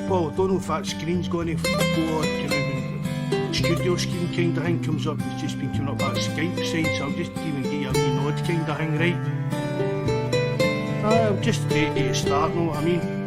Paul, I don't know if that screen's going to go on, kind of studio screen kind of thing comes up. It's just been coming up that Skype side, so I'll just even get you a wee nod kind of thing, right? I'm just ready to start, know what I mean?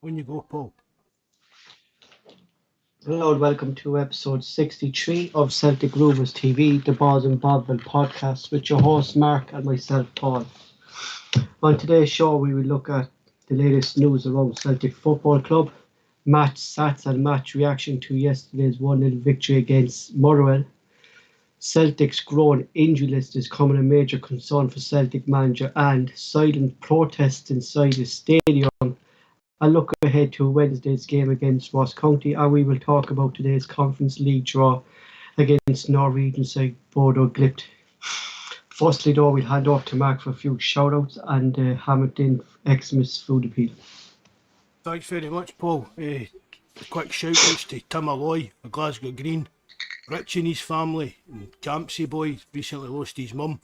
When you go, Paul. Hello and welcome to episode 63 of Celtic Rumours TV, the Bawz and Bovril podcast with your host Mark and myself Paul. On today's show we will look at the latest news around Celtic Football Club, match stats and match reaction to yesterday's 1-0 victory against Motherwell. Celtic's growing injury list is becoming a major concern for Celtic manager, and silent protests inside the stadium. I'll look ahead to Wednesday's game against Ross County, and we will talk about today's Conference League draw against Norwegian side Bodo Glimt. Firstly though, we'll hand off to Mark for a few shout-outs and Hamilton Xmas food appeal. Thanks very much, Paul. Quick shout-outs to Tim Alloy, a Glasgow Green, Rich and his family, and Campsie boy recently lost his mum,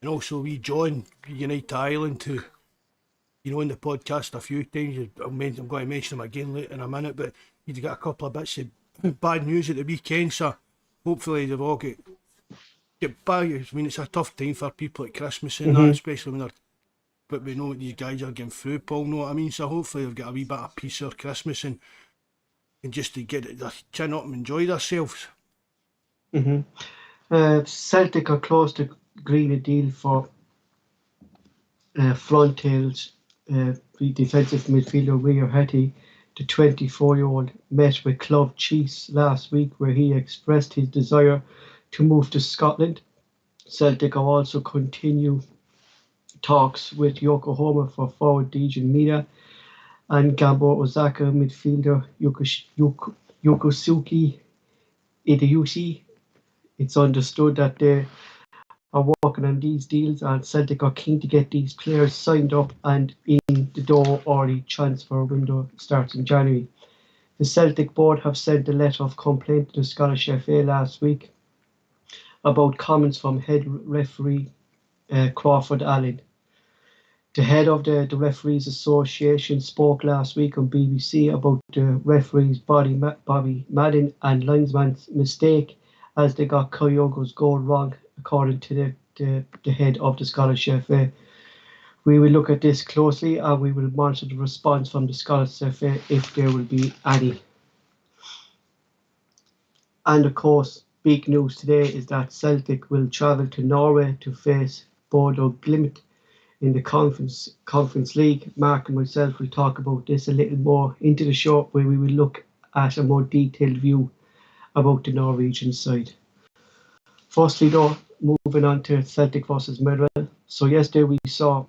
and also wee John, United Ireland, who, you know, in the podcast a few times, I'm going to mention him again later in a minute, but he's got a couple of bits of bad news at the weekend, so hopefully they've all get by. I mean, it's a tough time for people at Christmas and that, especially when but we know what these guys are getting through, Paul, know what I mean? So hopefully they've got a wee bit of peace or Christmas and just to get their chin up and enjoy themselves. Celtic are close to agreeing a deal for Frontale's defensive midfielder Weir Hetty The 24-year-old met with club chiefs last week where he expressed his desire to move to Scotland. Celtic have also continued talks with Yokohama for forward Dejan Mita and Gabor Osaka midfielder Yokosuke Hideyushi. It's understood that they are working on these deals and Celtic are keen to get these players signed up and in the door early. Transfer window starts in January. The Celtic board have sent a letter of complaint to the Scottish FA last week about comments from head referee Crawford Allen. The head of the Referees Association spoke last week on BBC about the referees Bobby Madden and linesman's mistake as they got Kyogo's goal wrong, according to the head of the Scottish FA. We will look at this closely and we will monitor the response from the Scottish FA if there will be any. And of course, big news today is that Celtic will travel to Norway to face Bodo Glimt in the Conference League. Mark and myself will talk about this a little more into the show where we will look at a more detailed view about the Norwegian side. Firstly though, moving on to Celtic versus Motherwell. So yesterday we saw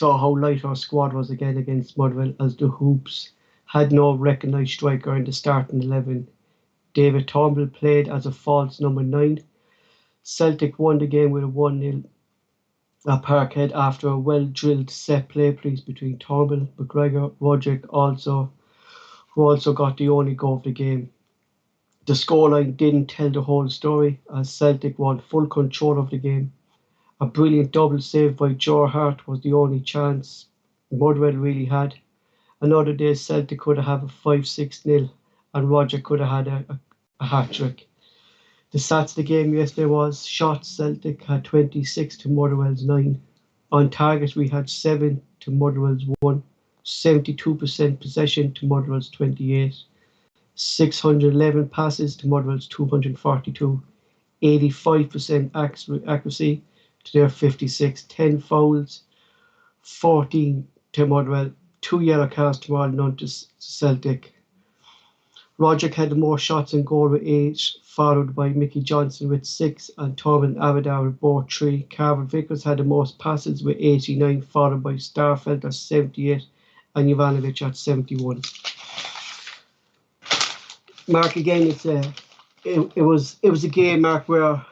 how light our squad was again against Motherwell as the Hoops had no recognised striker in the starting 11. David Turnbull played as a false number 9. Celtic won the game with a 1-0 at Parkhead after a well-drilled set play piece between Turnbull, McGregor, Roderick who also got the only goal of the game. The scoreline didn't tell the whole story as Celtic won full control of the game. A brilliant double save by Joe Hart was the only chance Motherwell really had. Another day Celtic could have a 5-6-0 and Roger could have had a hat-trick. The stats of the game yesterday was shots Celtic had 26 to Motherwell's 9. On target we had 7 to Motherwell's 1. 72% possession to Motherwell's 28. 611 passes to Motherwell's 242. 85% accuracy to their 56. 10 fouls, 14 to Motherwell. 2 yellow cards to all, none to Celtic. Roderick had more shots on goal with 8, followed by Mickey Johnson with 6 and Torben Avadar with both 3. Carver Vickers had the most passes with 89, followed by Starfelt at 78 and Jovanovic at 71. Mark, again, it was a game, Mark, where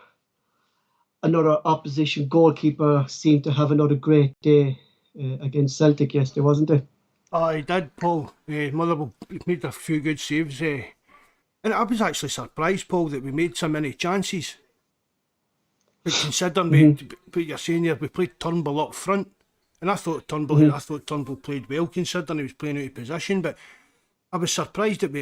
another opposition goalkeeper seemed to have another great day against Celtic yesterday, wasn't it? I did, Paul. Motherwell made a few good saves. And I was actually surprised, Paul, that we made so many chances. But considering what you're saying here, we played Turnbull up front. And I thought Turnbull played well considering he was playing out of position, but I was surprised that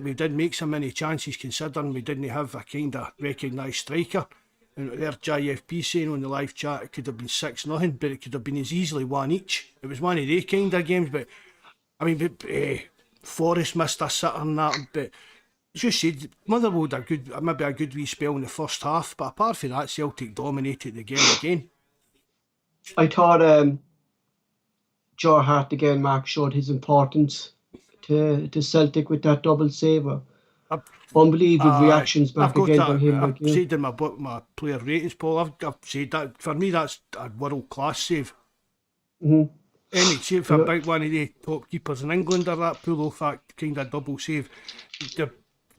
we did make so many chances considering we didn't have a kind of recognised striker. And there's JFP saying on the live chat it could have been 6-0, but it could have been as easily one each. It was one of they kind of games, but I mean, Forrest missed a sitter and that, but as you said, Motherwell had maybe a good wee spell in the first half, but apart from that, Celtic dominated the game again. I thought Joe Hart again, Mark, showed his importance to Celtic with that double saver. Unbelievable reactions back again by him. I've said in my book, my player ratings, Paul, I've said that for me that's a world class save. Any save for about one of the top keepers in England or that pull off that kind of double save.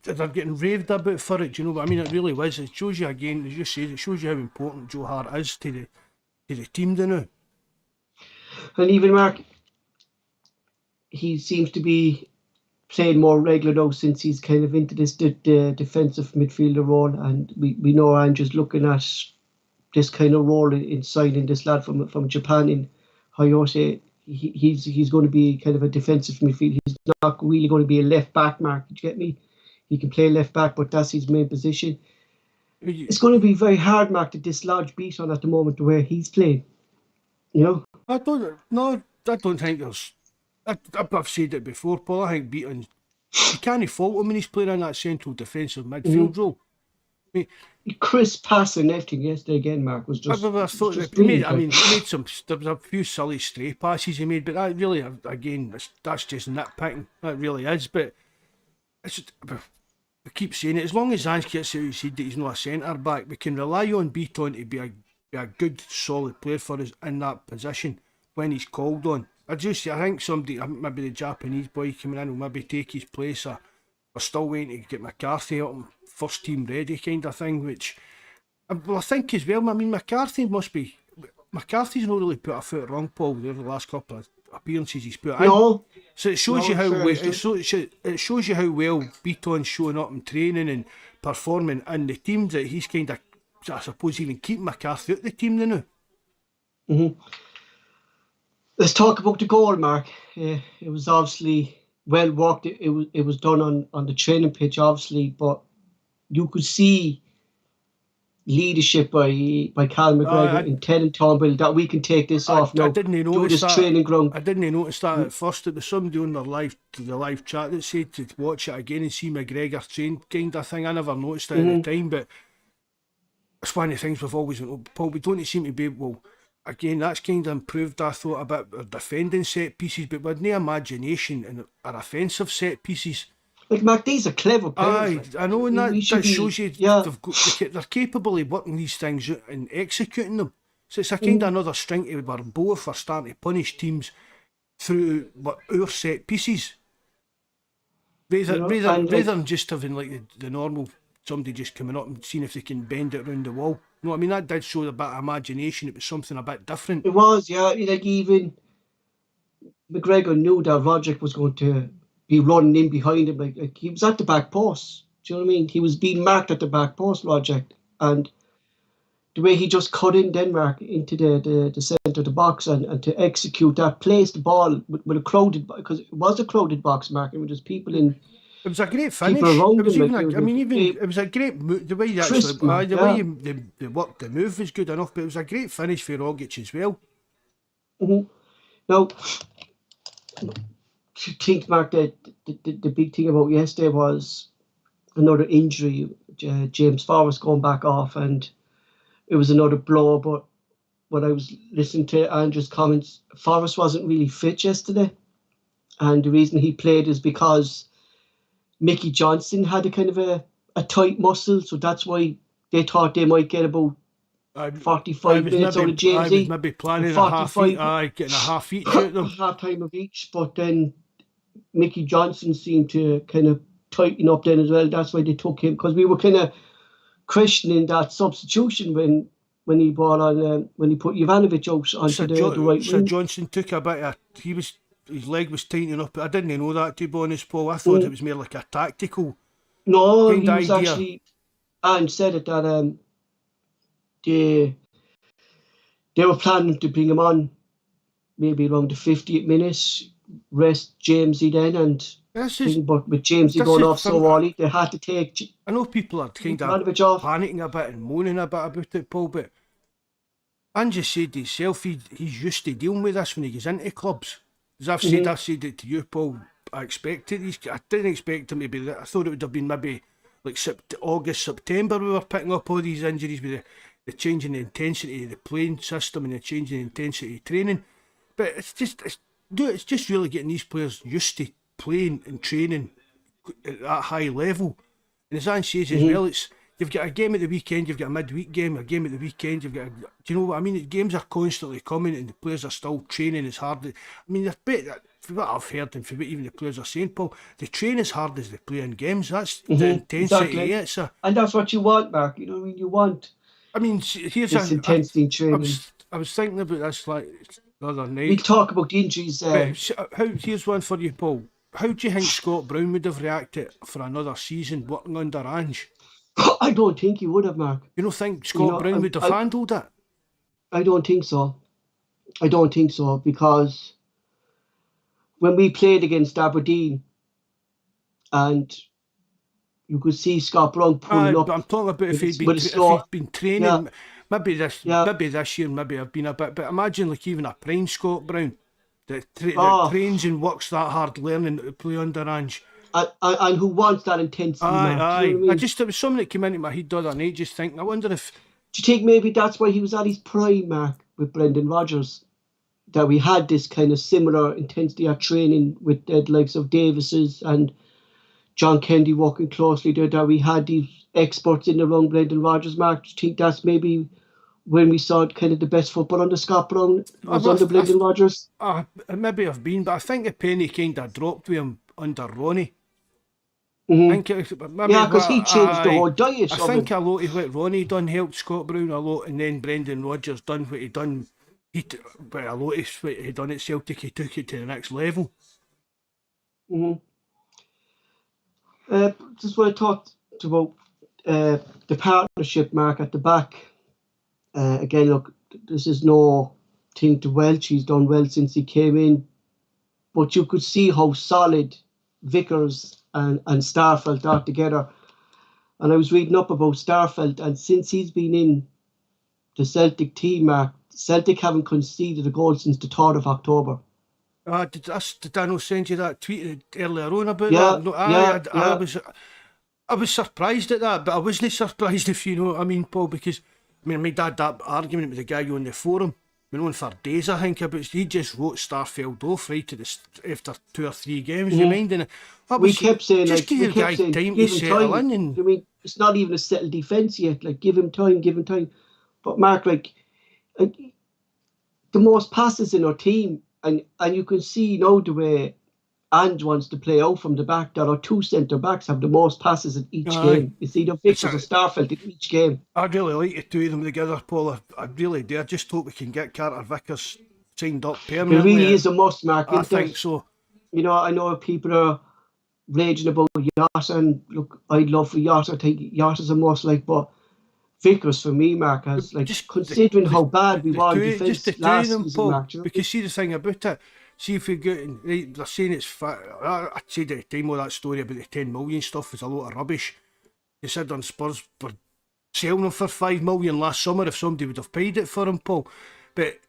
They're getting raved about for it, do you know what I mean? It really was. It shows you again, as you said, it shows you how important Joe Hart is to the team now. And even Mark, he seems to be playing more regular now since he's kind of into this defensive midfielder role, and we know Andrew's looking at this kind of role in signing this lad from Japan in Hayose. He's going to be kind of a defensive midfielder. He's not really going to be a left back, Mark. Did you get me? He can play left back, but that's his main position. It's going to be very hard, Mark, to dislodge Beaton at the moment where he's playing. You know? I don't think there's. I've said it before, Paul. I think Beaton, you can't fault him when he's playing in that central defensive midfield role. Crisp passing, everything yesterday again, Mark, was I just, thought just that he made. brilliant. I mean, he made some. There was a few silly stray passes he made, but that really, again, that's just nitpicking. That really is. But it's just, I keep saying it. As long as Ange gets out, he said that he's not a centre back. We can rely on Beaton to be a good, solid player for us in that position when he's called on. I think somebody, maybe the Japanese boy coming in will maybe take his place. We're still waiting to get McCarthy up and first team ready kind of thing, which. Well, I think as well. I mean, McCarthy's not really put a foot wrong, Paul. The last couple of appearances he's put in. No, So it shows no, you how fair, it shows you how well Beaton's showing up in training and performing in the team that he's kind of, I suppose, even keeping McCarthy out the team now. Mm-hmm. Let's talk about the goal, Mark. It was obviously well worked. It was done on the training pitch, obviously, but you could see leadership by Cal McGregor in telling Turnbull that we can take this off now. I didn't do notice this that. training ground. I didn't notice that at first. It was somebody on the live chat that said to watch it again and see McGregor train kind of thing. I never noticed it at the time, but it's one of the things we've always went, Paul, we don't seem to be able. Again, that's kind of improved, I thought, a bit of defending set pieces, but with no imagination in our offensive set pieces. Like, Mark, these are clever players. I know, and that shows you yeah. they're capable of working these things out and executing them. So it's a kind of another string to our bow if we're starting to punish teams through our set pieces. Rather than just having like the normal somebody just coming up and seeing if they can bend it around the wall. No, I mean, that did show a bit of imagination. It was something a bit different. It was, yeah. Like, even McGregor knew that Roderick was going to be running in behind him. Like he was at the back post. Do you know what I mean? He was being marked at the back post, Roderick. And the way he just cut in Denmark into the centre of the box and to execute that, place the ball with a crowded, because it was a crowded box, Mark, and there's people in. It was a great finish. It was even. It was a great the way you crisp, actually, way the work, the move was good enough. But it was a great finish for Rogic as well. Mm-hmm. Now, I think, Mark, that the big thing about yesterday was another injury. James Forrest going back off, and it was another blow. But when I was listening to Andrew's comments, Forrest wasn't really fit yesterday, and the reason he played is because Mickey Johnson had a kind of a tight muscle, so that's why they thought they might get about 45 minutes out of Jamesy. I was maybe planning getting a half each out of them. Half time of each, but then Mickey Johnson seemed to kind of tighten up then as well. That's why they took him, because we were kind of questioning that substitution when he brought on when he put Ivanovic out onto the right wing. So Johnson took a bit of his leg was tightening up. I didn't know that, to be honest, Paul. I thought it was more like a tactical. No, he was idea. Actually, and said it that they were planning to bring him on maybe around the 50th minute, rest Jamesy then, but with Jamesy going off so early, they had to take. I know people are kind of panicking a bit and moaning a bit about it, Paul, but Ange said himself he's used to dealing with this when he gets into clubs. As I've said it to you, Paul. I didn't expect him to be there. I thought it would have been maybe like August, September. We were picking up all these injuries with the changing the intensity of the playing system and the changing the intensity of training. But it's just really getting these players used to playing and training at that high level. And as Ange says as well, you've got a game at the weekend, you've got a midweek game, a game at the weekend, you've got do you know what I mean? The games are constantly coming and the players are still training as hard. I mean, from what I've heard and from what even the players are saying, Paul, they train as hard as they play in games. That's the intensity. Exactly. And that's what you want, Mark. You know what I mean? You want. I mean, here's this intensity in training. I was thinking about this like the other night. We'll talk about the injuries. Here's one for you, Paul. How do you think Scott Brown would have reacted for another season working under Ange? I don't think he would have, Mark. You don't think Scott Brown would have handled it? I don't think so. Because when we played against Aberdeen, and you could see Scott Brown pulling up. I'm talking about if he'd been training, maybe this year, maybe I've been a bit. But imagine like even a prime Scott Brown that trains and works that hard learning to play under Ange. and who wants that intensity, Aye, Mark. Do aye. you know what I mean? There was something that came into my head the other night, just thinking, I wonder if, Do you think maybe that's why he was at his prime, Mark, with Brendan Rodgers? That we had this kind of similar intensity at training with the likes of Davis's and John Kennedy working closely there, that we had these experts in around Brendan Rodgers, Mark. Do you think that's maybe when we saw kind of the best football under Scott Brown was under Brendan Rodgers? maybe I've been, but I think the penny kind of dropped with him under Ronnie. Mm-hmm. I think maybe, Yeah, because he changed the whole diet. I think a lot of what Ronnie done helped Scott Brown a lot, and then Brendan Rodgers done what he done. But a lot of what he done at Celtic, he took it to the next level. Mm-hmm. Just what I talked about the partnership, Mark, at the back. Again, look, this is no thing to Welch. He's done well since he came in. But you could see how solid Vickers and Starfelt are together. And I was reading up about Starfelt, and since he's been in the Celtic team, Mark, Celtic haven't conceded a goal since the 3rd of October. Did I not send you that tweet earlier on about Yeah, that? No, yeah. I was surprised at that, but I wasn't surprised, if you know what I mean, Paul, because I made that argument with the guy on the forum. Went on for days, I think, about he just wrote Starfelt off right to after 2 or 3 games. You mind? And we kept saying, just give your guy time to settle in. And I mean, it's not even a settled defence yet. Like, give him time. But Mark, like the most passes in our team, and you can see now the way Ange wants to play out from the back, that our 2 centre backs have the most passes in each game. It's either Vickers or Starfelt in each game. I'd really like the 2 of them together, Paul. I really do. I just hope we can get Carter Vickers signed up permanently. It really is a must, Mark. I think so. You know, I know people are raging about Yota, and look, I'd love for Yota. I think Yota's a must, like, but Vickers for me, Mark, has like just considering how bad we were in defence last season, Paul, Mark. You know? Because see the thing about it. See if we get right, they're saying it's I said at the time all that story about the 10 million stuff was a lot of rubbish. They said on Spurs were selling him for 5 million last summer if somebody would have paid it for him, Paul. But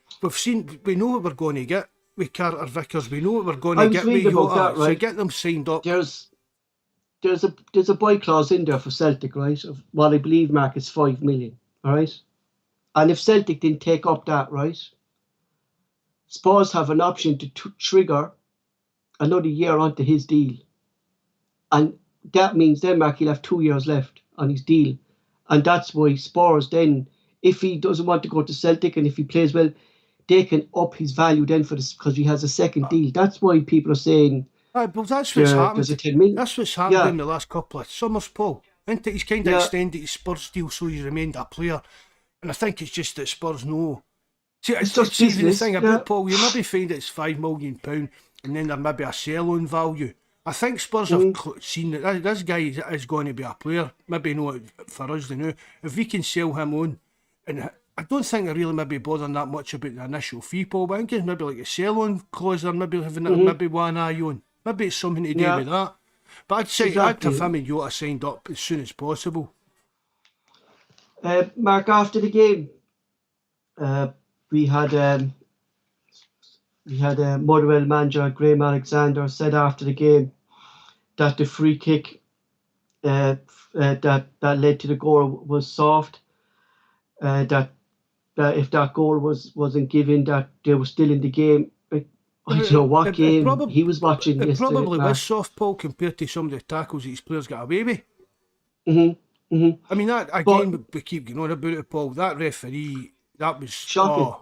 we know what we're going to get with Carter Vickers. We know what we're going to get with Yota. Right? So get them signed up. There's a buy clause in there for Celtic, right? Of what I believe, Mark, is 5 million. All right, and if Celtic didn't take up that, right, Spurs have an option to trigger another year onto his deal. And that means then, Mark, he'll have 2 years left on his deal. And that's why Spurs then, if he doesn't want to go to Celtic and if he plays well, they can up his value then for this, because he has a second deal. That's why people are saying but that's what's happened. There's a 10 million. That's what's happened in the last couple of summers, Paul. Isn't it? He's kind of extended his Spurs deal so he's remained a player. And I think it's just that Spurs know. See, it's just the thing about Paul, you maybe find it's £5 million and then there may be a sell-on value. I think Spurs have seen that this guy is going to be a player, maybe not for us to know. If we can sell him on, and I don't think they're really maybe bothering that much about the initial fee, Paul, but I think it's maybe like a sell-on clause or maybe having maybe one eye on. Maybe it's something to do with that. But I'd say I'd have him and Yota signed up as soon as possible. Mark, after the game, we had Motherwell manager Graham Alexander said after the game that the free kick that led to the goal was soft. That if that goal wasn't given, that they were still in the game. I don't know what game he was watching yesterday. It probably was soft, Paul, compared to some of the tackles these players got away with. I mean, that again, we keep going on about it, Paul. That referee, that was shocking.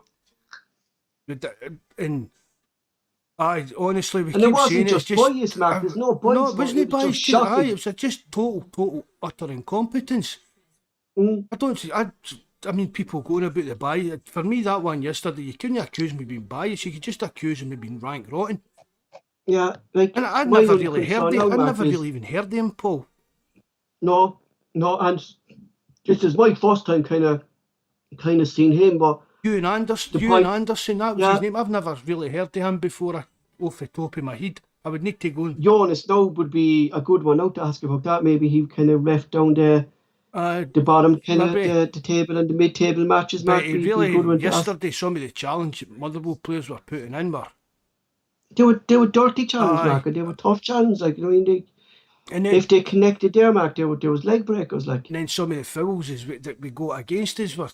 And honestly, we and keep saying it's just bias, Mark. There's no bias. No, it wasn't bias. It was just total utter incompetence. I mean, people going about the bias. For me, that one yesterday, you couldn't accuse me of being biased. You could just accuse me of being rank rotten. Yeah, like, and I'd never really heard him. I'd never really even heard him, Paul. No, and this is my first time kind of seeing him, but. Ewan Anderson, that was his name. I've never really heard of him before, off the top of my head. I would need to go and... Jonas now would be a good one out to ask about that. Maybe he kind of ref down the bottom, kind of the table and the mid-table matches. But really, yesterday, some of the challenge Motherwell players were putting in were... They were dirty challenges, Mark, and they were tough challenges. Like, you know, And then, if they connected there, Mark, there was leg breakers, like. and then some of the fouls that we got against us were,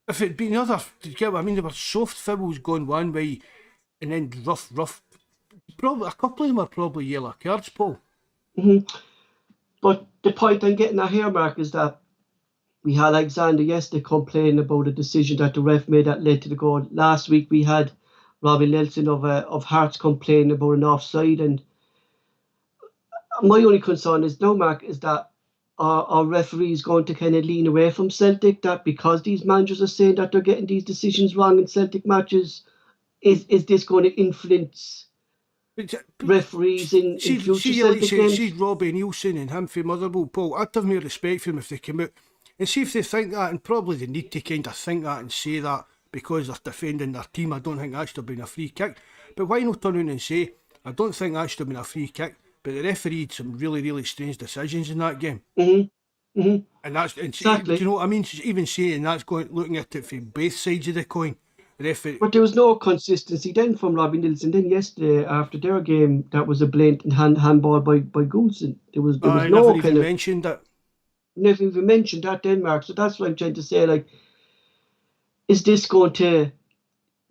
if it'd been other, do you get what I mean? There were soft fouls going one way, and then rough. Probably a couple of them are probably yellow cards, Paul. But the point I'm getting at here, Mark, is that we had Alexander yesterday complaining about a decision that the ref made that led to the goal. Last week we had Robbie Nelson of Hearts complaining about an offside, and my only concern is now, Mark, is that our referees going to kind of lean away from Celtic, that because these managers are saying that they're getting these decisions wrong in Celtic matches, is this going to influence referees in future Celtic games? See Robbie Nielsen and him for Motherwell, Paul, I'd have more respect for them if they come out and see if they think that, and probably they need to kind of think that and say that because they're defending their team. I don't think that should have been a free kick. But why not turn around and say, I don't think that should have been a free kick, but the referee had some really, really strange decisions in that game. And that's exactly. Do you know what I mean? Even saying that's looking at it from both sides of the coin. But there was no consistency then from Robbie Nielsen. Then yesterday, after their game, that was a blatant handball by Goulson. There was no never even mentioned that. Never even mentioned that, Denmark. So that's what I'm trying to say. Like, is this going to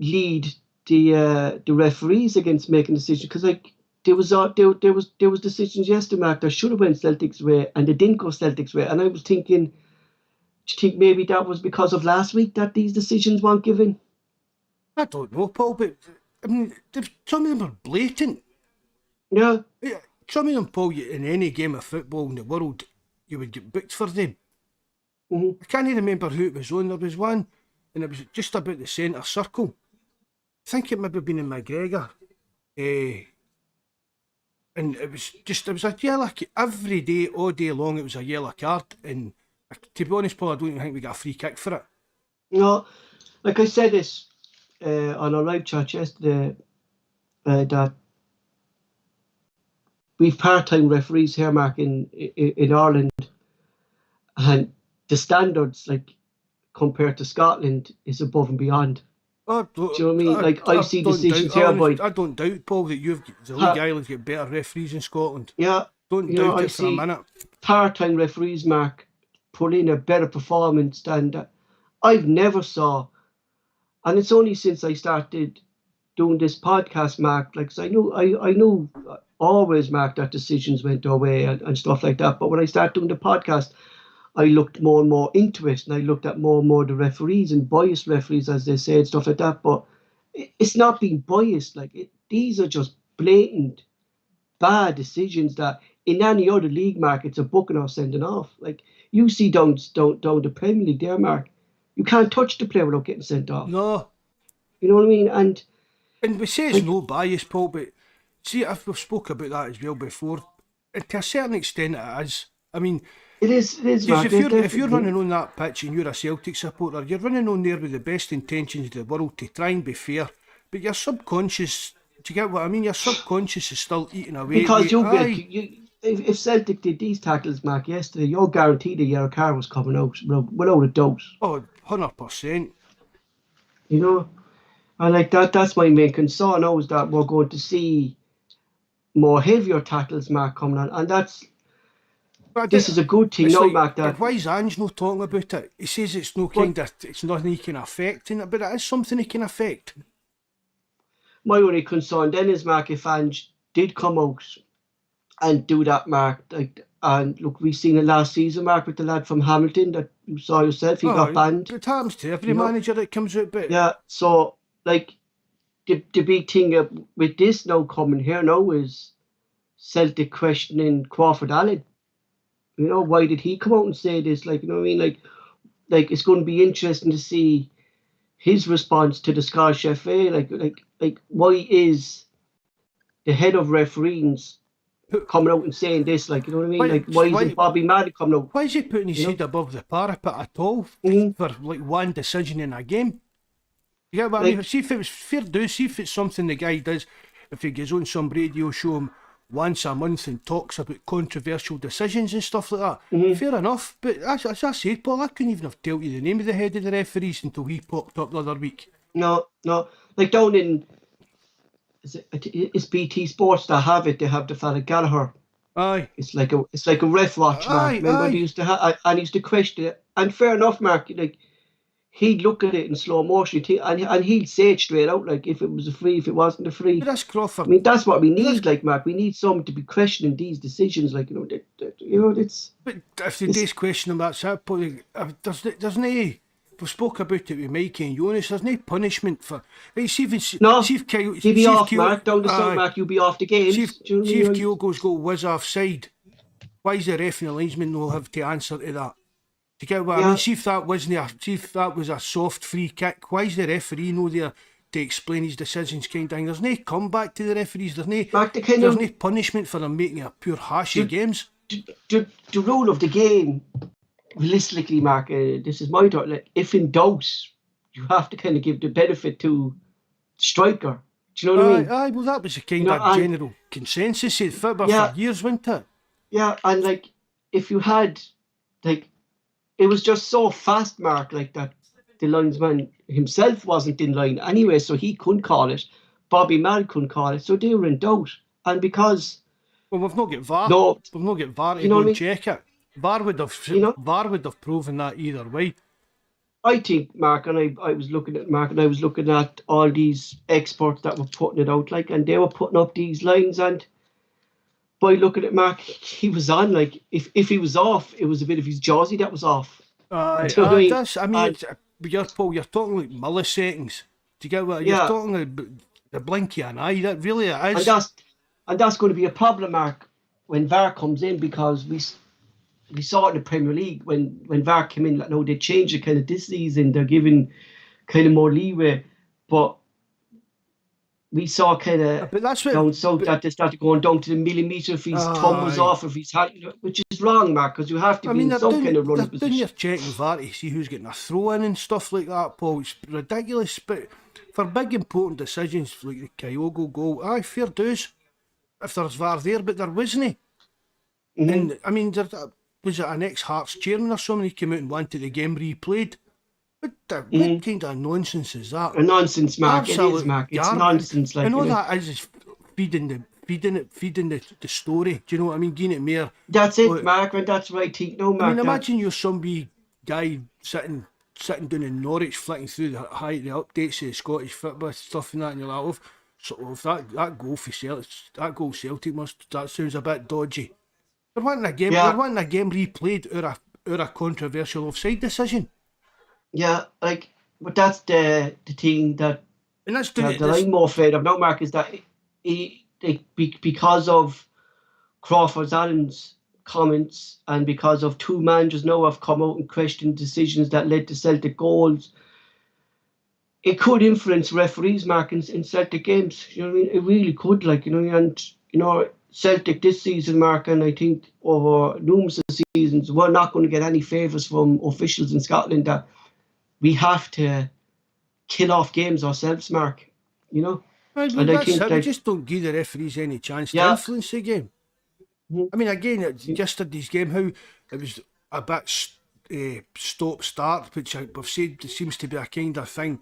lead the referees against making decisions? Because like there was decisions yesterday, Mark, that should have went Celtic's way, and they didn't go Celtic's way. And I was thinking, do you think maybe that was because of last week that these decisions weren't given? I don't know, Paul, but I mean, some of them are blatant. Yeah. Some of them, Paul, in any game of football in the world, you would get booked for them. I can't remember who it was on. There was one, and it was just about the centre circle. I think it might have been in McGregor. And it was a yellow, every day, all day long, it was a yellow card. And to be honest, Paul, I don't even think we got a free kick for it. No, like I said this on our live chat yesterday, that we've part-time referees here, Mark, in Ireland, and the standards, like, compared to Scotland, is above and beyond. Do you know what I mean? Like, I see decisions here, boy. I don't doubt, Paul, that the League Islands get better referees in Scotland. Yeah. Don't doubt it for a minute. Part-time referees, Mark, put in a better performance than I've never saw. And it's only since I started doing this podcast, Mark, like, I know always, Mark, that decisions went our way and stuff like that. But when I started doing the podcast, I looked more and more into it, and I looked at more and more the referees and biased referees, as they say, and stuff like that. But it's not being biased. Like, these are just blatant bad decisions that in any other league, Mark, it's a booking or sending off. Like, you see down the Premier League there, Mark, you can't touch the player without getting sent off. No. You know what I mean? And we say it's no bias, Paul, but see, we've spoke about that as well before. And to a certain extent it is. I mean, it is, Mark, if you're running on that pitch and you're a Celtic supporter, you're running on there with the best intentions of the world to try and be fair, but your subconscious, do you get what I mean? Your subconscious is still eating away. Because if Celtic did these tackles, Mark, yesterday, you're guaranteed that your car was coming out without a doubt. Oh, 100%. You know, and like that's my main concern now, is that we're going to see more heavier tackles, Mark, coming on, and this is a good thing, no, like, Mark. But why is Ange not talking about it? He says it's it's nothing he can affect, but it is something he can affect. My only concern then is, Mark, if Ange did come out and do that, Mark, like, and look, we've seen it last season, Mark, with the lad from Hamilton that you saw yourself, he got banned. It happens to every manager that comes out, but yeah. So, like, the big thing with this now coming here now is Celtic questioning Crawford Allen. You know, why did he come out and say this? Like, you know what I mean? Like it's going to be interesting to see his response to the Scottish FA. Like, why is the head of referees coming out and saying this? Like, you know what I mean? Like, why isn't Bobby Madden coming out? Why is he putting his head above the parapet at all for like one decision in a game? You get what I mean? See if it was fair do. See if it's something the guy does. If he goes on some radio show him once a month and talks about controversial decisions and stuff like that, fair enough. But as I said, Paul, I couldn't even have told you the name of the head of the referees until he popped up the other week. No. Like down in, it's BT Sports that have it. They have the fella Gallagher Aye, It's like a ref watch, Mark. aye, Remember they aye. used to have, and he used to question it. And fair enough, Mark. Like he'd look at it in slow motion, and he'd say it straight out, like if it was a free, if it wasn't a But free. that's I Crawford. mean, that's what we But that's need, like Mark. We need someone to be questioning these decisions, like it's but if they it's day's question him, that's it. But there's no. We spoke about it with Mikey and Jonas. There's no punishment for. Right, no. see if Kyle, He'd be see if off, Kyle, Mark. Down the south, aye, Mark. You'll be off the games. Do you know what I see if mean? Kyogo's go whiz offside. Why is the ref and the linesman no have to answer to that? Do you get what I mean? Yeah. See if that wasn't see if that was a soft free kick. Why is the referee no there to explain his decisions, kind of thing? There's no comeback to the referees. Mark, the kind There's of no punishment for them making a pure hash of the, games. the rule of the game, realistically, Mark. This is my thought. Like, if in doubt, you have to kind of give the benefit to the striker. Do you know what I Aye, mean? aye. Well, that was the You kind know, of and general consensus in football for yeah, years, wasn't it? yeah, and like if you had like it was just so fast, Mark, like that the linesman himself wasn't in line anyway, so he couldn't call it. Bobby Mal couldn't call it, so they were in doubt. And because Well, we've not got VAR. no, We've not got VAR to you know go what I and mean? check it. You know, VAR would have proven that either way. I think Mark and I was looking at Mark and I was looking at all these experts that were putting it out, like, and they were putting up these lines, and by looking at Mark, he was on. Like, if he was off, it was a bit of his jaws that was off. Aye, Do you know what I mean? that's. I mean, And it's, Paul, you're talking like milliseconds. Do you get what you're yeah, talking like? The blink of an eye. That really it and is. that's going to be a problem, Mark, when VAR comes in, because we saw it in the Premier League when VAR came in. Like, no, they changed it kind of this season. They're giving kind of more leeway, but we saw kind of But that's what. down south But that they started going down to the millimetre if his thumb was aye. off, if his hand, which is wrong, Mark, because you have to I be mean, in some kind of they're running doing position. your checking VAR to see who's getting a throw in and stuff like that, Paul. It's ridiculous. But for big important decisions like the Kyogo goal, aye, fair dues. If there's VAR there, but there wasn't. Hmm. And I mean, was it an ex-Hearts chairman or something? He came out and wanted the game replayed. What kind of nonsense is that? A nonsense, Mark. It is, Absolute Mark. It's garbage. nonsense. And Like, all that is feeding the story. Do you know what I mean? Giving it more. that's it, Oh, Mark, and that's what I think. No, I mean, Mark. That imagine you're some wee guy sitting down in Norwich, flicking through the updates of the Scottish football stuff and that, and you're like, oh, so if that goal for Celtic, that goal Celtic that sounds a bit dodgy. They're wanting a game. They're yeah, wanting a game replayed or a controversial offside decision, yeah. Like, but that's the thing and that's doing it. that This I'm more afraid of now, Mark, is that because of Crawford's Allen's comments and because of two managers now have come out and questioned decisions that led to Celtic goals, it could influence referees, Mark, in Celtic games. You know what I mean? It really could, like, and Celtic this season, Mark, and I think over numerous seasons, we're not going to get any favours from officials in Scotland that we have to kill off games ourselves, Mark. You know? Well, And I that's think, it. We like, just don't give the referees any chance to yeah, influence the game. mhm, I mean, again, yesterday's game, how it was a bit stop-start, which I've said seems to be a kind of thing.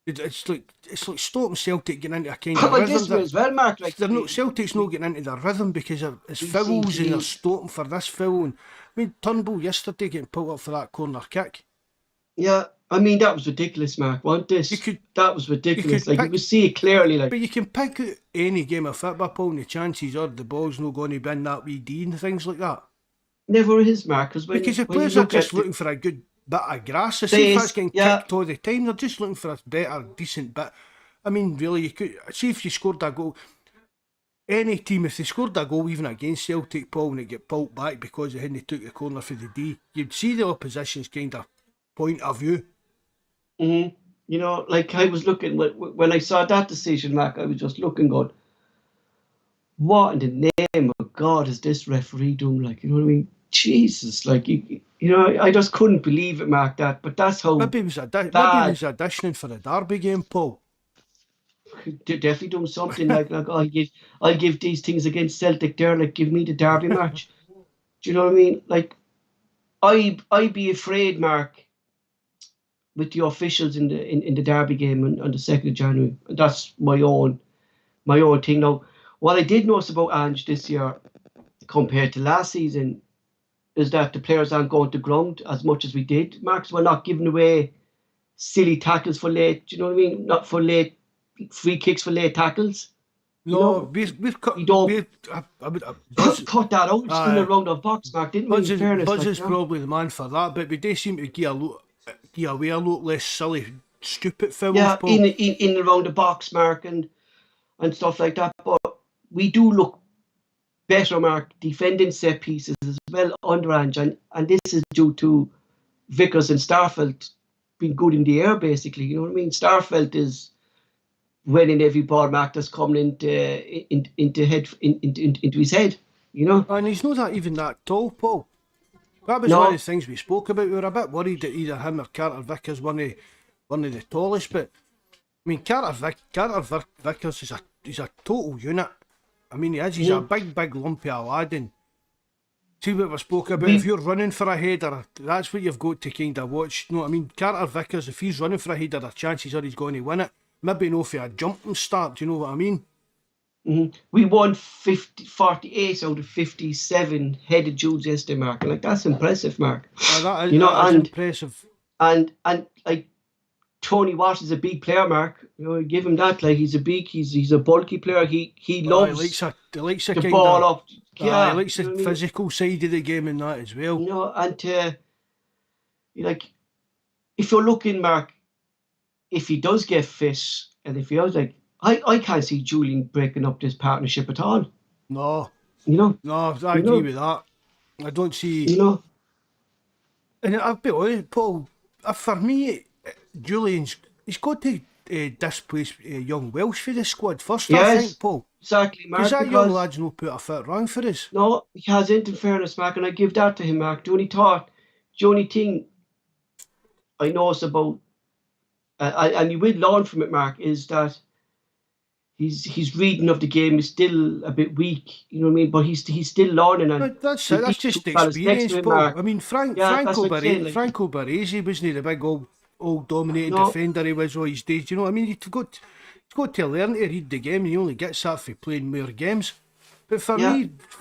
It's like stopping Celtic getting into a kind of well, rhythm this way that as well, Mark. Like, they're not Celtic's not getting into their rhythm because it's we seem fouls to and they're be, stopping for this foul. And I mean, Turnbull yesterday getting pulled up for that corner kick. yeah. I mean, that was ridiculous, Mark. Wasn't You this? could That was you ridiculous. could Like, you pick could see it clearly. Like, But you can pick out any game of football, Paul, and the chances are the ball's not going to be in that wee D and things like that. never is, Mark. Because Because the when you players are look at just the looking for a good bit of grass. I see if that's space, getting yeah, kicked all the time, they're just looking for a better, decent bit. I mean, really, you could see if you scored a goal. Any team, if they scored a goal even against Celtic, Paul, and it get pulled back because they hadn't took the corner for the D, you'd see the opposition's kind of point of view. hmm like I was looking when I saw that decision, Mark. I was just looking, going, "What in the name of God is this referee doing?" Like, you know what I mean? Jesus, like I just couldn't believe it, Mark. But that's how Maybe he bad. was auditioning for the Derby game, Paul. Definitely doing something like I'll give these things against Celtic there. Like, give me the Derby match. Do you know what I mean? Like, I'd be afraid, Mark, with the officials in the Derby game on the 2nd of January. And that's my own thing. Now, what I did notice about Ange this year, compared to last season is that the players aren't going to ground as much as we did. Marks, we're not giving away silly tackles for late. Do you know what I mean? Not for late free kicks for late tackles. No, we've cut. We don't Buzz, cut that out in the round of box, Mark, didn't we? Buzz, In fairness, Buzz like, is probably the man for that, but we do seem to give away a lot less silly, stupid fouls. Yeah, Paul. in the round of box, Mark, and stuff like that. But we do look better, Mark, defending set pieces as well underhand, and this is due to Vickers and Starfelt being good in the air, basically. You know what I mean? Starfelt is winning every ball, Mark, that's coming into his head. You know, And he's not even that tall, Paul. That was No. one of the things we spoke about. We were a bit worried that either him or Carter Vickers one of the tallest, but I mean Carter Vickers he's a total unit. I mean he is. He's a big lumpy lad, and see what we spoke about. If you're running for a header, that's what you've got to kind of watch. You know what I mean? Carter Vickers, if he's running for a header, the chances are he's going to win it. Maybe no for a jumping start. Do you know what I mean? we won 48 out of 57 headed duels yesterday, Mark. Like, that's impressive, Mark. That is, You know, that is and- impressive. And like Tony Watt is a big player, Mark. You know, give him that. Like, he's a bulky player. He loves He likes a the kind ball of. up. Yeah, He likes you the know what I mean? physical side of the game and that as well. You know, and like, if you're looking, Mark, if he does get fit, and if he was like, I can't see Julian breaking up this partnership at all. No, You know, I agree with that. I don't see. you know. And I'll be honest, Paul, for me, Julian's he's got to displace young Welsh for the squad first, I Yes. think, Paul. Exactly, Mark. Because that because- young lad's not put a foot wrong for us. No, he hasn't, in fairness, Mark, and I give that to him, Mark. The only thing I notice about, and you will learn from it, Mark, is that his reading of the game is still a bit weak. You know what I mean? But he's still learning. And But that's with it. That's these just two fellas next experience, to him, Paul. Mark. I mean, Yeah, that's what I'm saying, like- Franco Baresi wasn't the big old dominated No. defender he was all his days. You know what I mean? He's got to learn to read the game, and he only gets that for playing more games. But for Yeah.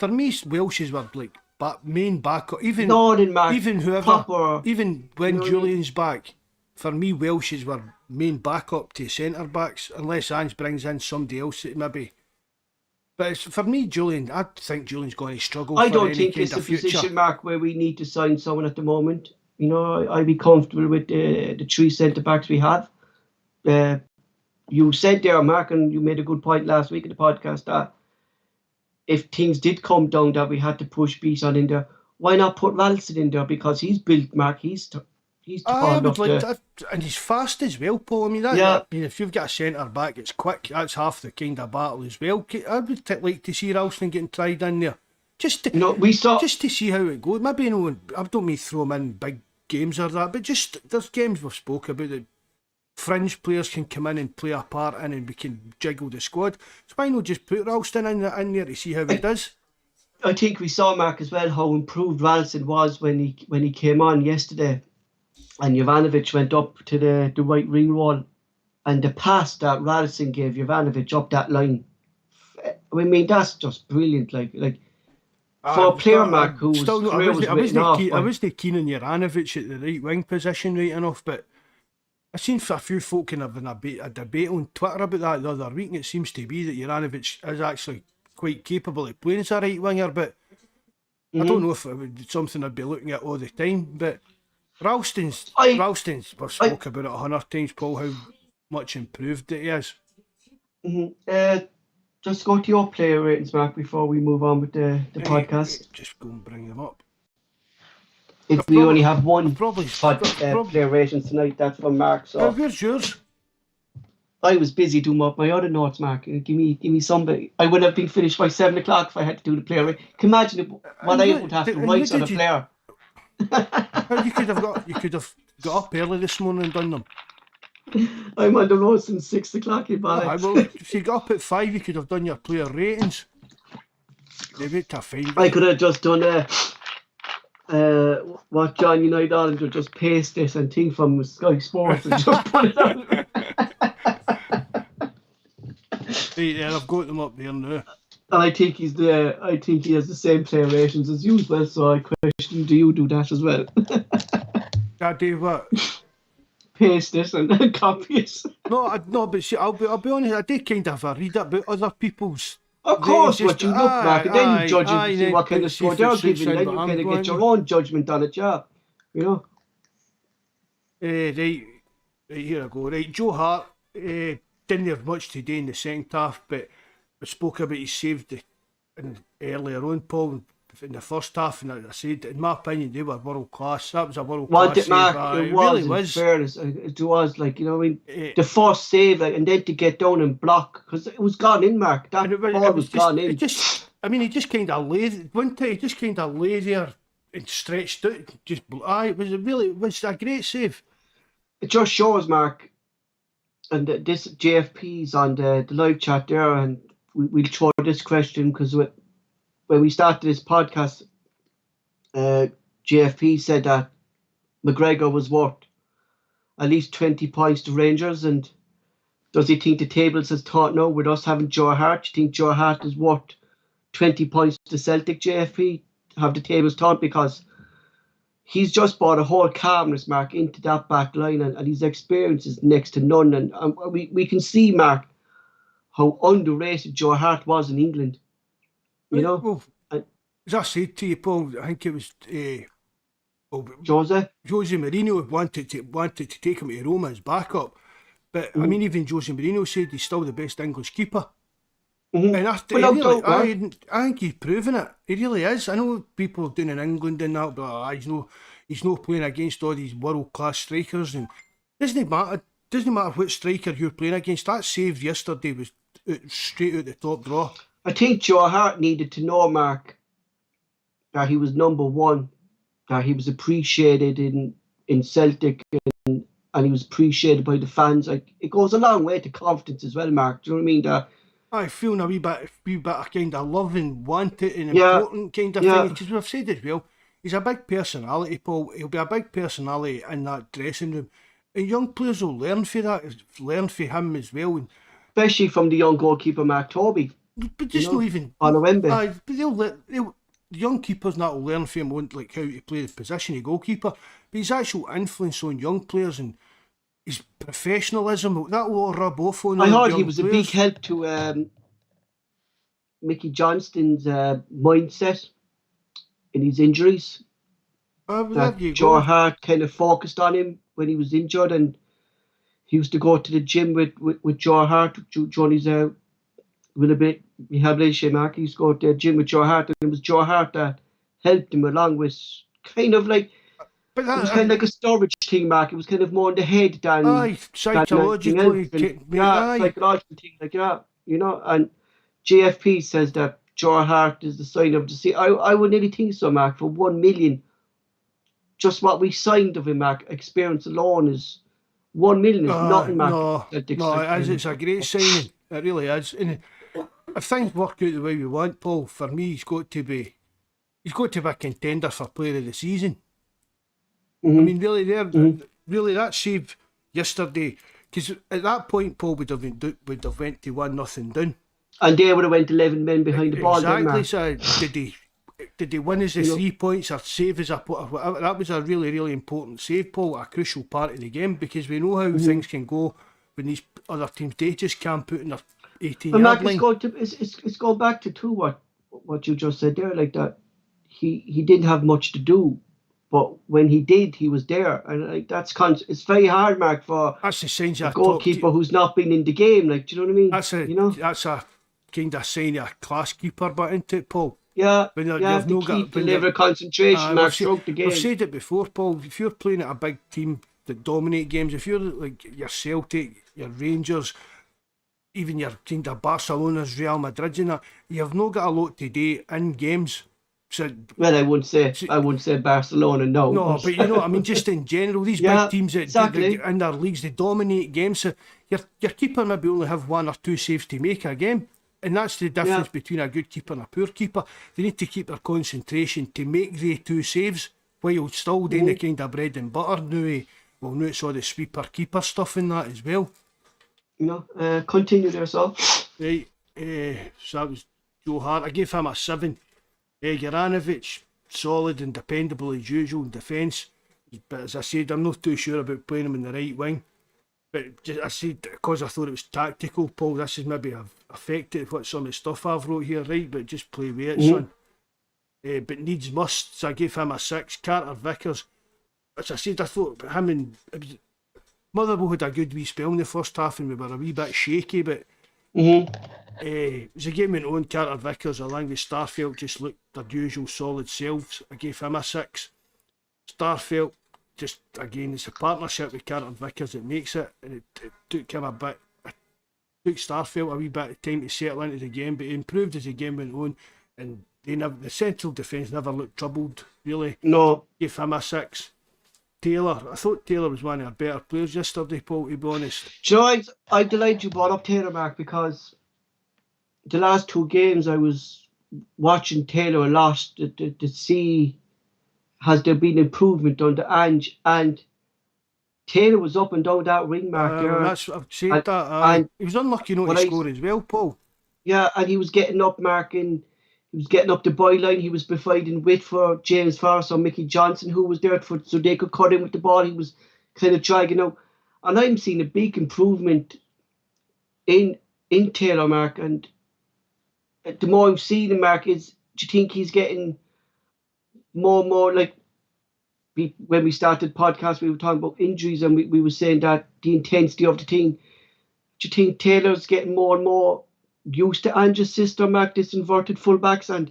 me, Welsh's were like main backup. Even Learning, Mark. even whoever, proper, even when you know what I mean? Julian's back, for me, Welsh's were main backup to centre backs, unless Ange brings in somebody else that maybe. But for me, Julian, I think Julian's going to struggle. I for don't any think kind it's a of future. position, Mark, where we need to sign someone at the moment. You know, I'd be comfortable with the three centre backs we have. You said there, Mark, and you made a good point last week in the podcast that if things did come down that we had to push Beeson in there, why not put Ralston in there? Because he's built, Mark. He's tall I enough would like to. that, and he's fast as well, Paul. I mean, Yeah. I mean, if you've got a centre back, it's quick. That's half the kind of battle as well. I would like to see Ralston getting tried in there, just to, You know, we saw. just to see how it goes. Maybe I don't mean throw him in big games or that, but just there's games we've spoke about that fringe players can come in and play a part in, and we can jiggle the squad. So why not just put Ralston in there to see how he does? I think we saw, Mark, as well how improved Ralston was when he came on yesterday, and Jovanovic went up to the right ring wall, and the pass that Ralston gave Jovanovic up that line. I mean, that's just brilliant. Like for a player, Mark, who's still not, career was written off. I wasn't keen on Jovanovic at the right wing position right enough, but I've seen a few folk in having a debate on Twitter about that the other week, and it seems to be that Jovanovic is actually quite capable of playing as a right winger, but I don't know if it would be something I'd be looking at all the time. But Ralston's, we've spoke about it 100 times, Paul, how much improved it is. Just go to your player ratings, Mark, before we move on with the podcast. Just go and bring them up. If we only have one Probably. player ratings tonight, that's from Mark. So Where's yours? I was busy doing up my other notes, Mark. Give me somebody. I would have been finished by 7 o'clock if I had to do the player rating. Can you imagine what I would have to write on a player? You could have got up early this morning and done them. I'm on the road since 6 o'clock, you Well, bad. if you got up at 5, you could have done your player ratings. They went to 5. I could have just done what John United Islander just paste this and thing from Sky Sports and just put it out. Right there, I've got them up there now. And I think I think he has the same player rations as you as well. So I question, do you do that as well? I do what? Paste it and copy it. No, no, but see, I'll be honest. I do kind of read it about other people's Of ratings. course, Just what you look, Mark, and then you judge it and see then what kind but of see score if it they're suits giving. in Then what you I'm kind of get going. your own judgment on it, yeah. You know. Right, here I go. Right, Joe Hart didn't have much to do in the second half, but we spoke about he saved earlier on, Paul, in the first half, and I said, in my opinion, they were world class. That was a world Want class it, save. Mark? It It really was, in was. fairness, it was like, you know, what I mean, Uh, the first save, like, and then to get down and block because it was gone in, Mark. and That ball it was was just, gone in. I mean, he just kind of lay, one time he just kind of lay there and stretched out. It was a great save. It just shows, Mark, and this JFP's on the live chat there, and we'll throw this question because when we started this podcast, JFP said that McGregor was worth at least 20 points to Rangers, and does he think the tables has taught now with us having Joe Hart? Do you think Joe Hart is worth 20 points to Celtic, JFP, have the tables taught? Because he's just brought a whole calmness, Mark, into that back line, and his experience is next to none. And we can see, Mark, how underrated Joe Hart was in England. You know? Well, And as I said to you, Paul, I think it was Jose? Jose Mourinho wanted to take him to Roma as backup. But I mean, even Jose Mourinho said he's still the best English keeper. And Without doubt, Mark. I think he's proven it. He really is. I know people doing in England and that, but he's no playing against all these world class strikers. And doesn't matter what striker you're playing against. That save yesterday was straight out the top draw. I think Joe Hart needed to know, Mark, that he was number one, that he was appreciated in Celtic, and he was appreciated by the fans. Like, it goes a long way to confidence as well, Mark. Do you know what I mean? I feel a wee bit of kind of love and want it and Yeah, important kind of thing. Because we've said as well, he's a big personality, Paul. He'll be a big personality in that dressing room. And young players will learn for that, learn for him as well. And, especially from the young goalkeeper, Mark Toby. but just not even. On a Wembley. But the young keepers not will learn from him like how to play the position of goalkeeper. But his actual influence on young players and his professionalism, that will rub off on I heard young he was players. a big help to Mickey Johnston's mindset in his injuries. There you Joe go. Hart kind of focused on him when he was injured, and he used to go to the gym with Joe Hart. Johnny's with a bit rehabilitation, Mark. He used to go to the gym with Joe Hart, and it was Joe Hart that helped him along with kind of like. But It was kind of like a storage thing, Mark. It was kind of more in the head than psychologically. psychological thing like that, you know. And JFP says that Joe Hart is the sign of the sea. I would nearly think so, Mark. For 1 million, just what we signed of him, Mark, experience alone is 1 million is nothing, Mark. It's a great signing. It really is. And if things work out the way we want, Paul, for me, he's got to be a contender for Player of the Season. I mean, really, that save yesterday, because at that point, Paul would have went to 1-0 down. And they would have went 11 men behind the ball. Exactly. So did he win as the 3 points or save as a or whatever? That was a really, really important save, Paul, a crucial part of the game, because we know how things can go when these other teams, they just can't put in their 18-yard line. It's going back to what you just said there, like that he didn't have much to do, but when he did, he was there, and like it's very hard, Mark, for that's the signs a goalkeeper who's not been in the game. Like, do you know what I mean? That's a kind of sign of a class keeper, but into it, Paul. Yeah, the level of concentration, Mark, throughout the game. I've said it before, Paul. If you're playing at a big team that dominate games, if you're like your Celtic, your Rangers, even your kind of Barcelona's, Real Madrid, and that, you've not got a lot to do in games. So, well, I wouldn't say Barcelona, no. No, but you know what I mean, just in general, these big teams that in their leagues, they dominate games. So your keeper maybe only have 1 or 2 saves to make a game. And that's the difference between a good keeper and a poor keeper. They need to keep their concentration to make the 2 saves while still doing the kind of bread and butter. Now it's all the sweeper keeper stuff in that as well. You know, continue there, so. Right, so that was Joe Hart, I gave him a 7. Juranovic, solid and dependable as usual in defence. But as I said, I'm not too sure about playing him in the right wing. But just, I said, because I thought it was tactical, Paul, this is maybe affected what some of the stuff I've wrote here, right? But just play with it, son. But needs must, so I gave him a 6. Carter Vickers, as I said, I thought him and Motherwell had a good wee spell in the first half and we were a wee bit shaky, but as the game went on, Carter Vickers along with Starfelt just looked their usual solid selves. I gave him a 6. Starfelt, just again, it's a partnership with Carter Vickers that makes it, and it took him it took Starfelt a wee bit of time to settle into the game, but he improved as the game went on, and the central defence never looked troubled, really. No. Gave him a 6. Taylor, I thought Taylor was one of our better players yesterday, Paul, to be honest. Do you know, I'm delighted you brought up Taylor, Mark, because the last 2 games I was watching Taylor a lot to see has there been improvement under Ange, and Taylor was up and down that wing, Mark. I've said that. He was unlucky not to score as well, Paul. Yeah, and he was getting up, Mark, and he was getting up the byline. He was providing width for James Forrest or Mickey Johnson, who was there so they could cut in with the ball. He was kind of dragging out. And I'm seeing a big improvement in Taylor, Mark. And the more I'm seeing him, Mark, do you think he's getting more and more like when we started podcast, we were talking about injuries and we were saying that the intensity of the thing. Do you think Taylor's getting more and more used to Ange's system, Mark, this inverted fullbacks and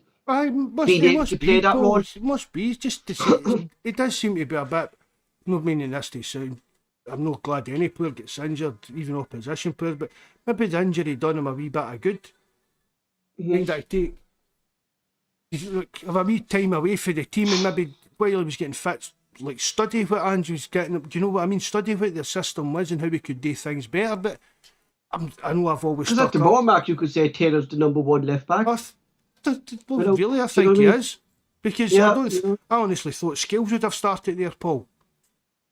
being able to play that role? It must be. Just to say, it does seem to be a bit, not meaning this to sound, I'm not glad any player gets injured, even opposition players, but maybe the injury done him a wee bit of good. Think that take, have a wee time away for the team and maybe while he was getting fit, like study what Ange was getting, do you know what I mean? Study what the system was and how we could do things better, but I know I've always stuck up. Because at the moment, Mark, you could say Taylor's the number 1 left back. Really, I think he is. Because I honestly thought Skills would have started there, Paul.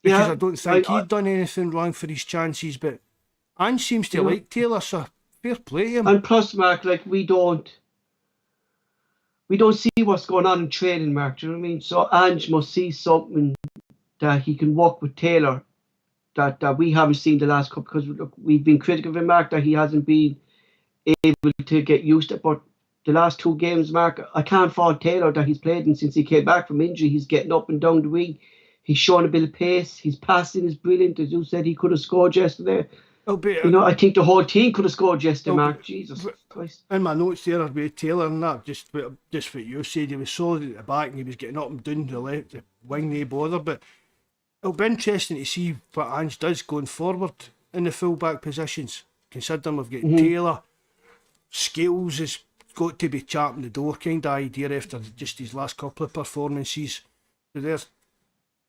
Because I don't think he'd done anything wrong for his chances, but Ange seems to like Taylor, so fair play to him. And plus, Mark, like we don't see what's going on in training, Mark, do you know what I mean? So Ange must see something that he can work with Taylor that we haven't seen the last couple, because look, we've been critical of him, Mark, that he hasn't been able to get used to it. But the last 2 games, Mark, I can't fault Taylor that he's played in since he came back from injury. He's getting up and down the wing. He's showing a bit of pace. His passing is brilliant. As you said, he could have scored yesterday. I think the whole team could have scored yesterday, Mark. Jesus Christ. In my notes there about Taylor and that, just what you said, he was solid at the back and he was getting up and down the left, the wing, no bother. But it'll be interesting to see what Ange does going forward in the full-back positions. Considering we've got Taylor, Scales has got to be champing the door kind of idea after just his last couple of performances.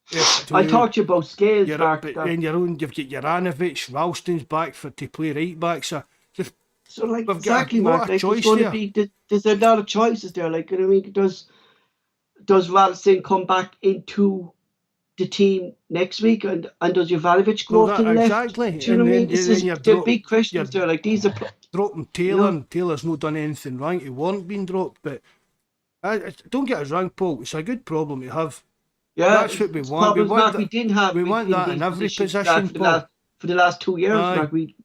So I talked to you about Scales, Mark. But then you've got Juranovic, Ralston's back to play right back. So like, we've exactly, got a lot Mark. of choice there. There's a lot of choices there. Like, I mean, does Ralston come back into the team next week, and does Jovanovic go up to the left? Exactly. Do you know what I mean? They're big questions there. Like, these are dropping Taylor, and Taylor's not done anything wrong. He wasn't being dropped, but don't get us wrong, Paul. It's a good problem to have. Yeah, that's what we want. We want that in every position, Paul. For the last 2 years, Mark, we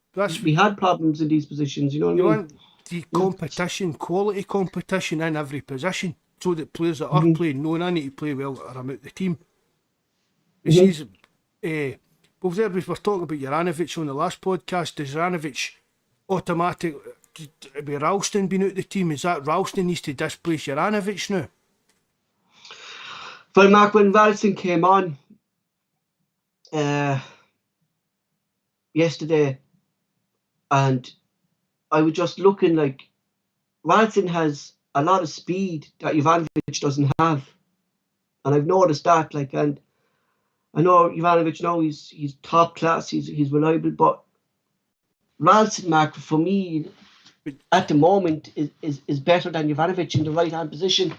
had problems in these positions. You know what I mean? Want the competition, quality competition in every position, so that players that are playing, knowing I need to play well, or I'm out the team. Well, there we were talking about Juranovic on the last podcast. Does Juranovic automatic be Ralston being out the team? Is that Ralston needs to displace Juranovic now? Well, Mark, when Ralston came on yesterday, and I was just looking, like, Ralston has a lot of speed that Jovanovic doesn't have, and I've noticed that. Like, and I know Jovanovic now he's top class, he's reliable, but Ralston, Mark, for me at the moment is better than Jovanovic in the right hand position.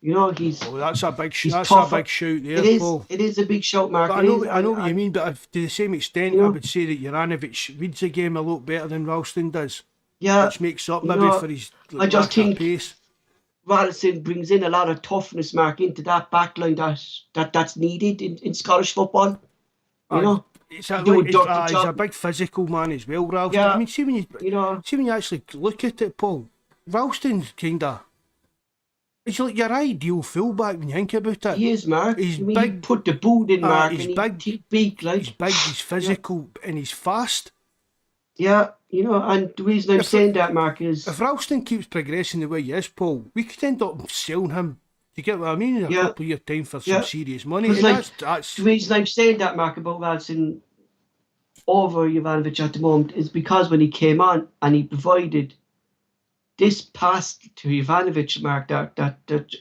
You know, that's a big shout there, Paul. It is a big shout, Mark. But I know what you mean, but to the same extent, I would say that Juranovic reads the game a lot better than Ralston does. Yeah, which makes up you maybe know, for his I just lack of think pace. Radisson brings in a lot of toughness, Mark, into that backline that's needed in Scottish football. You know, It's to a, do like, a dirty he's a job. big physical man as well, Ralston. I Yeah, mean, you know, see when you actually look at it, Paul, Ralston's kind of, it's like your ideal fullback when you think about it. he is, Mark. He's I mean, he big, put the boot in, Mark, he's and he big, beat like. he's Yeah, physical, and he's fast. yeah, you know, and the reason I'm If saying that, Mark, is if Ralston keeps progressing the way he is, Paul, we could end up selling him. You get what I mean? In a yeah, couple of years' time for some yeah. serious money, Because and like the that's reason I'm saying that, Mark, about Radisson over Jovanovic at the moment is because when he came on and he provided this pass to Jovanovic, Mark, that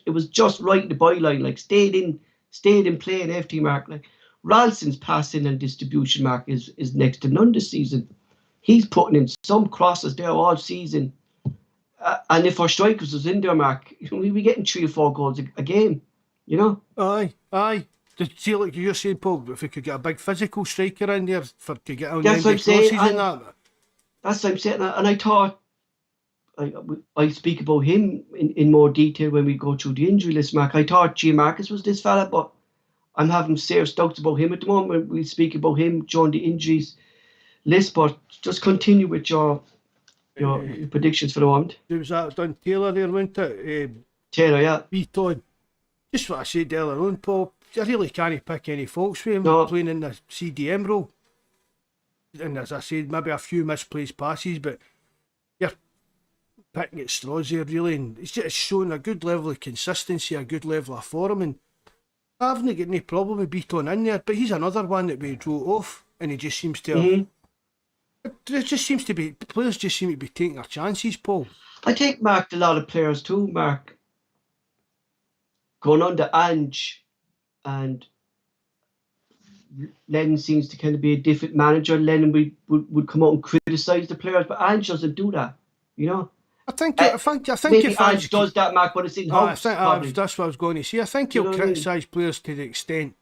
it was just right in the byline, like stayed in play and everything, Mark. Like Ralston's passing and distribution, Mark, is next to none this season. He's putting in some crosses there all season. And if our strikers was in there, Mark, we'd be getting 3 or 4 goals a game, you know? aye. To see, like you're saying, Paul, if we could get a big physical striker in there for to get on the That's end what I'm of saying. crosses and And that. that's what I'm saying. And I thought, I speak about him in more detail when we go through the injury list, Mark. I thought Giamarcus was this fella, but I'm having serious doubts about him at the moment. We speak about him during the injuries list, but just continue with your Uh, predictions for the moment. there was that done Taylor there, wasn't it? Taylor, yeah. Beaton. Just what I said earlier on, Paul. I really can't pick any faults with him No, playing in the CDM role. And as I said, maybe a few misplaced passes, but you're picking at straws there, really. And it's just showing a good level of consistency, a good level of form. And I haven't got any problem with Beaton in there, but he's another one that we wrote off, and he just seems to have. hmm There just seems to be players just seem to be taking their chances, Paul. I think, Mark, a lot of players too, Mark, going under Ange, and Lennon seems to kind of be a different manager. Lennon would come out and criticise the players, but Ange doesn't do that, you know? Uh, I think Maybe if Ange Ange, does that, Mark, but it's in I house, think probably. that's what I was going to say. I think Do you he'll know what I mean? criticise players to the extent,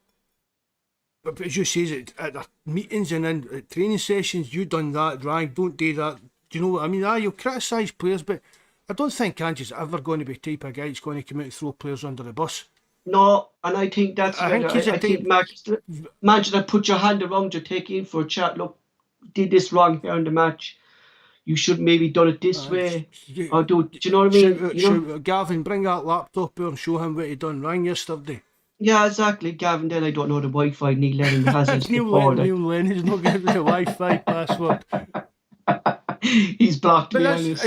but as you say, at the meetings and in at training sessions, you done that, right? Don't do that. Do you know what I mean? You'll criticise players, but I don't think Ange's ever going to be the type of guy that's going to come out and throw players under the bus. No, and I think that's I better. think he's a I think, type. Mark, imagine I put your hand around you, take you in for a chat. Look, did this wrong here in the match. You should maybe done it this way. Or do you know what I mean? Shout out, Gavin, bring that laptop here and show him what he done wrong yesterday. Yeah, exactly. Gavin, then I don't know the Wi-Fi Neil Lennon has in Neil Lennon's not getting the Wi-Fi password. He's blocked But me on this.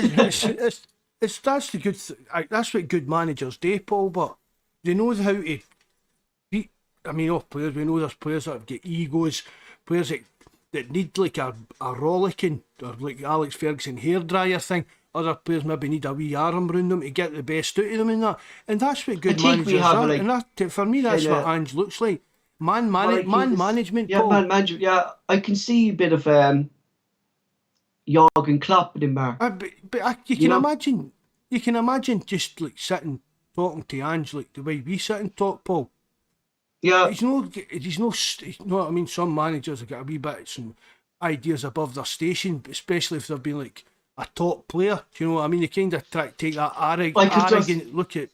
that's the good. That's what good managers do, Paul. But they know how to beat. I mean, players. We know there's players that have got egos, players that need like a rollicking or like Alex Ferguson hairdryer thing. Other players maybe need a wee arm around them to get the best out of them and that. And that's what good managers are. And that, for me, that's what Ange looks like. Man management. Yeah, Paul. man management. Yeah, I can see a bit of Jurgen Klopp in there. You can imagine just like sitting talking to Ange like the way we sit and talk, Paul. Yeah, He's no, you know what I mean. Some managers have got a wee bit some ideas above their station, especially if they've been like a top player. Do you know what I mean? They kind of try to take that arrogant look at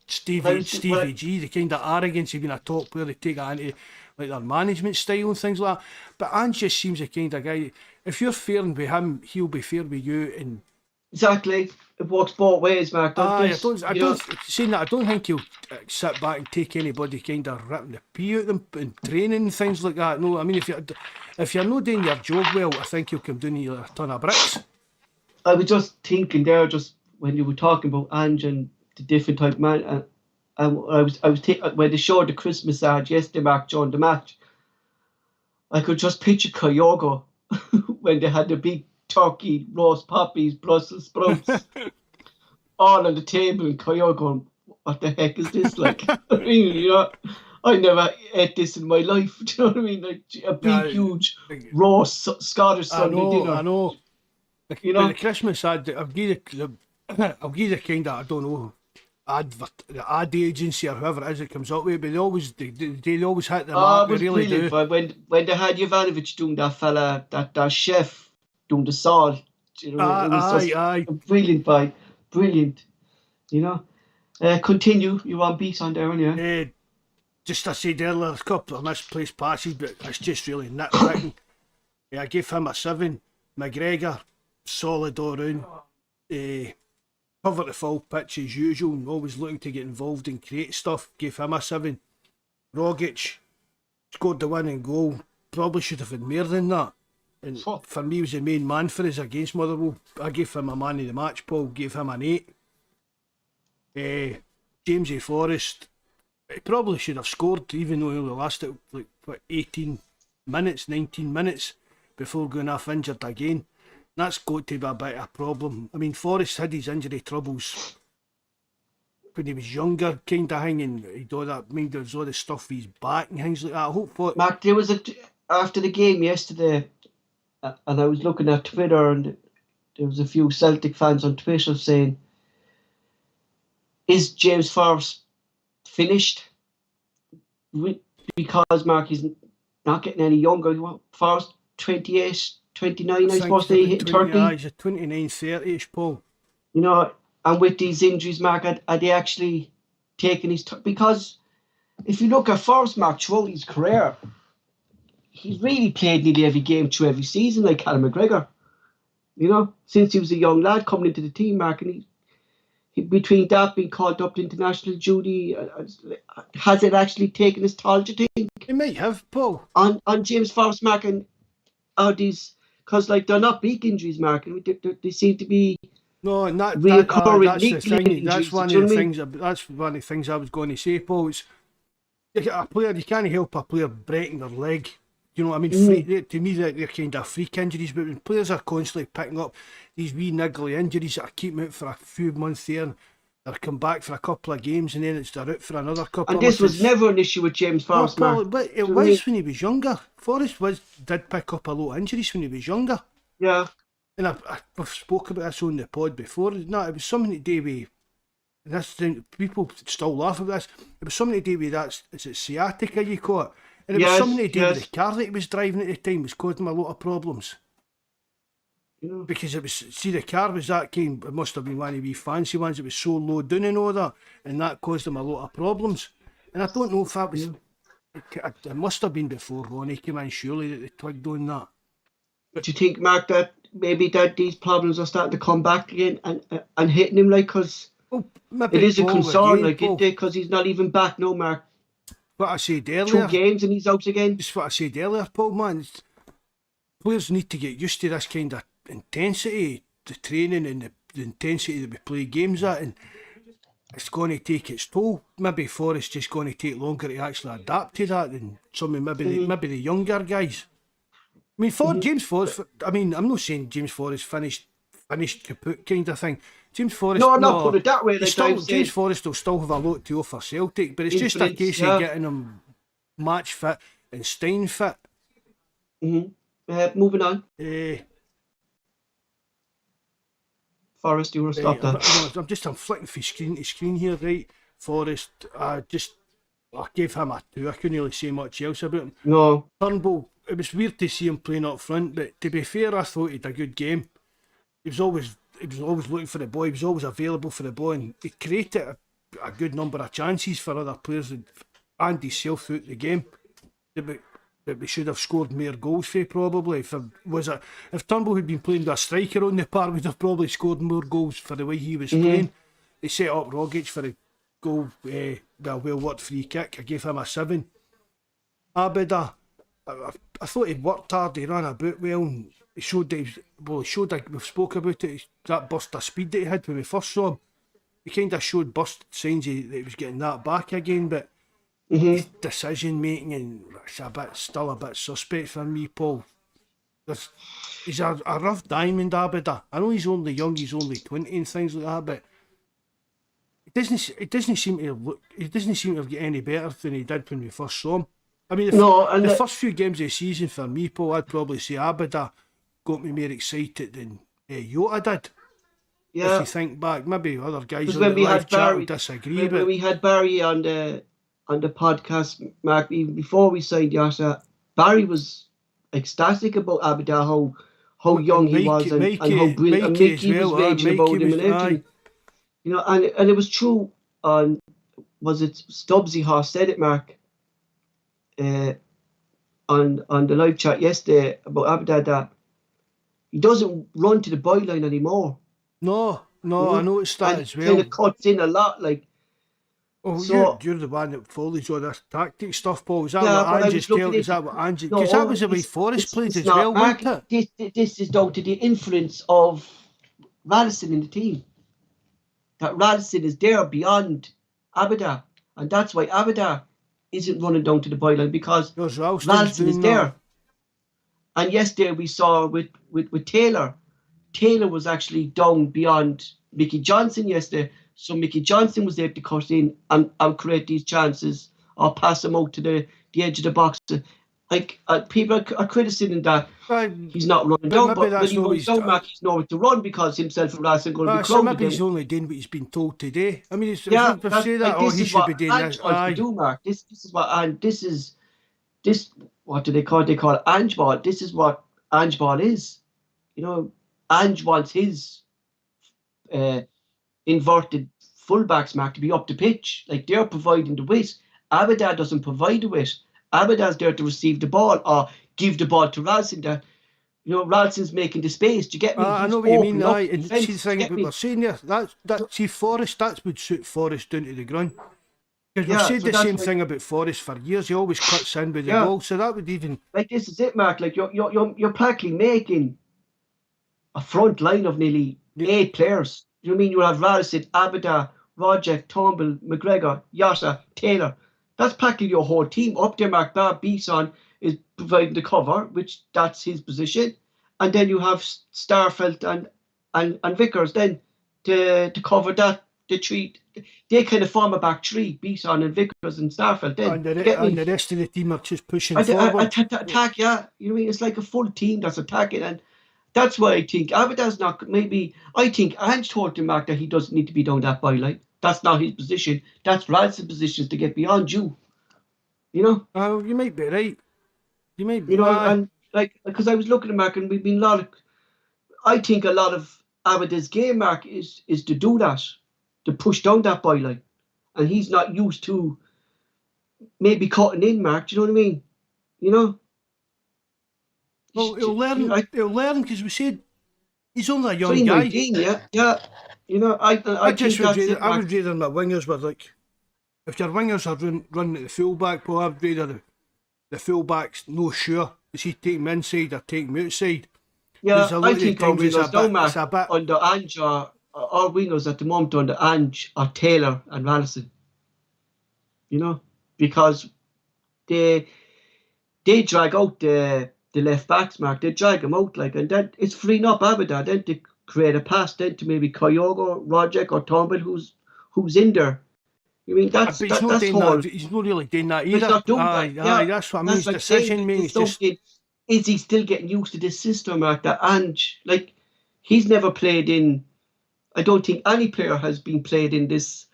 Stevie G. The kind of arrogance of being a top player. They take that into like their management style and things like that. But Ange just seems the kind of guy. If you're fairing with him, he'll be fair with you. And exactly. It works both ways, Mark. I don't saying that. I don't think he'll sit back and take anybody kind of ripping the pee out of them in training and things like that. No, I mean if you're not doing your job well, I think he'll come down to you a ton of bricks. I was just thinking there, just when you were talking about Ange and the different type of man, and I was when they showed the Christmas ad yesterday, Mark, during the match, I could just picture Kyogo when they had the big turkey, roast poppies, Brussels sprouts, all on the table, and Kyogo going, what the heck is this like? I mean, you know, I never ate this in my life. Do you know what I mean? Like a big, huge, roast Scottish Sunday dinner. I know. You know, the Christmas ad, I'll give the kind of, I don't know, the ad agency or whoever it is that comes up with it, but they always hit the mark. They really do. When they had Jovanovic doing that fella, that chef doing the salt You know, it was just Aye. a brilliant fight. Brilliant. You know. Continue. You want beats on there, aren't you? Just I said earlier, a couple of misplaced passes, but it's just really nitpicking. I gave him a 7. McGregor, solid all round. Cover the full pitch as usual, always looking to get involved and create stuff. Gave him a 7. Rogic scored the winning goal. Probably should have had more than that. And for me, he was the main man for us against Motherwell. I gave him a man of the match. Paul gave him an 8. James A. Forrest, he probably should have scored, even though he only lasted like 18 minutes, 19 minutes before going off injured again. That's got to be a bit of a problem. I mean, Forrest had his injury troubles when he was younger, kind of thing, and he'd all that. I mean, there was all the stuff with his back and things like that. I hope for Mark, there was after the game yesterday, and I was looking at Twitter, and there was a few Celtic fans on Twitter saying, "Is James Forrest finished?" Because Mark, he's not getting any younger. Forrest 28, 29, I suppose they hit 30. He's a 29, 30-ish, Paul. You know, and with these injuries, Mark, are they actually taking his... Because if you look at Forrest, Mark, throughout his career, he's really played nearly every game through every season, like Callum McGregor. You know, since he was a young lad coming into the team, Mark, and he between that being called up to international duty, has it actually taken his toll, do you think? He might have, Paul. On James Forrest, Mark, and are these... Because, like, they're not big injuries, Mark, and they seem to be... No, and that's the thing. That's one of the things. That's one of the things I was going to say, Paul. It's a player. You can't help a player breaking their leg. You know what I mean? To me, they're kind of freak injuries. But when players are constantly picking up these wee niggly injuries that are keeping out for a few months there, and they'll come back for a couple of games, and then they're out for another couple. And this was never an issue with James Forrest, Mark. But it was when he was younger. Forrest did pick up a lot of injuries when he was younger. Yeah. And I've spoke about this on the pod before. No, it was something to do with this thing. People still laugh at this. It was something to do with that. Is it sciatica you call it? And it was something to do with the car that he was driving at the time was causing him a lot of problems. Yeah. Because the car was that kind. It must have been one of the fancy ones. It was so low down and all that, and that caused him a lot of problems. And I don't know if that was. It must have been before Ronnie came in. Surely that they twigged on that. But do you think, Mark, that maybe that these problems are starting to come back again and hitting him, like, because it is a concern, like, because he's not even back, no, Mark. What I said earlier. 2 games and he's out again. Just what I said earlier, Paul, man. Players need to get used to this kind of intensity, the training and the intensity that we play games at, and it's going to take its toll. Maybe Forrest's just going to take longer to actually adapt to that than some of maybe the younger guys. I mean, James Forrest, I mean, I'm not saying James Forrest finished kaput kind of thing. James Forrest... No, not put it that way. James Forrest will still have a lot to offer Celtic, but it's just a case of getting him match fit and Stein fit. Moving on. Forrest, you want to stop that? I'm flicking from screen to screen here, right? Forrest, I gave him a 2. I couldn't really say much else about him. No. Turnbull, it was weird to see him playing up front, but to be fair, I thought he had a good game. He was always looking for the ball. He was always available for the ball, and he created a good number of chances for other players and himself throughout the game. That we should have scored more goals for, probably. If Turnbull had been playing with a striker on the par, we'd have probably scored more goals for the way he was playing. They set up Rogic for a goal, a well-worked free kick. I gave him a 7. Abida, I thought he'd worked hard, he ran about well, and he showed we've spoke about it, that burst of speed that he had when we first saw him. He kind of showed burst signs that he was getting that back again, but his decision making, and it's still a bit suspect for me, Paul. He's a rough diamond, Abida. I know he's only young, he's only 20 and things like that, but it doesn't seem to have get any better than he did when we first saw him. I mean, the first few games of the season for me, Paul, I'd probably say Abida got me more excited than Jota did. Yeah. If you think back, maybe other guys on the live chat will disagree. When we had Barry on the podcast, Mark, even before we signed Jota, Barry was ecstatic about Abida, how young he was and how brilliant. And Mickey as was well. raging about him and everything. You know, and it was true on, was it Stubbsy Horse said it, Mark, on the live chat yesterday about Aberdeen, that he doesn't run to the byline anymore. No, You know? I noticed that and as he well. kind of cuts in a lot, like. Oh, So, you're the one that follows all this tactic stuff, Paul. Is that yeah, what Angie's telling? Is that what Angie? Because that was the way Forrest played as well, wasn't it? This is down to the influence of Radisson in the team. That Radisson is there beyond Abada, and that's why Abada isn't running down to the byline, because Radisson is there. And yesterday we saw with Taylor. Taylor was actually down beyond Mickey Johnson yesterday. So Mickey Johnson was there to cut in and create these chances or pass them out to the edge of the box. Like people are criticizing that he's not running down, but when he runs down, Mac, he's nowhere to run because himself and Radisson going to be crowded. Maybe he's only doing what he's been told today. I mean, yeah, say that, like, he should be doing this. To do, Mark. This is what, and this. What do they call it? They call it Ange ball. This is what Ange ball is. You know, Ange wants his inverted fullbacks, Mark, to be up the pitch. Like, they're providing the width. Abada doesn't provide the width. Abada's there to receive the ball or give the ball to Radisson. That, you know, Radisson's making the space. Do you get me? I know what you mean. And see the thing about we're saying there, see Forrest, that would suit Forrest down to the ground. Because we've said the same thing about Forrest for years. He always cuts in with the ball, so that would even. Like, this is it, Mark. Like, you're practically making a front line of nearly 8 players. You know what I mean? You have Radisson, Abada, Roger, Turnbull, McGregor, Yotta, Taylor. That's practically your whole team. Up there, Mark, Beeson is providing the cover, which that's his position. And then you have Starfelt and Vickers then to cover that, the three. They kind of form a back three, Beeson and Vickers and Starfelt then. And the rest of the team are just pushing forward. Attack, yeah. You know what I mean? It's like a full team that's attacking. And that's why I think Abada's not, maybe, I think Ange told him, Mark, that he doesn't need to be down that byline. That's not his position. That's Radson's position, to get beyond you. You know? Oh, you might be right. You might be. You know, and like, because I was looking at Mark, and we've been I think a lot of Abada's game, Mark, is to do that, to push down that byline. And he's not used to maybe cutting in, Mark. Do you know what I mean? You know? Well, he'll learn, because we said he's only a young guy. 19, yeah. You know, I would rather my wingers were like, if your wingers are running at the fullback, Paul, I'd rather the fullback's no sure. Is he taking me inside or taking me outside? Yeah, I think our wingers now, under Ange, our wingers at the moment under Ange are Taylor and Radisson. You know, because they drag out the left backs, Mark. They drag them out, like, and then it's freeing up Abada then to create a pass then to maybe Kyogo, Roger or Turnbull, who's in there. I mean, that's he's not really doing that either. He's not doing that. Yeah, that's what I mean. His decision making is just. Is he still getting used to this system, Mark? That Ange, like, he's never played in. I don't think any player has been played in this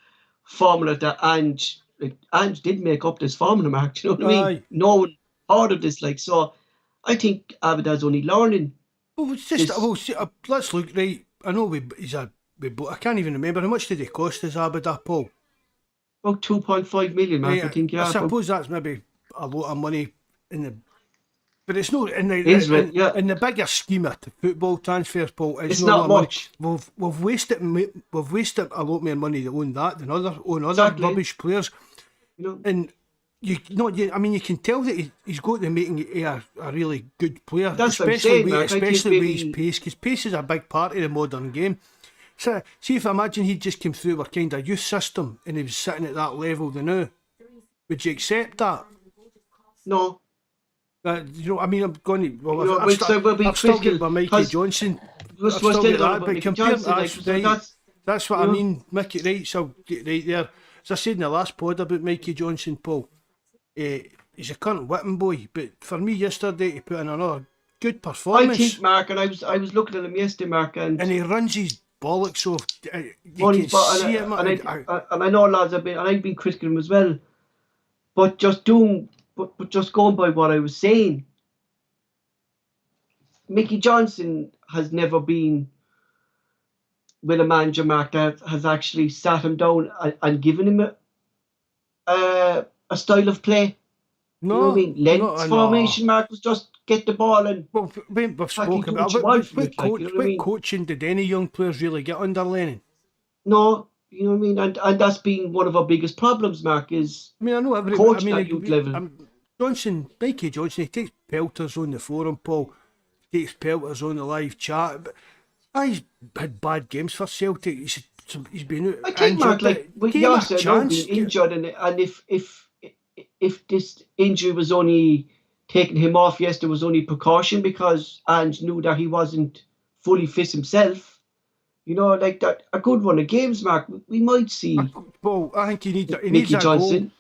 formula that Ange. Like, Ange did make up this formula, Mark. Do you know what I mean? No one heard of this, like, so. I think Abada's only learning. Well, it's just let's look, right. I know I can't even remember how much did it cost us, Abada, Paul. About 2.5 million, Mark. I think. Yeah, I suppose that's maybe a lot of money but it's not in the in the bigger scheme of football transfers, Paul. It's not much. We've wasted a lot more money to own that than other rubbish players. You know, and. I mean, you can tell that he's got to making a really good player, especially with his pace, because pace is a big part of the modern game. So, see, if I imagine he just came through our kind of youth system and he was sitting at that level now, would you accept that? No. You know, I mean, I'm going to. Well, I've still got my Mikey Johnson. I've still got that, but compared to that's what I mean, Mickey. Right, so I'll get right there. As I said in the last pod about Mikey Johnson, Paul. He's a current whipping boy, but for me yesterday he put in another good performance. I think, Mark, and I was looking at him yesterday, Mark, and he runs his bollocks off. You can see him. And I know, lads, I've been critical of him as well, but just going by what I was saying, Mickey Johnson has never been with a manager, Mark, that has actually sat him down and given him a style of play. You know what I No, mean? Length no. formation, Mark, was just get the ball and Well, we've actually spoken do about what you it. want from it. Like, you know what I What mean? coaching did any young players really get under Lennon? No, you know what I mean? And that's been one of our biggest problems, Mark, is I mean, I know coach at youth level. Mikey Johnson, he takes pelters on the forum, Paul. He takes pelters on the live chat. But he's had bad games for Celtic. He's been I think, injured. Mark, But like with give him a Yasser now chance. being injured, and if this injury was only taking him off, yes, there was only precaution because Ange knew that he wasn't fully fit himself. You know, like that, a good run of games, Mark. We might see Paul, I think he needs Mickey a goal. Johnson.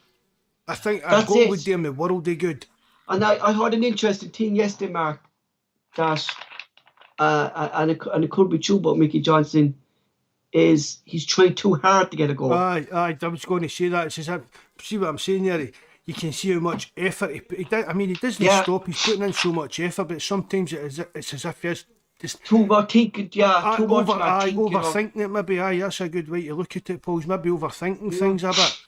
I think a That's goal would it. do him the world of good. And I heard an interesting thing yesterday, Mark, that and it could be true about Mickey Johnson, is he's trying too hard to get a goal. Aye, I was going to say that. It's as if, see what I'm saying there? You can see how much effort I mean, he doesn't Yeah, stop. He's putting in so much effort, but sometimes it's as if he's just too much thinking. Yeah, too much Mark, thinking. overthinking it. Maybe that's a good way to look at it, Paul. He's maybe overthinking things a bit.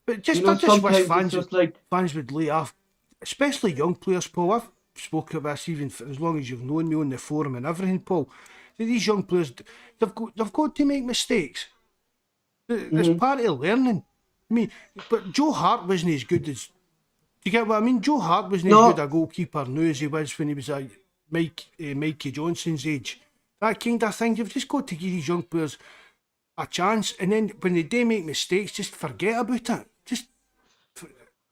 But I just wish sometimes it's just like, fans would lay off, especially young players, Paul. I've spoken about this even for as long as you've known me on the forum and everything, Paul. These young players, they've got to make mistakes. It's part of learning. I mean, but Joe Hart wasn't as good as. Do you get what I mean? Joe Hart wasn't as good a goalkeeper now as he was when he was at Mikey Johnson's age. That kind of thing. You've just got to give these young players a chance, and then when they do make mistakes, just forget about it. Just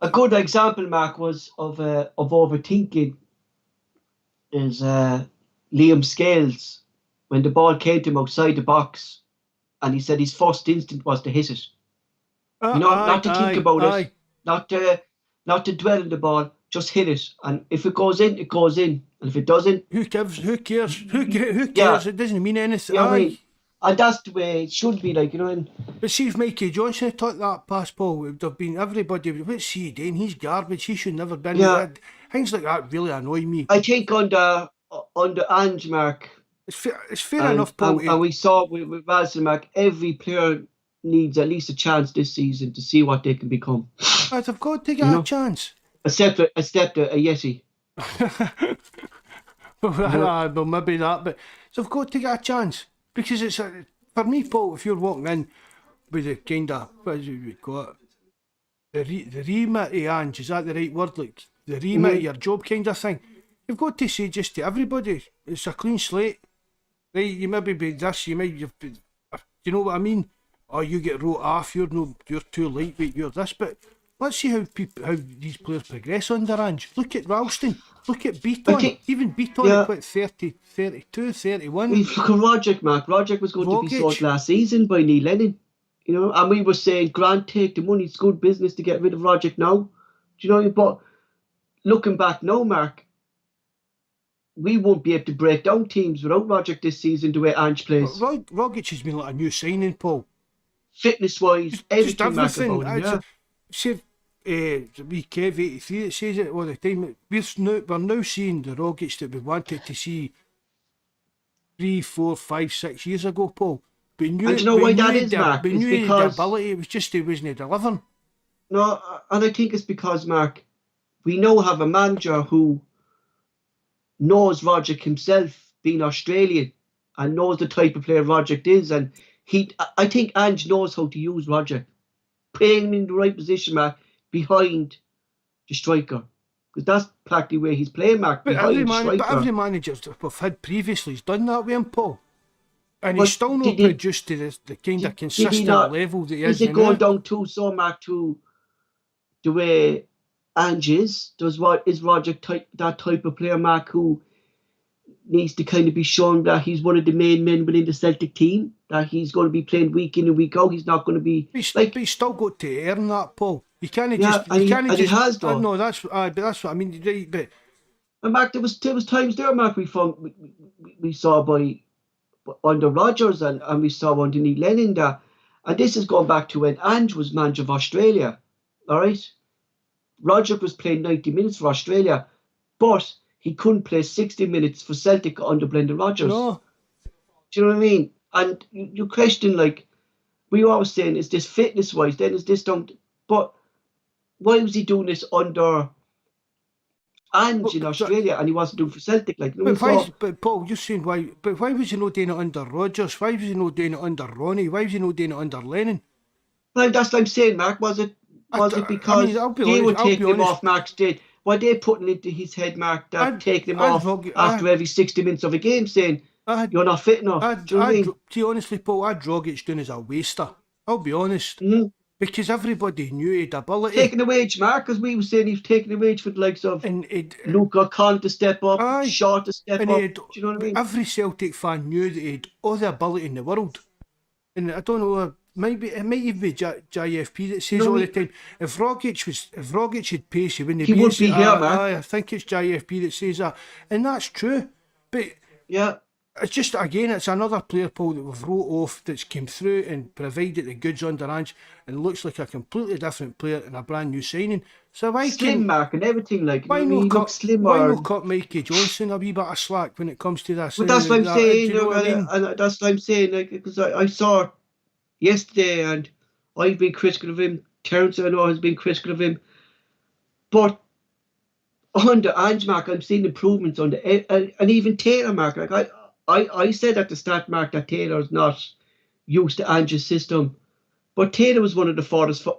a good example, Mark, was of overthinking is Liam Scales when the ball came to him outside the box, and he said his first instinct was to hit it. You know, not to think about it, not to dwell on the ball, just hit it. And if it goes in, it goes in. And if it doesn't, who cares? Who cares? Who cares? yeah, It doesn't mean anything. you know what I mean? And that's the way it should be, like, you know. And But see if Mikey Johnson had taught that pass, Paul, it would have been everybody. What's he doing? He's garbage. He should never been. yeah, Things like that really annoy me. I think under Ange, Mark, It's fair enough, Paul. and we saw with Bawz and Mark, every player needs at least a chance this season to see what they can become. They've got to get a chance. Except a Yeti. Well, maybe that, but they've got to get a chance because it's for me, Paul. If you're walking in with the kind of what is it we call it, the remit of Ange, is that the right word? Like the remit of your job, kind of thing. You've got to say just to everybody, it's a clean slate. Right? You maybe be this, you might. You know what I mean? Or you get wrote off. You're too lightweight. You're this, but. Let's see how these players progress under Ange. Look at Ralston. Look at Beaton. Even Beaton at what, 30, 32, 31. Look at Rogic, Mark. Rogic was going to be sold last season by Neil Lennon. You know, and we were saying, Grant, take the money. It's good business to get rid of Rogic now. Do you know? But looking back now, Mark, we won't be able to break down teams without Rogic this season the way Ange plays. Rogic has been like a new signing, Paul. Fitness-wise, everything. Mark, see, we Kev 83 it says it all the time. We're now seeing the Rogic that we wanted to see 3, 4, 5, 6 years ago, Paul. But and do you know why that is, Mark? We knew he had the ability, it was just he wasn't delivering. No, and I think it's because, Mark, we now have a manager who knows Rogic himself, being Australian, and knows the type of player Rogic is, and I think Ange knows how to use Rogic. Playing him in the right position, Mark, behind the striker. Because that's practically where he's playing, Mark, behind the striker. But every manager we've had previously has done that with him, Paul. And he's still not produced to the kind of consistent level that he is. Is it going down too so, Mark, to the way Ange is? Is Rogic that type of player, Mark, who needs to kind of be shown that he's one of the main men within the Celtic team, that he's going to be playing week in and week out. He's not going to be but he's still got to earn that, Paul. You can't he has done. No, that's what I mean. Right, but and Mark, there was times there, Mark, we saw by under Rodgers and we saw under Neil Lennon that, and this is going back to when Ange was manager of Australia. All right, Roger was playing 90 minutes for Australia, but he couldn't play 60 minutes for Celtic under Brendan Rodgers. No. Do you know what I mean? And you question, like, we were always saying, is this fitness-wise? Then is this done? But why was he doing this under Ange in Australia, and he wasn't doing for Celtic? Like, but why? But Paul, you're saying why? But why was he not doing it under Rodgers? Why was he not doing it under Ronnie? Why was he not doing it under Lennon? Well, that's what I'm saying, Mark. Was it because they were taking him off Mark's date? Why they putting into his head, Mark, that taking him off after every 60 minutes of a game, saying you're not fit enough? Do you know what I mean? To be honestly, Paul, I'd Rogic doing as a waster. I'll be honest. Because everybody knew he had ability. Taking the wage, Mark, because we were saying he's taking the wage for the likes of Luca Khan to step up, Shaw to step up. Do you know what I mean? Every Celtic fan knew that he had all the ability in the world. And I don't know, it might even be JFP that says all the time, if Rogic had pace, he wouldn't be here, man. I think it's JFP that says that. And that's true. But yeah, it's just, again, it's another player, Paul, that we've wrote off, that's came through and provided the goods under Ange and looks like a completely different player and a brand new signing. So why slim, Mark, and everything, like, why not cut Mikey Johnson a wee bit of slack when it comes to this? But that's what I'm saying, and that's what I'm saying, like, because I saw it yesterday, and I've been critical of him. Terence, I know, has been critical of him, but under Ange, Mark, I'm seeing improvements on and even Taylor, Mark. Like I said at the start, Mark, that Taylor's not used to Ange's system, but Taylor was one of the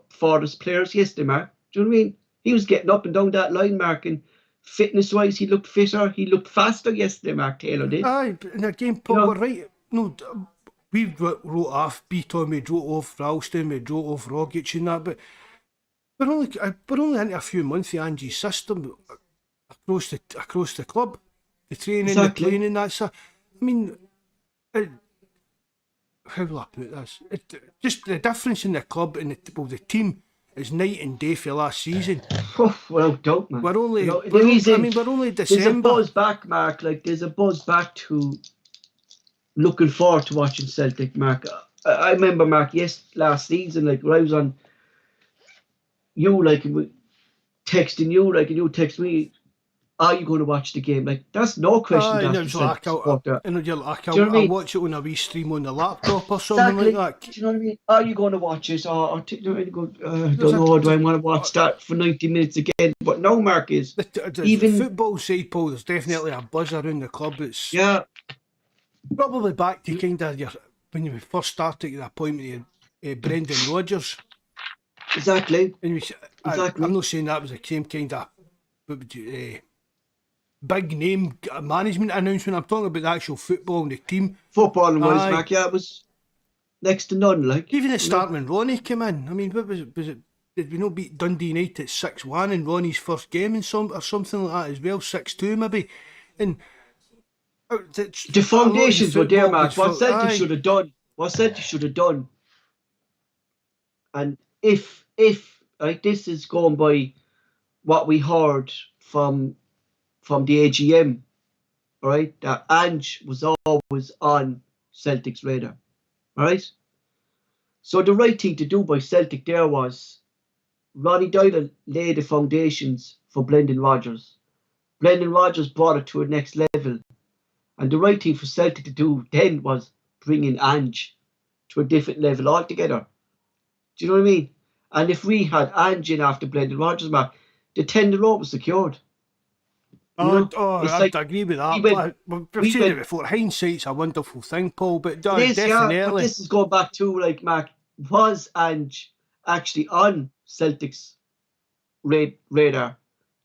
farthest players yesterday, Mark. Do you know what I mean? He was getting up and down that line, Mark, and fitness-wise, he looked fitter, he looked faster yesterday, Mark, Taylor did. Aye, and again, Paul, we're right. No, we wrote off B-Tom, we wrote off Ralston, we wrote off Rogic and that, but we're only into a few months of Ange's system across the club, the training, the playing, and that. So, I mean, how will I put this? Just the difference in the club and the team is night and day for last season. Oh, well, don't, man. We're only December. There's a buzz back, Mark. Like, there's a buzz back to looking forward to watching Celtic, Mark. I remember, Mark, last season, like, where I was on you, like, texting you, like, and you text me, are you going to watch the game? Like, that's no question. I'll watch it on a wee stream on the laptop or something like that. Do you know what I mean? Are you going to watch it? Or do I want to watch that for 90 minutes again? But no, Mark, is the football side, Paul, there's definitely a buzz around the club. It's probably back to kind of when you first started at the appointment of Brendan Rodgers. Exactly. I'm not saying that was the same kind of big name management announcement. I'm talking about the actual football and the team. Football and wise, Mark. Yeah, it was next to none. Like, even at start when Ronnie came in. I mean, what was it? Did we not beat Dundee United 6-1 in Ronnie's first game or something like that as well? 6-2 maybe. And the foundations were there, Mark. What Celtic should have done. And if like, this is going by what we heard from the AGM, right, that Ange was always on Celtic's radar, right? So the right thing to do by Celtic there was Ronnie Doyle laid the foundations for Brendan Rodgers. Brendan Rodgers brought it to a next level. And the right thing for Celtic to do then was bring in Ange to a different level altogether. Do you know what I mean? And if we had Ange in after Brendan Rodgers, Mark, the 10-0 was secured. I'd agree with that. We've seen it before. Hindsight's a wonderful thing, Paul, but definitely. Yeah, but this is going back to, like, Mark, was Ange actually on Celtic's radar?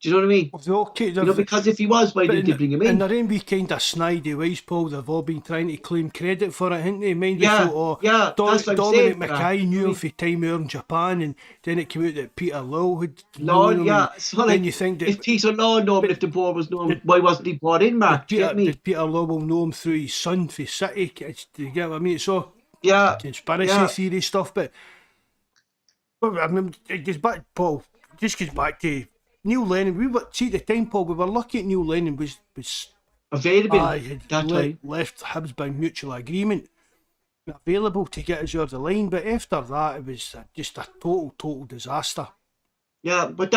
Do you know what I mean? Okay, because if he was, why didn't they bring him in? And they're in wee kind of snidey ways, Paul. They've all been trying to claim credit for it, haven't they? Dominic Mackay knew him for time out in Japan, and then it came out that Peter Lowe had known him. So like, you think that if Peter Lowe knew him, if the board was known, why wasn't he brought in, Mark? Did Peter Lowe will know him through his son for City? Do you get what I mean? It's all conspiracy theory stuff, but I mean, it goes back, Paul. Just goes back to Neil Lennon. See at the time, Paul, we were lucky at Neil Lennon was available. Left Hibs by mutual agreement, available to get us over the line. But after that, it was just a total disaster. Yeah, but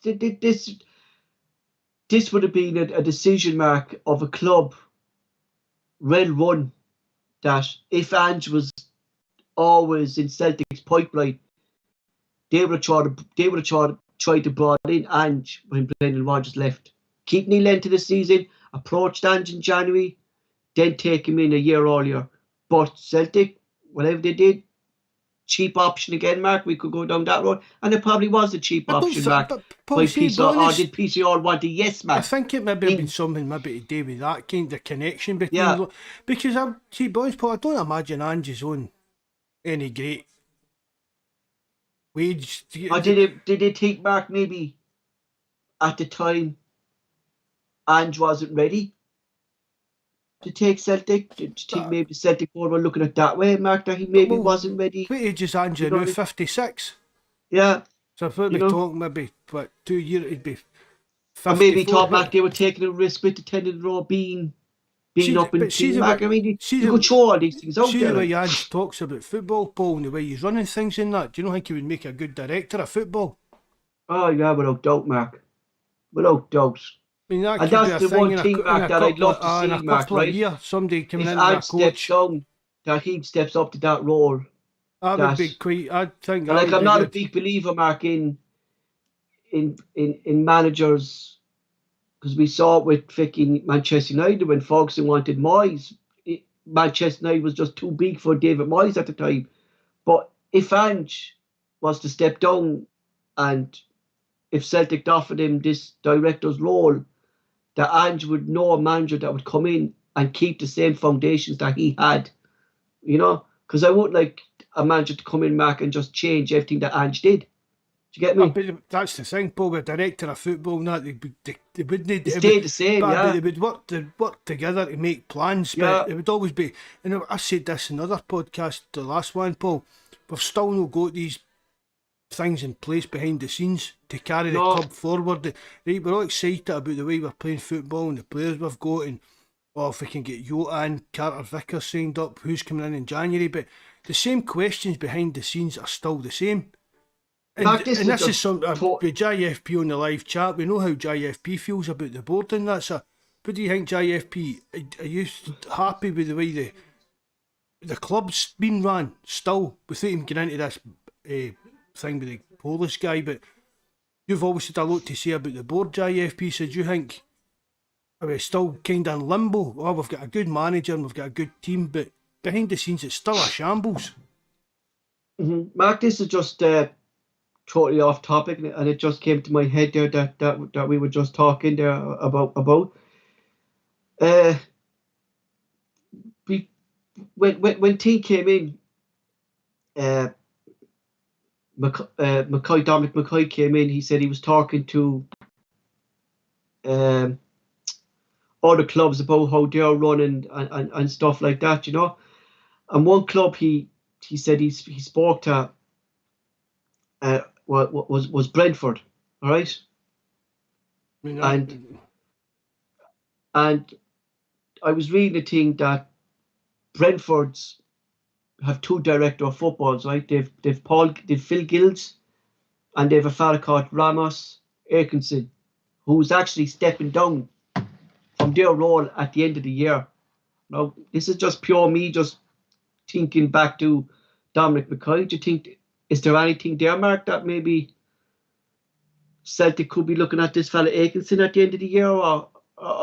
this this would have been a decision, Mark, of a club well run, that if Ange was always in Celtic's pipeline, they would have tried to brought in Ange when Brendan Rodgers left. Keep Neil into the season, approached Ange in January, then take him in a year earlier. But Celtic, whatever they did, cheap option again, Mark. We could go down that road, and it probably was a cheap option, Mark. But Paul, see, did PCR want a yes, Mark? I think it maybe been something maybe to do with that kind of connection between because Paul, I don't imagine Ange's on any great wage. Or did they think, Mark, maybe at the time Ange wasn't ready to take Celtic? Do you think maybe Celtic board were looking at that way, Mark, that he maybe wasn't ready? What age is Ange now? 56? Yeah. So if we'd be talking maybe, 2 years, it'd be 54. Or maybe thought, Mark, they were taking a risk with the 10 in a row being up in team, Mark. I mean, you could show all these things out there. See the way Ange talks about football, Paul, and the way he's running things in that. Do you not think he would make a good director of football? Oh, yeah, without doubt, Mark. Without doubt. I mean, and that's the one thing, Mark, that I'd love to see, Mark, right? Somebody coming in as a coach. Steps down, that he steps up to that role. That would be quite, I think. Like, I'm not a big believer, Mark, in managers, because we saw it with freaking Manchester United when Ferguson wanted Moyes. Manchester United was just too big for David Moyes at the time. But if Ange was to step down, and if Celtic offered him this director's role, that Ange would know a manager that would come in and keep the same foundations that he had, because I wouldn't like a manager to come in, Mark, and just change everything that Ange did. Do you get me? But that's the thing, Paul. A director of football, they wouldn't stay the same. But they would work together to make plans. But it would always be. And I said this in another podcast, the last one, Paul. We've still not got these things in place behind the scenes to carry the club forward. Right, we're all excited about the way we're playing football and the players we've got, and if we can get Jota and Carter Vickers signed up, who's coming in January. But the same questions behind the scenes are still the same. And this is something with JFP on the live chat. We know how JFP feels about the board and that. So, what do you think, JFP? Are you happy with the way the club's been run still, without him getting into this thing with the Polish guy? But you've always had a lot to say about the board, JFP. So, do you think are we still kind of in limbo? Oh, we've got a good manager and we've got a good team, but behind the scenes, it's still a shambles. Mark, this is just totally off topic, and it just came to my head there that we were just talking there about. When T came in, Dominic McKay came in. He said he was talking to other clubs about how they're running and stuff like that, And one club he said he spoke to was Brentford, all right? And I was reading a thing that Brentford's have two director of footballs, right? They've Phil Gills, and they've a fella called Ramos Atkinson, who's actually stepping down from their role at the end of the year. Now, this is just pure me just thinking back to Dominic McKay. Do you think, is there anything there, Mark, that maybe Celtic could be looking at this fella Atkinson at the end of the year, or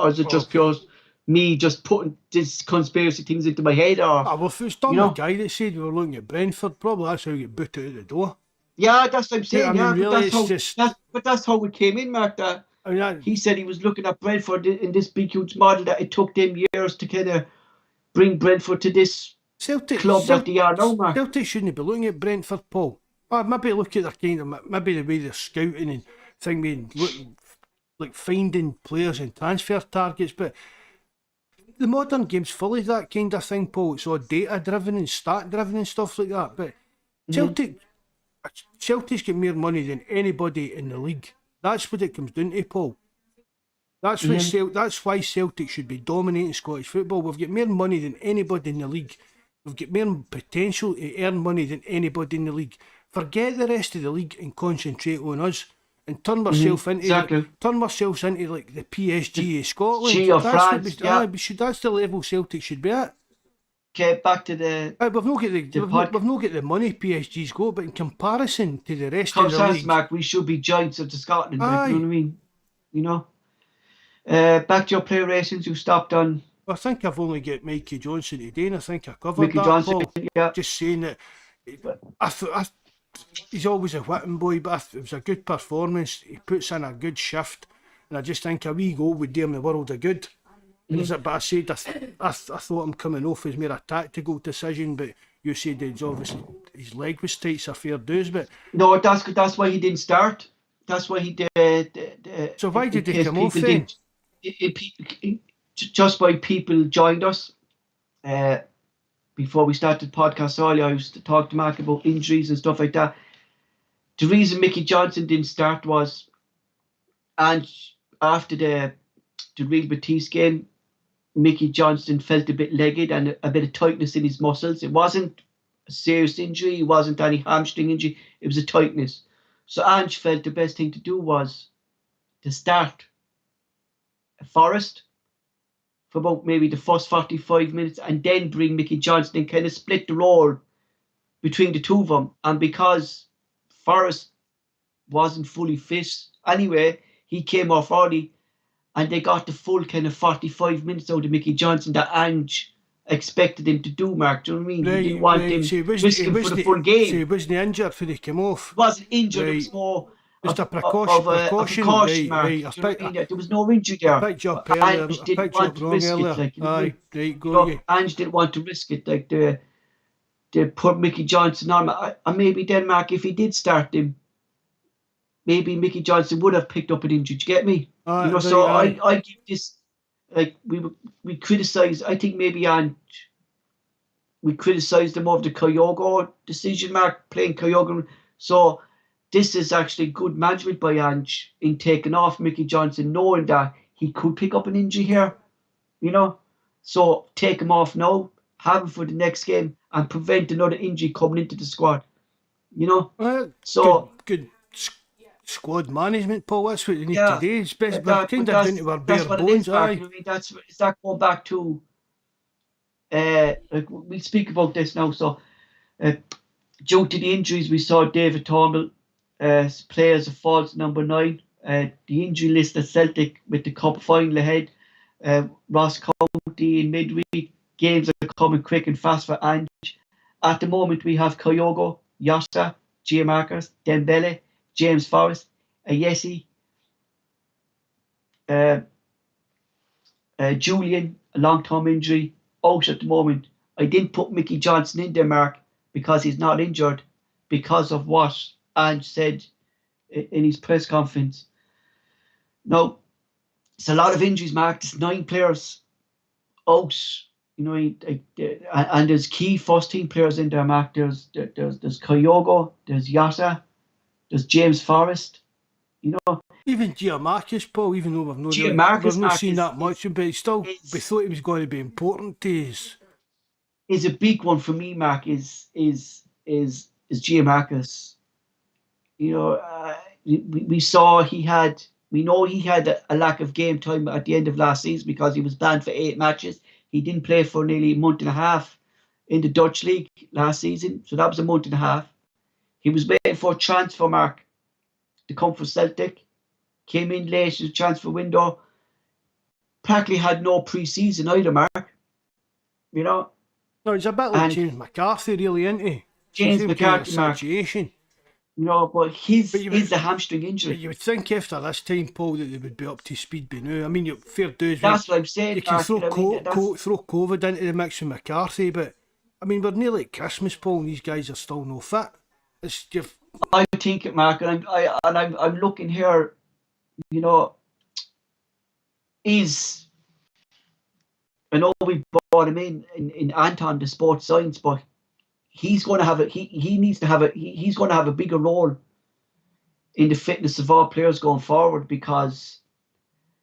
is it just pure me just putting these conspiracy things into my head? Or well, if it's Dominic Guy that said we were looking at Brentford, probably that's how you get booted out the door. Yeah, that's what I'm saying. I mean, really, but that's how we came in, Mark. He said he was looking at Brentford in this big, huge model, that it took them years to kind of bring Brentford to this club that they are now, Mark. Celtic shouldn't be looking at Brentford, Paul. Maybe look at their kind of, maybe the way they're scouting and thinking, looking like finding players and transfer targets, but the modern game's full of that kind of thing, Paul. It's all data driven and stat driven and stuff like that. But Celtic's get more money than anybody in the league. That's what it comes down to, Paul. That's that's why Celtic should be dominating Scottish football. We've got more money than anybody in the league. We've got more potential to earn money than anybody in the league. Forget the rest of the league and concentrate on us. and turn ourselves into exactly. like the PSG of Scotland. G of That's what France, yeah. that's the level Celtic should be at. Okay, back to the We've not got the money PSG's got, but in comparison to the rest of the Comes league, Mark, we should be giants of the Scotland, like, you know aye. what I mean? You know? Back to your player ratings, you stopped on I think I've only got Mikey Johnson today, and I think I covered Mickey that, Johnson, Paul. yeah. Just saying that he's always a whipping boy, but it was a good performance. He puts in a good shift, and I just think a wee goal would do him the world of good. But I said I thought him coming off was more a tactical decision, but you said it's obviously his leg was tight, so fair dues. But no, that's why he didn't start. That's why he did. so why did in he case come off people then? just by people joined us. Before we started the podcast earlier, I used to talk to Mark about injuries and stuff like that. The reason Mickey Johnson didn't start was, and after the Real Betis game, Mickey Johnson felt a bit legged and a bit of tightness in his muscles. It wasn't a serious injury, it wasn't any hamstring injury, it was a tightness. So Ange felt the best thing to do was to start Forrest for about maybe the first 45 minutes and then bring Mickey Johnson and kind of split the role between the two of them. And because Forrest wasn't fully fit anyway, he came off early and they got the full kind of 45 minutes out of Mickey Johnson that Ange expected him to do, Mark. Do you know what I mean? He didn't want him So risking for the full game. So he wasn't injured for he came off. He wasn't injured, it was more just a precaution, precaution, Mark. right. Do you know what I mean? There was no injury there. I picked you up earlier. Ange didn't want to risk it. Like, you know, aye, right, go. Ange didn't want to risk it. Like they put Mickey Johnson on. And maybe Denmark, if he did start him, maybe Mickey Johnson would have picked up an injury. Do you get me? You know, so I give this, like, we criticise. I think maybe we criticised him of the Kyogo decision, Mark, playing Kyogo. So this is actually good management by Ange in taking off Mickey Johnson, knowing that he could pick up an injury here, you know. So take him off now, have him for the next game, and prevent another injury coming into the squad, you know. So good squad management, Paul. That's what they need to do. It's best, we're kind of down to our bare bones. I mean, that's going back to. Like we speak about this now. So, due to the injuries, we saw David Turnbull play as a false number 9. The injury list at Celtic with the cup final ahead. Ross County in midweek. Games are coming quick and fast for Ange. At the moment, we have Kyogo, Yossa, Gianmarcus, Dembele, James Forrest, Ayesi, Julian, a long-term injury, out at the moment. I didn't put Mickey Johnson in there, Mark, because he's not injured, because of what Ange said in his press conference. Now, it's a lot of injuries, Mark. There's 9 players out. You know, and there's key first-team players in there, Mark. There's Kyogo, there's Yossa, there's James Forrest. You know, even Gianmarcus, Paul. Even though we've not seen that much, but still, we thought he was going to be important to us. Is a big one for me, Mark. Is Gianmarcus. You know, we know he had a lack of game time at the end of last season because he was banned for 8 matches. He didn't play for nearly a month and a half in the Dutch league last season, so that was a month and a half. He was waiting for a transfer, Mark, to come for Celtic. Came in late in the transfer window. Practically had no pre-season either, Mark. You know. No, it's a bit like James McCarthy, really, isn't he? James McCarthy, Mark. Situation. You know, but his is a hamstring injury. But you would think after this time, Paul, that they would be up to speed by now. I mean, fair dues. That's what I'm saying. You can throw COVID into the mix with McCarthy, but I mean, we're nearly at Christmas, Paul, and these guys are still no fit. It's just. I think it, Mark, and I'm looking here. You know, I know we brought him in Anton, the sports science, but he's going to have he's going to have a bigger role in the fitness of our players going forward because.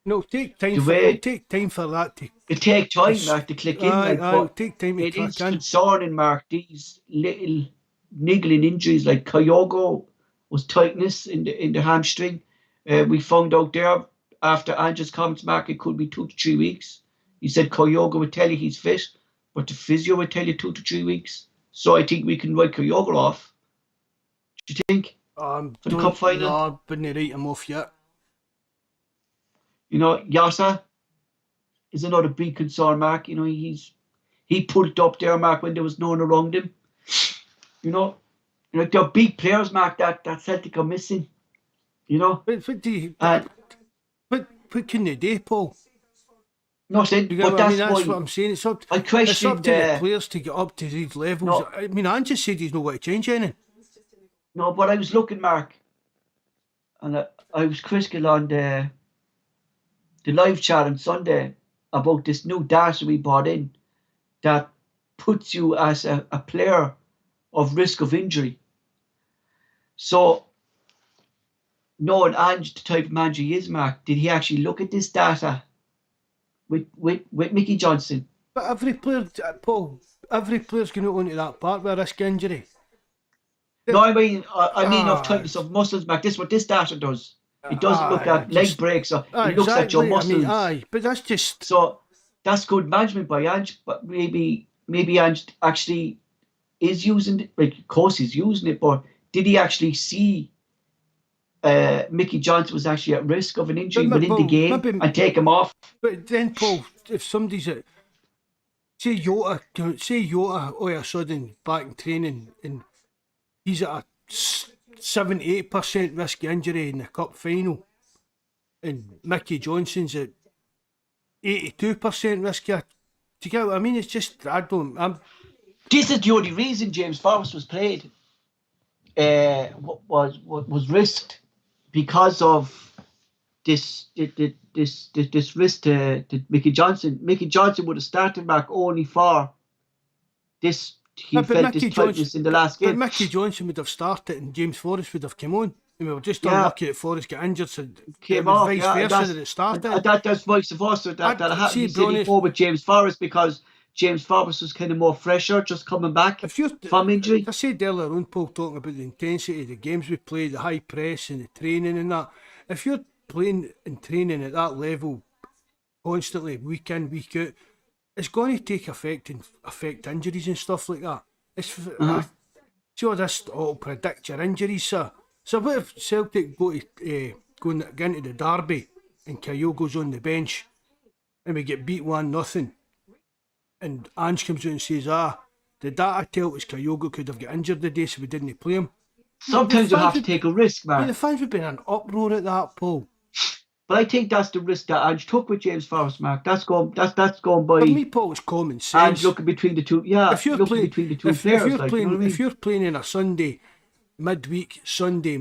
No, take time for that to. It take time, Mark, to click in. Take time to it click is in. concerning, Mark. These little niggling injuries like Kyogo was tightness in the hamstring. We found out there after Ange's comments, Mark, it could be 2 to 3 weeks. He said Kyogo would tell you he's fit, but the physio would tell you 2 to 3 weeks. So I think we can write Kyogo off. Do you think? For the cup final? No, wouldn't write him off yet. You know, Yasa is another big concern, Mark. You know, he pulled up there, Mark, when there was no one around him. You know, they're big players, Mark, that Celtic are missing. You know? But what can they do, Paul? Nothing. But that's what I'm saying. It's up to the players to get up to these levels. No, I mean, Ange said he's not going to change anything. No, but I was looking, Mark, and I was critical on the live chat on Sunday about this new data we brought in that puts you as a player of risk of injury. So, knowing Ange, the type of manager he is, Mark, did he actually look at this data with Mickey Johnson? But every player, Paul, player's going to go into that part with a risk injury. No, I mean of tightness of muscles, Mark. This is what this data does. It doesn't look at leg breaks, or it looks at your muscles. But that's just... So, that's good management by Ange, but maybe Ange actually is using it. Like, of course he's using it, but did he actually see Mickey Johnson was actually at risk of an injury within the game and take him off? But then, Paul, if somebody's at... Say Jota all of a sudden back in training and he's at a 78% risk of injury in the cup final and Mickey Johnson's at 82% risk of... Do you get what I mean? It's just, This is the only reason James Forrest was played. Was risked because of this risk to Mickey Johnson. Mickey Johnson would have started back only for this. He felt this tightness in the last game. But Mickey Johnson would have started and James Forrest would have come on. And we were just unlucky that Forrest got injured, so came off. Vice versa that it started. That's vice versa. That happened. He said he fought with James Forrest because James Forrest was kind of more fresher, just coming back from injury. I said earlier on, Paul, talking about the intensity of the games we play, the high press and the training and that. If you're playing and training at that level constantly, week in, week out, it's going to take affect injuries and stuff like that. So this will predict your injuries, sir. So what if Celtic go into the derby and Kyogo's on the bench and we get beat 1-0 and Ange comes out and says, the data tell us Kyogo could have got injured the day so we didn't play him. Sometimes you have to take a risk, man. The fans would be in an uproar at that, Paul. But I think that's the risk that Ange took with James Forrest, Mark. That's gone by. For me, Paul, it's common sense. Ange looking between the two. Yeah, if you're playing between the two players, if you're playing in a Sunday midweek, Sunday,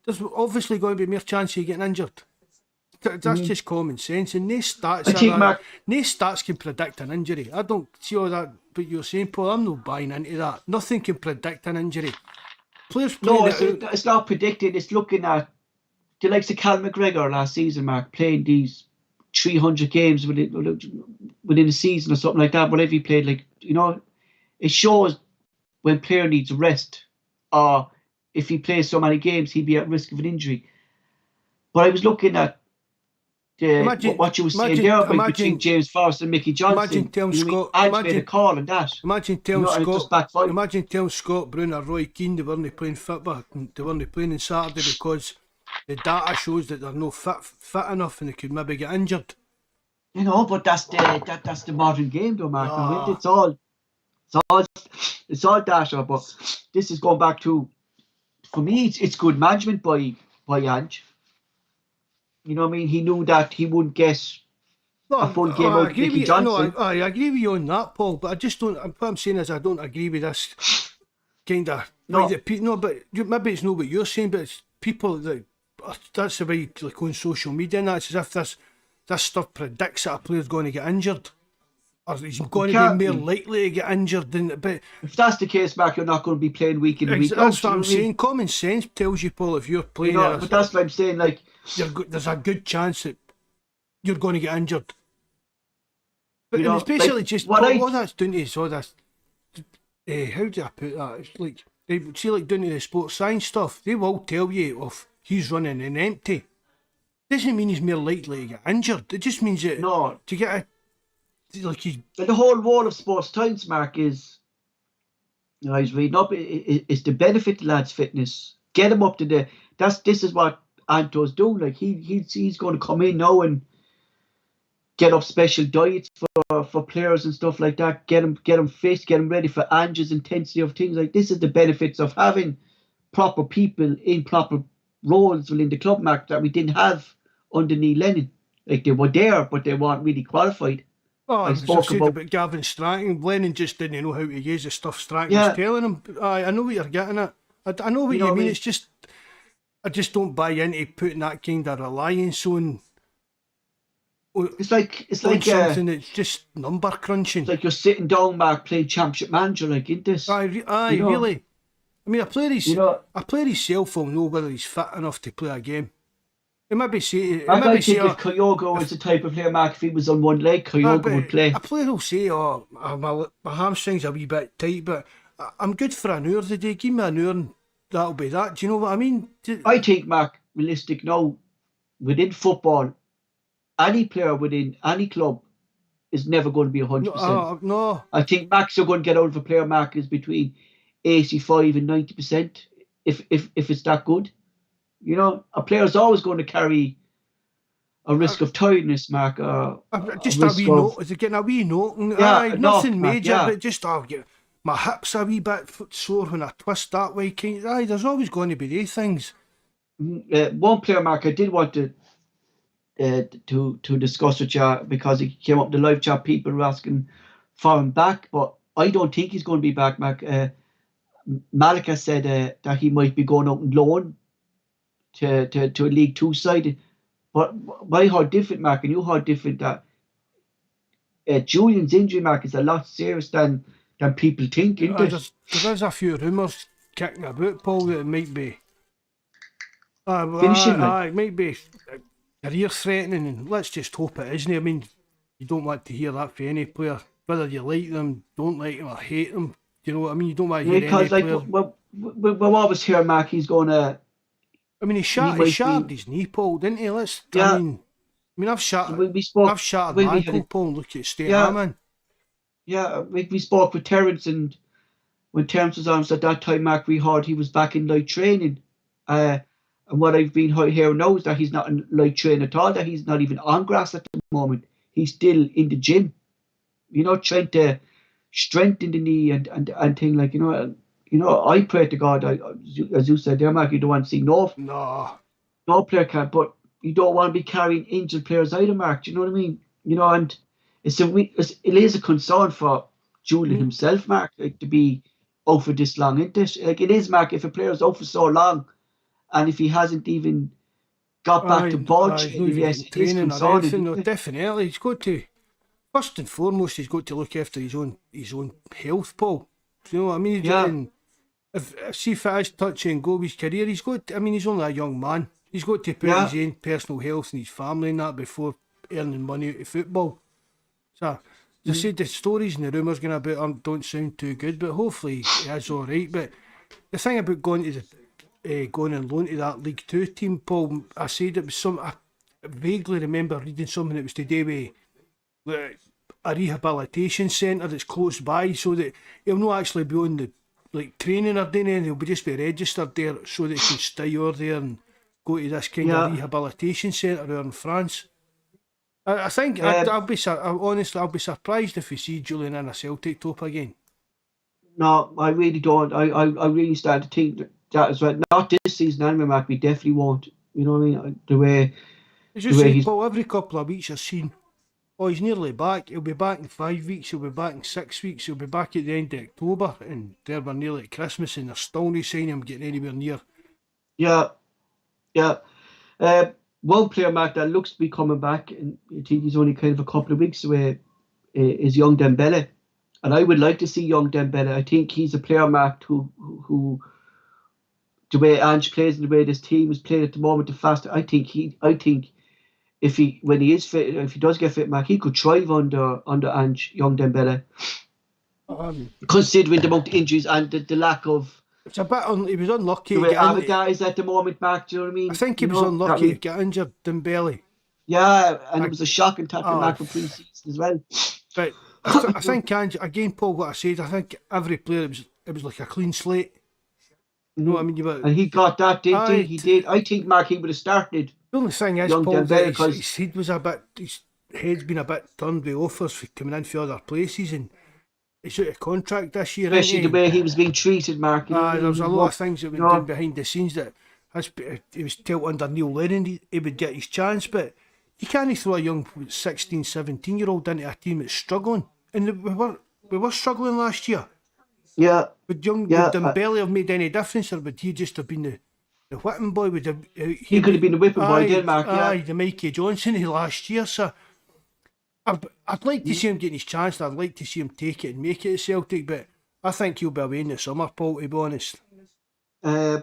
there's obviously going to be more chance of you getting injured. That's just common sense, and no stats can predict an injury. I don't see all that, but you're saying, Paul, I'm not buying into that. Nothing can predict an injury. Players it's not predicting. It's looking at the likes of Cal McGregor last season, Mark, playing these 300 games within a season or something like that. Whatever he played, it shows when player needs rest, or if he plays so many games, he'd be at risk of an injury. But I was looking at what you were saying there between James Forrest and Mickey Johnson. Imagine telling Scott. Made a call on that. Imagine telling Scott Brown or Roy Keane they weren't playing football. They weren't playing on Saturday because the data shows that they're not fit enough and they could maybe get injured. But that's the modern game, though, Mark. It's all data. But this is going back to, for me, it's good management by Ange. You know what I mean? He knew that he wouldn't get a full game out of Mickey Johnson. I agree with you on that, Paul, but I just don't... What I'm saying is I don't agree with this kind of... but maybe it's not what you're saying, but it's people that... That's the way, like, on social media and that, it's as if this stuff predicts that a player's going to get injured. Or he's going to be more likely to get injured than... But if that's the case, Mark, you're not going to be playing week in and week out. That's what I'm saying. Common sense tells you, Paul, if you're playing... but that's what I'm saying, like... There's a good chance that you're going to get injured. But it's basically just what that's doing to is all this. How do I put that? It's like down to the sports science stuff. They will tell you he's running in empty, doesn't mean he's more likely to get injured. It just means that No. to get like he's. The whole role of sports science, Mark, is, I was reading up, is to benefit the lad's fitness, get him up to the. This is what Anto's doing. Like he's going to come in now and get up special diets for players and stuff like that. Get him fit, get him ready for Ange's intensity of things. Like, this is the benefits of having proper people in proper roles within the club, Mark, that we didn't have under Neil Lennon. Like, they were there, but they weren't really qualified. Oh, I spoke about Gavin Stratton. Lennon just didn't know how to use the stuff Stratton was telling him. I know what you're getting at. I know what you mean. It's just, I just don't buy into putting that kind of reliance on. It's like something that's just number crunching. It's like you're sitting down, Mark, playing Championship Manager, like, isn't this? Really. I mean, a player's self will know whether he's fit enough to play a game. He might be say. I think if Kyogo was the type of player, Mark, if he was on one leg, Kyogo would play. A player will say, "Oh, my hamstring's a wee bit tight, but I'm good for an hour today. Give me an hour, and that'll be that." Do you know what I mean? I think, Mark, realistic now, within football, any player within any club is never going to be 100%. No. I think max you're going to get out of a player, Mark, is between 85 and 90%, if it's that good. You know, a player's always going to carry a risk of tiredness, Mark. Just a wee note. Is it getting a wee note? Nothing major, but just my hips a wee bit sore when I twist that way. There's always going to be these things. One player, Mark, I did want to discuss with you, because he came up in the live chat. People were asking for him back, but I don't think he's going to be back, Mark. Malika said that he might be going out on loan to a League Two side, but I heard different, Mark, and you heard different, that Julian's injury, Mark, is a lot serious than people think. There's a few rumours kicking about, Paul, that it might be finishing. It might be career threatening, and let's just hope it isn't. I mean, you don't want to hear that for any player, whether you like them, don't like them, or hate them. You know what I mean? You don't want to hear any player. Because, we're always here, Mark, he's going to. I mean, he shattered his knee, Paul, didn't he? I mean, I've shattered my ankle, Paul. Look at state I'm in. Yeah, we spoke with Terence, and when Terence was on at that time, Mark, we heard he was back in light training. And what I've been hearing now is that he's not in light training at all, that he's not even on grass at the moment. He's still in the gym, you know, trying to strengthen the knee and thing, like, you know, I pray to God, as you said there, Mark, you don't want to see no player can, but you don't want to be carrying injured players either, Mark. Do you know what I mean? You know, and it is a concern for Julian himself, Mark, like, to be out for this long, isn't it? Like, it is, Mark, if a player's out for so long, and if he hasn't even got back to ball training, yes, it is concerning. No, definitely, he's got to, first and foremost, he's got to look after his own health, Paul. Do you know what I mean? Yeah. If he is touch and go with his career, he's only a young man. He's got to put his own personal health and his family in that before earning money out of football. So, as I said, the stories and the rumours going about him don't sound too good, but hopefully he is all right. But the thing about going on loan to that League Two team, Paul, I said it was I vaguely remember reading something that was to do with a rehabilitation centre that's close by, so that he'll not actually be on the training or doing anything. He'll just be registered there, so that he can stay over there and go to this kind of rehabilitation centre over in France. I think I'll be surprised if we see Julian in a Celtic top again. No, I really don't. I really start to think that as well. Not this season anyway, Mark. We definitely won't. You know what I mean? The way he's Paul, every couple of weeks I've seen, oh, he's nearly back. He'll be back in 5 weeks. He'll be back in 6 weeks. He'll be back at the end of October, and there we're nearly at Christmas, and they're still not saying him getting anywhere near. Yeah. One player, Mark, that looks to be coming back, and I think he's only kind of a couple of weeks away, is young Dembele. And I would like to see young Dembele. I think he's a player, Mark, who the way Ange plays and the way this team is playing at the moment, the faster. I think when he is fit, if he does get fit, Mark, he could thrive under Ange, young Dembele. Considering the amount of injuries and the lack of It's a bit, he was unlucky The to way get in. Abada is at the moment, Mark, do you know what I I mean? think he You was know, unlucky to get injured, Dembele. yeah, and I, it was a shocking tackle oh, Mark for pre-season as well. but I think, again, Paul, what I said, I think every player, it was like a clean slate. You know what I mean? And he got that, didn't he? Aye, He did. I think, Mark, he would have started the only thing is, young Paul, that Dembele because his head was a bit, his head's been a bit turned with offers for coming in for other places, and he's out of contract this year, isn't especially the he? way he was being treated, Mark. You know what I There mean? was He a lot of walked, things that you went down know, behind the scenes that he was told under Neil Lennon he would get his chance, but you can't throw a young 16, 17-year-old into a team that's struggling. And we were struggling last year. yeah, Would yeah. Dembele have made any difference, or would he just have been the whipping boy? Would have, He could have been the whipping boy aye, there, Mark. Yeah. the Mikey Johnson of last year. So I'd like to see him getting his chance, and I'd like to see him take it and make it at Celtic, but I think he'll be away in the summer, Paul, to be honest. Uh,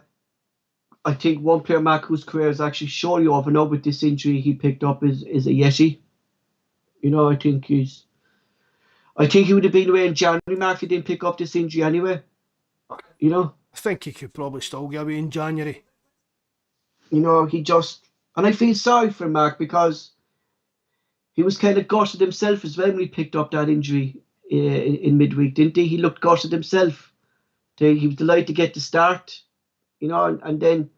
I think one player, Mark, whose career is actually surely over now with this injury he picked up is a Yeti. You know, I think he would have been away in January, Mark, if he didn't pick up this injury anyway. You know? I think he could probably still get away in January. You know, and I feel sorry for him, Mark, because he was kind of gutted himself as well when he picked up that injury in midweek, didn't he? He looked gutted himself. He was delighted to get the start, you know, and then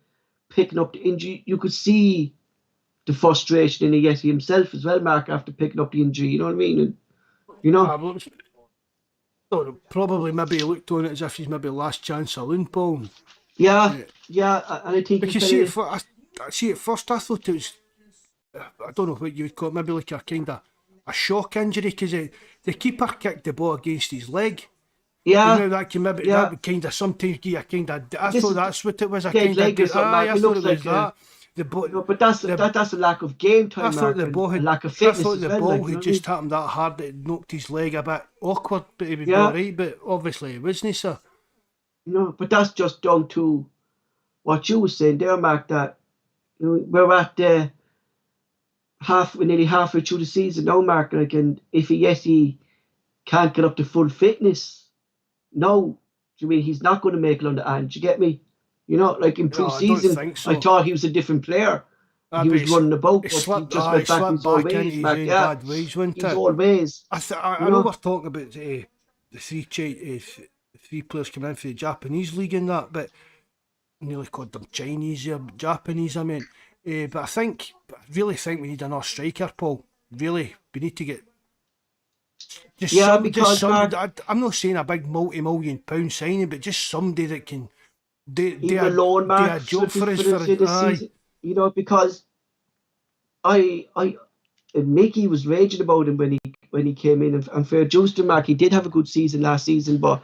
picking up the injury. You could see the frustration in Yeti himself as well, Mark, after picking up the injury. You know what I mean? And, you know? Probably maybe he looked on it as if he's maybe last chance saloon, Paul. Yeah, and I think But you see it, at first I thought it was, I don't know what you would call it, maybe like a kind of a shock injury, because the keeper kicked the ball against his leg. Yeah, you know, that would kind of sometimes give you a kind of. I thought that's what it was. A kind of. I thought it was like that. But that's a lack of game time. I thought the ball had. lack of fitness. I thought the ball had just I mean? happened that hard that it knocked his leg a bit awkward, but he would be Yeah. alright. But obviously it wasn't, so. You know, but that's just down to what you were saying there, Mark. That we're at nearly halfway through the season now, Mark. Like, and if he can't get up to full fitness. No, you mean he's not going to make it on the end? Do you get me? You know, like in pre-season, so. I thought he was a different player. He was running about, but he just went back to his old ways. His own bad ways, wasn't his it? old ways. I know we're talking about the three players coming in for the Japanese league and that, but I nearly called them Chinese or Japanese, I mean. But I really think we need another striker, Paul. Really, we need to get. I'm not saying a big multi-million pound signing, but just somebody that can do a job for us for this season. You know, because Mickey was raging about him when he came in, and fair dues to Mark, he did have a good season last season, but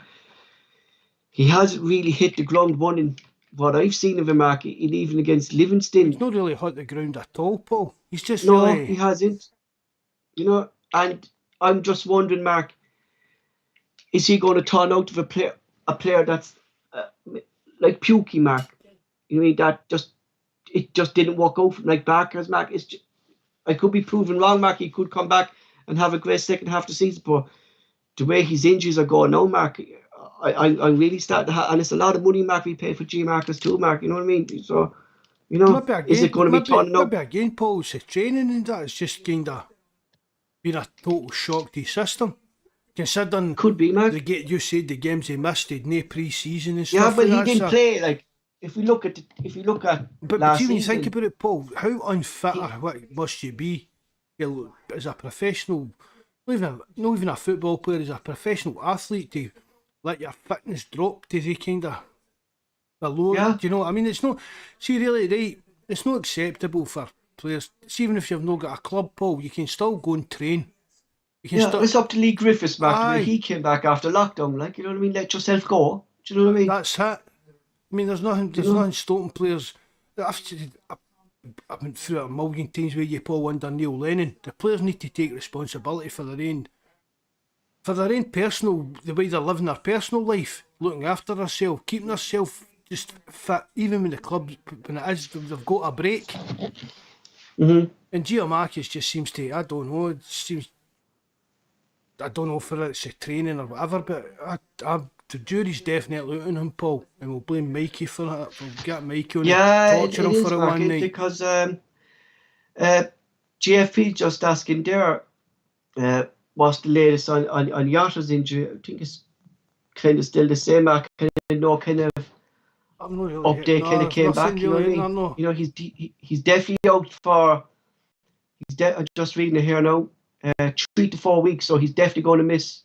he hasn't really hit the ground running. What I've seen of him, Mark, even against Livingston, he's not really hit the ground at all, Paul. He's just he hasn't. You know, and I'm just wondering, Mark, is he going to turn out of a player that's like Pukey, Mark? You know, that it just didn't work out from like Barker's, Mark. I could be proven wrong, Mark. He could come back and have a great second half of the season, but the way his injuries are going now, Mark, I'm really starting to and it's a lot of money, Mark, we pay for G Marcus too, Mark. You know what I mean? So, you know, is it going to be turning out? Maybe again, Paul, it's the training and that. It's just kind of been a total shock to the system. Considering could be, Mark. You said the games he missed, he'd no pre-season and stuff. Yeah, but like he didn't play. Like if you look at but last when you season, think about it, Paul, how unfit what must you be? As a professional, not even a football player, as a professional athlete, to let your fitness drop to the kind of below. Yeah. Do you know what I mean? It's not. See, really, right? It's not acceptable for players. See, even if you've not got a club, Paul, you can still go and train. It's up to Lee Griffiths, Mark. He came back after lockdown, like, you know what I mean? Let yourself go. Do you know what I mean? That's it. I mean, there's nothing stopping players. I've been through it a million times with you, Paul, under Neil Lennon. The players need to take responsibility for their own personal, the way they're living their personal life, looking after themselves, keeping themselves just fit, even when the club, when it is, they've got a break. Mm-hmm. And Giamakis just seems to, I don't know if it's a training or whatever, but the jury's definitely out on him, Paul, and we'll blame Mikey for that. We'll get Mikey on Yeah, and torture it him is, for it Mark, one night. because GFP just asking there what's the latest on Yotta's injury. I think it's kind of still the same, Mark. No kind of I'm not really update kind of came back. You know what I mean? No. You know, he's definitely out for. I'm just reading it here now. 3 to 4 weeks, so he's definitely going to miss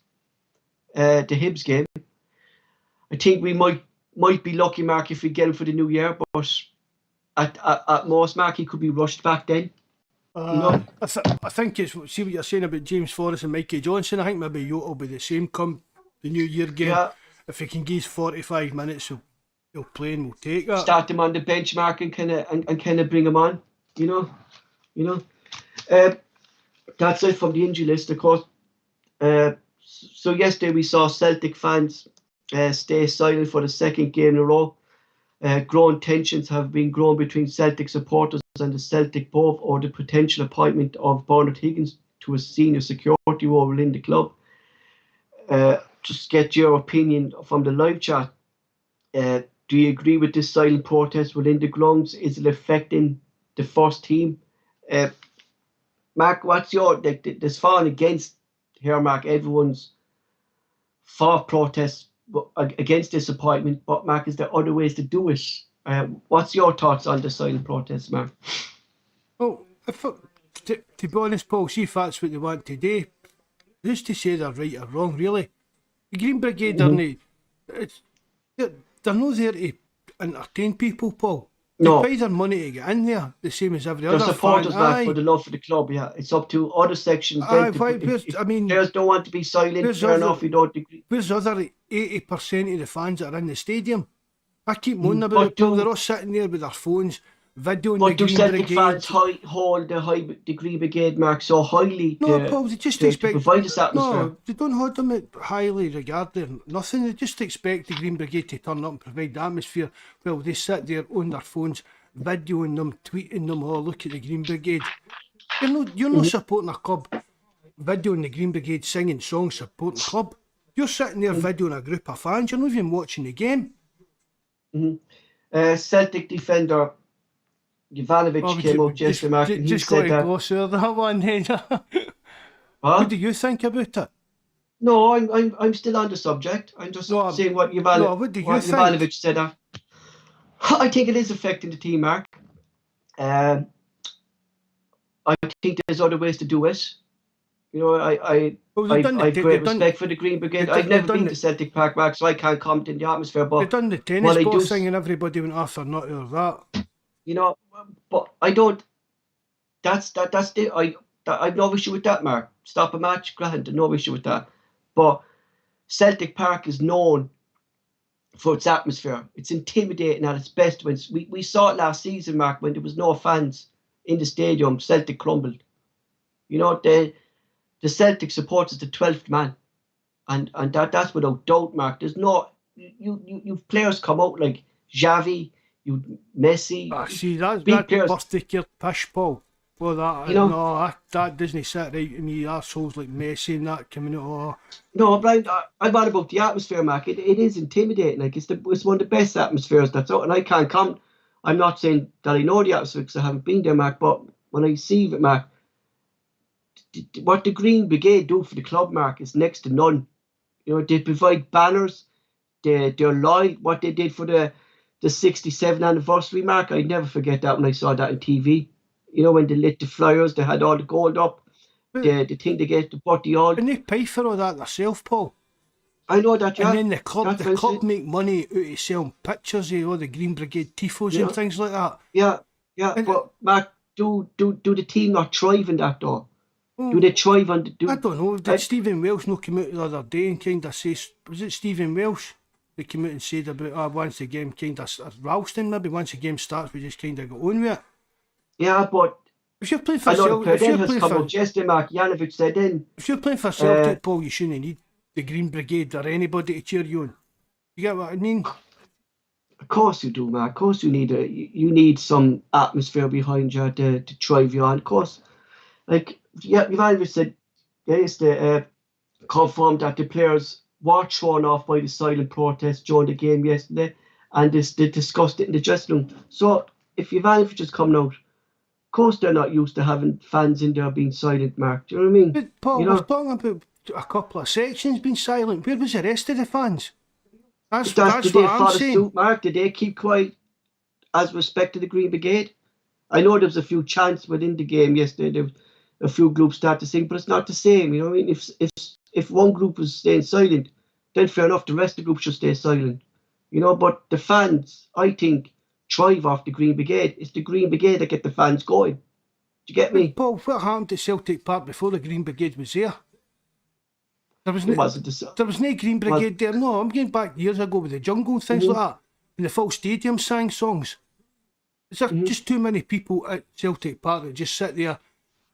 the Hibs game. I think we might be lucky, Mark, if we get him for the new year, but at most, Mark, he could be rushed back then. You know? I think it's, see what you're saying about James Forrest and Mikey Johnson. I think maybe Yota will be the same come the New Year game. Yeah. If he can give 45 minutes, he'll play and we'll take that. Start him on the bench, Mark, and kind of bring him on. You know. That's it from the injury list, of course. So yesterday we saw Celtic fans stay silent for the second game in a row. Growing tensions have been grown between Celtic supporters and the Celtic Board over the potential appointment of Bernard Higgins to a senior security role within the club. Just get your opinion from the live chat. Do you agree with this silent protest within the grounds? Is it affecting the first team? Mark, what's your there's falling against here, Mark? Everyone's for protests against this appointment, but Mark, is there other ways to do it? What's your thoughts on the silent protest, Mark? Well, to be honest, Paul, see if that's what they want today. Who's to say they're right or wrong, really? The Green Brigade they're not there to entertain people, Paul. They pay their money to get in there, the same as every other fan. They're supporters, Mark, for the love for the club, yeah. It's up to other sections. If players don't want to be silent, fair enough, you don't agree. Where's the other 80% of the fans that are in the stadium? I keep moaning about it, Paul. They're all sitting there with their phones, videoing the Green Celtic Brigade. Fans hold the Green Brigade, Mark, so highly Paul, they just expect to provide this atmosphere? No, they don't hold them highly regarded. Nothing. They just expect the Green Brigade to turn up and provide the atmosphere. Well, they sit there on their phones, videoing them, tweeting them. Oh, look at the Green Brigade. You're not supporting a club, videoing the Green Brigade singing songs, supporting the club. You're sitting there videoing a group of fans. You're not even watching the game. Celtic defender Ivanovic came out yesterday, Mark, and he said that. Gloss over that one. What do you think about it? No, I'm still on the subject. I'm just saying what Ivanovic said. I think it is affecting the team, Mark. I think there's other ways to do it. You know, I have great respect for the Green Brigade. I've never been to Celtic Park, Mark, so I can't comment in the atmosphere. But they've done the tennis ball thing, and everybody went after not over that. You know, but I don't. That's I've no issue with that, Mark. Stop a match, grand, no issue with that. But Celtic Park is known for its atmosphere. It's intimidating at its best. When we saw it last season, Mark, when there was no fans in the stadium, Celtic crumbled. You know, the Celtic supports is the 12th man, and that's without doubt, Mark. There's no you've players come out like Xavi, you Messi. See that birthday kid pish, Paul. Well, that doesn't sit right to me. Arseholes like Messi and that coming out. Oh. No, but I'm on about the atmosphere, Mark. It is intimidating. Like it's one of the best atmospheres that's out, and I can't come. I'm not saying that I know the atmosphere because I haven't been there, Mark. But when I see it, Mark, what the Green Brigade do for the club, Mark, is next to none. You know, they provide banners. They're loyal. What they did for the 67th anniversary, Mark, I'd never forget that when I saw that on TV. You know, when they lit the flyers, they had all the gold up. The thing they get to put the all. And they pay for all that themselves, Paul. I know that, yeah. And then the club make money out of selling pictures of all the Green Brigade tifos and things like that. Yeah. And, but Mark, do the team not thrive in that though? Do they thrive on I don't know. Did Stephen Welsh not come out the other day and kind of say, was it Stephen Welsh? They came out and said about once the game kind of Ralston, maybe once the game starts, we just kind of go on with it. Yeah, but if you're playing for Celtic, if you're playing for Celtic, Paul, you shouldn't need the Green Brigade or anybody to cheer you on. You get what I mean? Of course you do, Mark. Of course you need some atmosphere behind you to drive you on. Of course, like you've always said, yes, they confirmed that the players were thrown off by the silent protest during the game yesterday, and they discussed it in the dressing room. So if you've averagers coming out, of course they're not used to having fans in there being silent, Mark. Do you know what I mean? But Paul, we're talking about a couple of sections being silent. Where was the rest of the fans? That's Did what they I'm follow saying. suit, Mark? Did they keep quiet as respect to the Green Brigade? I know there was a few chants within the game yesterday. There was a few groups started to sing, but it's not the same. You know what I mean? If one group was staying silent, then fair enough, the rest of the group should stay silent. You know, but the fans, I think, thrive off the Green Brigade. It's the Green Brigade that get the fans going. Do you get me? But Paul, what happened at Celtic Park before the Green Brigade was there? There was no Green Brigade there. No, I'm going back years ago with the jungle and things like that. And the full stadium sang songs. Is there just too many people at Celtic Park that just sit there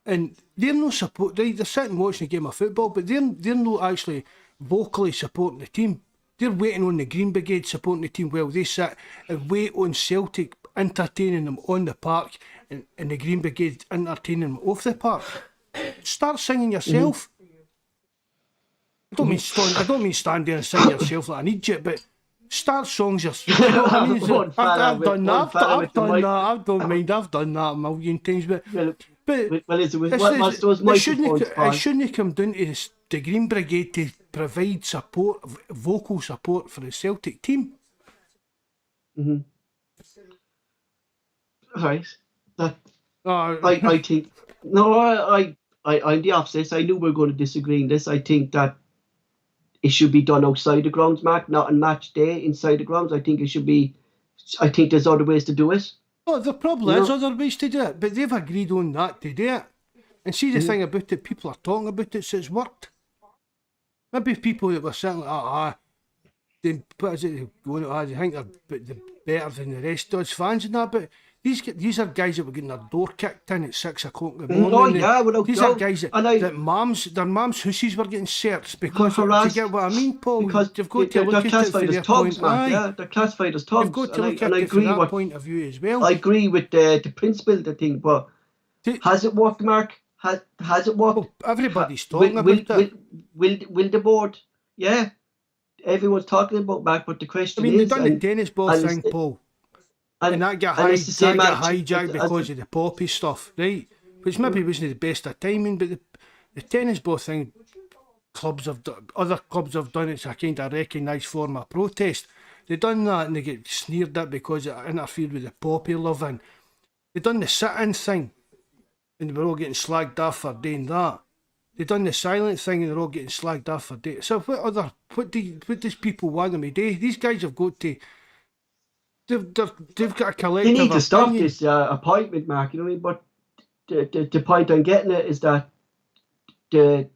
and they're no support? They're sitting watching a game of football, but they're not actually vocally supporting the team. They're waiting on the Green Brigade supporting the team while they sit and wait on Celtic entertaining them on the park and the Green Brigade entertaining them off the park. Start singing yourself. I don't mean stand there and sing yourself like an idiot, but start songs yourself. You know what I mean? I've done that. I don't mind. I've done that a million times. But it shouldn't come down to the Green Brigade to provide support, vocal support for the Celtic team. Right. I think no. I'm the opposite. I knew we were going to disagree on this. I think that it should be done outside the grounds, Mark, not on match day inside the grounds. I think it should be. I think there's other ways to do it. Oh, there probably is other ways to do it, but they've agreed on that to do it. And see the thing about it, people are talking about it, so it's worked. Maybe people that were sitting like, they think they're better than the rest of us fans and that, but these are guys that were getting their door kicked in at 6 o'clock in the morning. Oh yeah, without these are guys that their mum's hussies were getting searched because do you get what I mean, Paul? Because you've got to look at it from their point. Yeah, they're classified as thugs. You've got to look at it from that point of view as well. I agree with the principle of the thing, but has it worked, Mark? Has it worked? Well, everybody's talking about it. Will the board? Yeah, everyone's talking about Mark, but the question is... I mean, they've done the tennis ball thing, Paul. And that got hijacked because of the poppy stuff, right? Which maybe wasn't the best of timing, but the tennis ball thing, other clubs have done it. It's a kind of recognised form of protest. They done that and they get sneered at because it interfered with the poppy loving. They done the sit-in thing and they were all getting slagged off for doing that. They done the silent thing and they're all getting slagged off for doing it. So what does people want them to do? These guys have got to... They've got a collective. They need to stop this appointment, Mark. You know what I mean? But the point I'm getting at is that the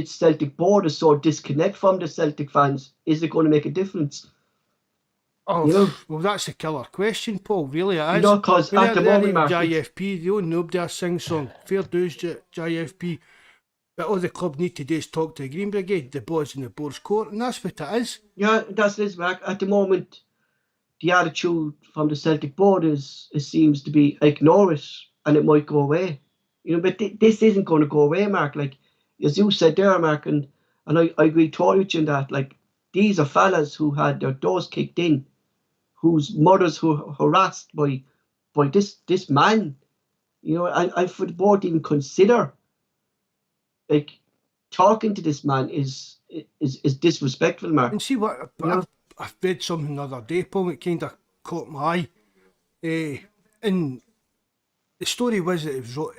Celtic board is so disconnected from the Celtic fans. Is it going to make a difference? Oh, well, that's a killer question, Paul. Really, it is. You know, because at the moment, Mark, JFP, the old nobody sing song. Fair dues, JFP. But all the club need to do is talk to the Green Brigade, the boys in the board's court, and that's what it is. Yeah, that's it, Mark. At the moment, the attitude from the Celtic board it seems to be ignore it and it might go away. You know, but this isn't going to go away, Mark. Like, as you said there, Mark, and I agree totally with you in that. Like, these are fellas who had their doors kicked in, whose mothers were harassed by this man. You know, and for the board to even consider, like, talking to this man is disrespectful, Mark. And see what... I read something the other day, Paul, it kind of caught my eye. And the story was that it was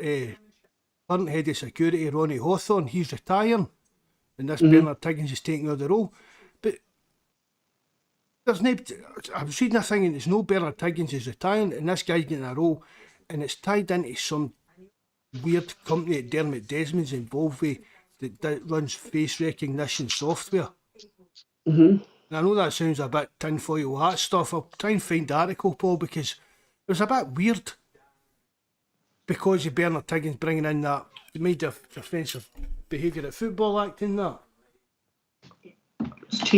current head of security, Ronnie Hawthorne, he's retiring. And this Bernard Tiggins is taking over the role. But there's no... I was reading a thing and there's no Bernard Tiggins is retiring and this guy's getting a role and it's tied into some weird company that Dermot Desmond's involved with that runs face recognition software. I know that sounds a bit tinfoil hat stuff. I'll try and find the article, Paul, because it was a bit weird. Because of Bernard Tiggins bringing in that offensive behaviour at Football Act and that. That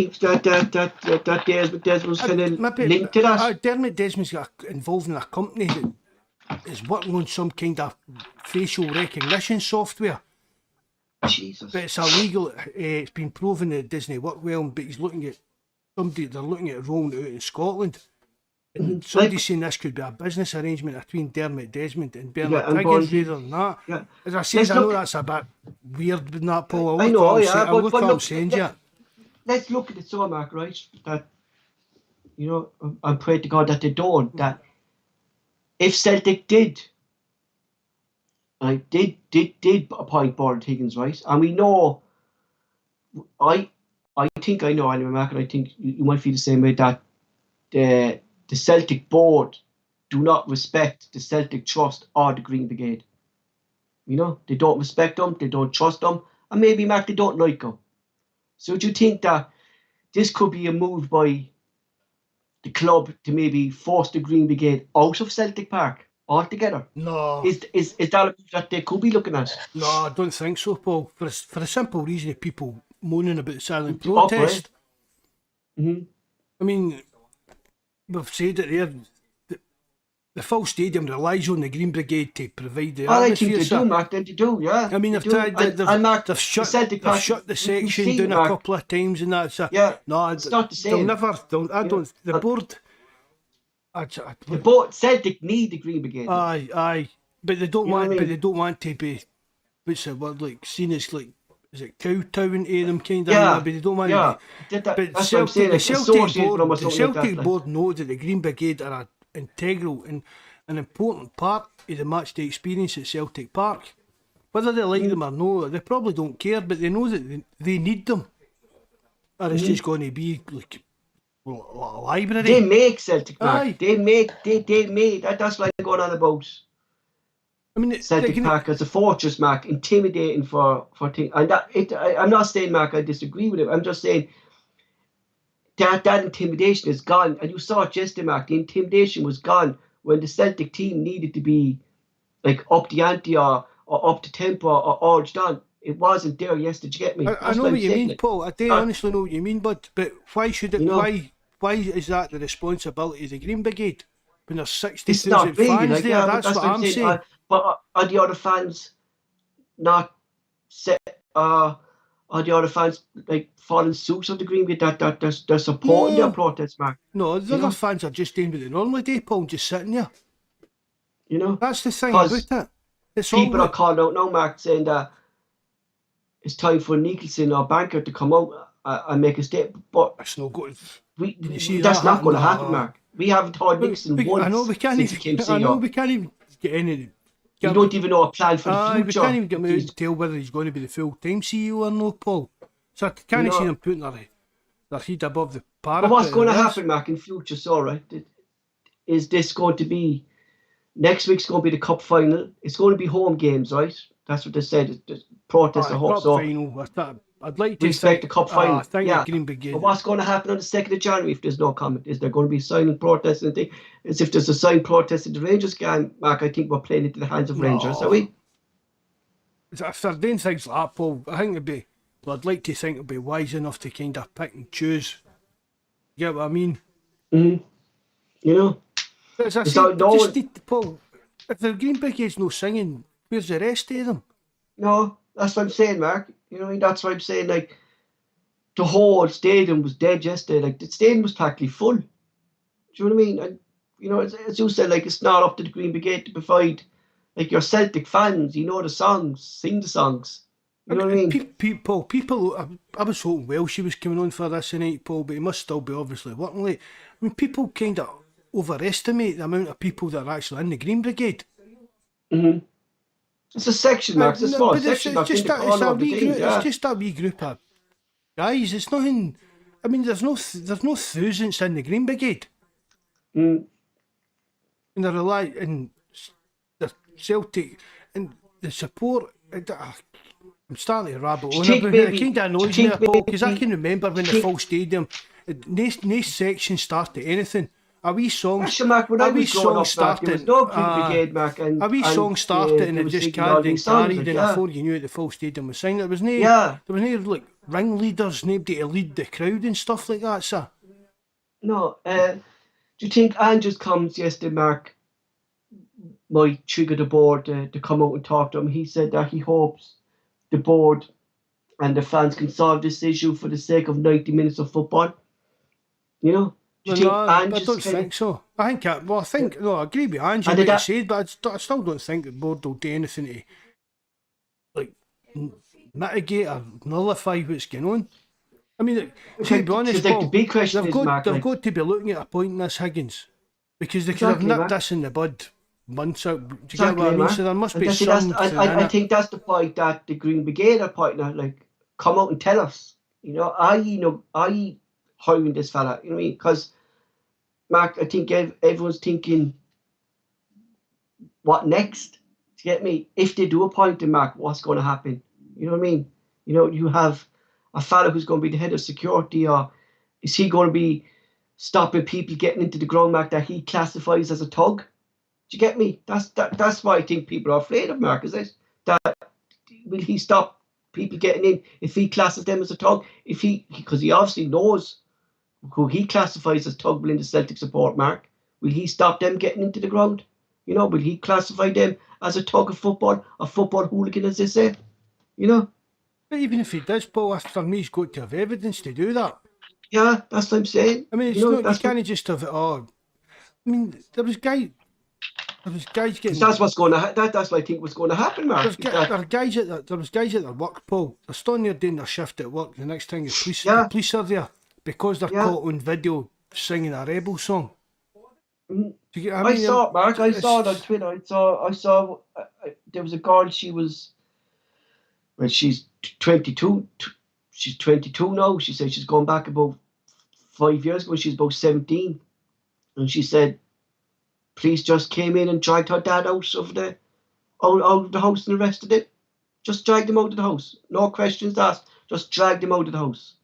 Desmond's kind of linked to that. Dermot Desmond's got involved in a company that is working on some kind of facial recognition software. Jesus. But it's illegal. It's been proven that it doesn't work well. But he's looking at somebody. They're looking at rolling it out in Scotland. And somebody's saying this could be a business arrangement between Dermot Desmond and Bernard Higgins rather than that. Yeah. As I said, I know that's a bit weird with that, Paul. I know, yeah. But look what I'm saying to you. Let's look at it so, Mark, right? That, you know, I'm praying to God that they don't. That if Celtic did appoint Bernard Higgins, right? And we know, I think I know anyway, Mark, and I think you might feel the same way, that the Celtic board do not respect the Celtic Trust or the Green Brigade. You know, they don't respect them, they don't trust them, and maybe, Mark, they don't like them. So do you think that this could be a move by the club to maybe force the Green Brigade out of Celtic Park altogether? No. Is that a move that they could be looking at? No, I don't think so, Paul. For a simple reason of people moaning about the silent protest. I mean, we've said it there. The full stadium relies on the Green Brigade to provide the atmosphere. I think they do, Mark. They do, yeah. I mean, they've tried. They've shut the section down a couple of times, and that's no. It's not the same. The board. The board. Celtic need the Green Brigade. Aye, but they don't want. But they don't want to be. What's the word? Like seen as like. Is it kowtowing to them kind of? Yeah, but they don't want to be. But the Celtic board know that the Green Brigade are an integral and an important part of the match day experience at Celtic Park. Whether they like them or no, they probably don't care, but they know that they need them. Or it's just going to be like a library. They make Celtic Park. They make. That's what I'm going on about. I mean, Celtic Park as a fortress, Mark, intimidating for things. And I'm not saying, Mark, I disagree with it. I'm just saying that intimidation is gone. And you saw it yesterday, Mark. The intimidation was gone when the Celtic team needed to be like up the ante or up the tempo or urged on. It wasn't there yesterday. Did you get me? I know what you mean, Paul. I do honestly know what you mean, but why should it? Why is that the responsibility of the Green Brigade when there's 60,000 fans there? That's what I'm saying. But are the other fans not set? Are the other fans like following suits of the Green Brigade that they're supporting their protest, Mark? No, the other fans are just doing what they normally do, Paul, just sitting there. You know, that's the thing about it. People are calling out now, Mark, saying that it's time for Nicholson or Banker to come out and make a statement. But that's not good. That's not going to happen, Mark. We haven't heard Nicholson once. I know we can't even get any. You don't even know a plan for the future. We can't even get him out to tell whether he's going to be the full-time CEO or no, Paul. So I can't see them putting their head above the parapet. But what's going to happen, Mark, in future, so right, is this going to be, next week's going to be the cup final. It's going to be home games, right? That's what they said. Protest the home. So final. I'd like to expect the cup final. Green Brigade. But what's going to happen on the 2nd of January if there's no comment? Is there going to be silent protest and thing? As if there's a silent protest in the Rangers game, Mark, I think we're playing into the hands of Rangers, are we? If they're doing things like that, Paul, I think I'd like to think it'd be wise enough to kind of pick and choose. You get what I mean? You know? As I said, Paul, if the Green Brigade's no singing, where's the rest of them? No, that's what I'm saying, Mark. You know, that's why I'm saying, like, the whole stadium was dead yesterday. Like, the stadium was practically full. Do you know what I mean? And, you know, as you said, like, it's not up to the Green Brigade to provide, like, your Celtic fans, you know the songs, sing the songs. You know what I mean? People, I was hoping Welsh was coming on for this tonight, Paul, but he must still be obviously working late. I mean, people kind of overestimate the amount of people that are actually in the Green Brigade. It's a section, Max. It's a small section. It's just a wee group of guys. It's nothing. I mean, there's no thousands in the Green Brigade. And they rely on the Celtic and the support. I'm starting to rabble on about it. It kind of annoys me, Paul, because I can remember when the full stadium, no section started anything. A wee song started, a wee song started, and it just carried and before you knew it, the full stadium was singing. There was no like ringleaders, nobody to lead the crowd and stuff like that, sir. No, do you think Andrews comes yesterday, Mark, might trigger the board to come out and talk to him? He said that he hopes the board and the fans can solve this issue for the sake of 90 minutes of football? You know? Do you Well, think no, I Ange don't kind of... think so. No, I agree with Angie And what did he that... said, but I still don't think the board will do anything to like mitigate or nullify what's going on. I mean, see, to be honest, Because like, the Paul, big question is, Mark, they've like... got to be looking at appointing this Higgins because they could have Exactly, nipped Mark. this in the bud months out. Do you get Exactly, what I mean? Mark. So there must And be see, that's, something in I it. think that's the point that the Green Brigade are pointing out, like, come out and tell us, you know, are you hiring this fella? You know what I mean? Because, Mark, I think everyone's thinking, what next? Do you get me? If they do appoint him, Mark, what's going to happen? You know what I mean? You know, you have a fella who's going to be the head of security, or is he going to be stopping people getting into the ground, Mark, that he classifies as a thug? Do you get me? That's why I think people are afraid of Mark, is it? That will he stop people getting in if he classes them as a thug? Because he obviously knows who he classifies as thug in the Celtic support, Mark. Will he stop them getting into the ground? You know, will he classify them as a thug of football, a football hooligan, as they say? You know? But even if he does, Paul, for me, he's got to have evidence to do that. Yeah, that's what I'm saying. I mean, it's You know, not. You can't just have it. Oh, I mean, there was guys getting. that's what's going to that's what I think was going to happen, Mark. There was guys at their work, Paul. They're standing there doing their shift at work. The next thing the police are there because they're caught on video singing a rebel song. I saw it, Mark. I saw it on Twitter. I saw there was a girl. She's 22. She's 22 now. She said she's gone back about 5 years ago. She's about 17, and she said police just came in and dragged her dad out of the house and arrested him. Just dragged him out of the house. No questions asked. Just dragged him out of the house.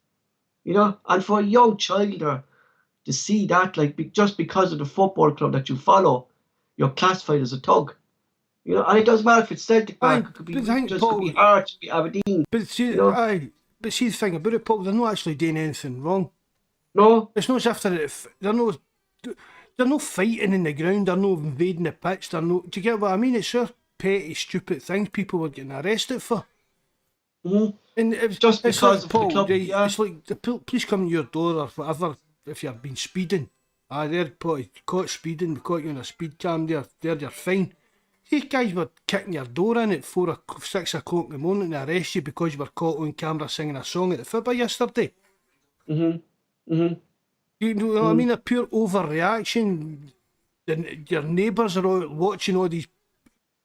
You know, and for a young child to see that, like, just because of the football club that you follow, you're classified as a thug. You know, and it doesn't matter if it's Celtic, Mark. It could be Rangers, could be Hearts, could be Aberdeen. But see, you know? But see the thing about it, Paul, they're not actually doing anything wrong. No. It's not as if they're not fighting in the ground, they're not invading the pitch, do you get what I mean? It's sure petty, stupid things people were getting arrested for. Mm-hmm. And it's just because like, Paul, of the club, yeah. It's like the police come to your door or whatever if you've been speeding. They're caught speeding, we caught you on a speed cam there, you're fine. These guys were kicking your door in at 6 o'clock in the morning to arrest you because you were caught on camera singing a song at the football yesterday. Mm-hmm. Mm-hmm. You know what I mean? A pure overreaction. Your neighbours are all watching all these.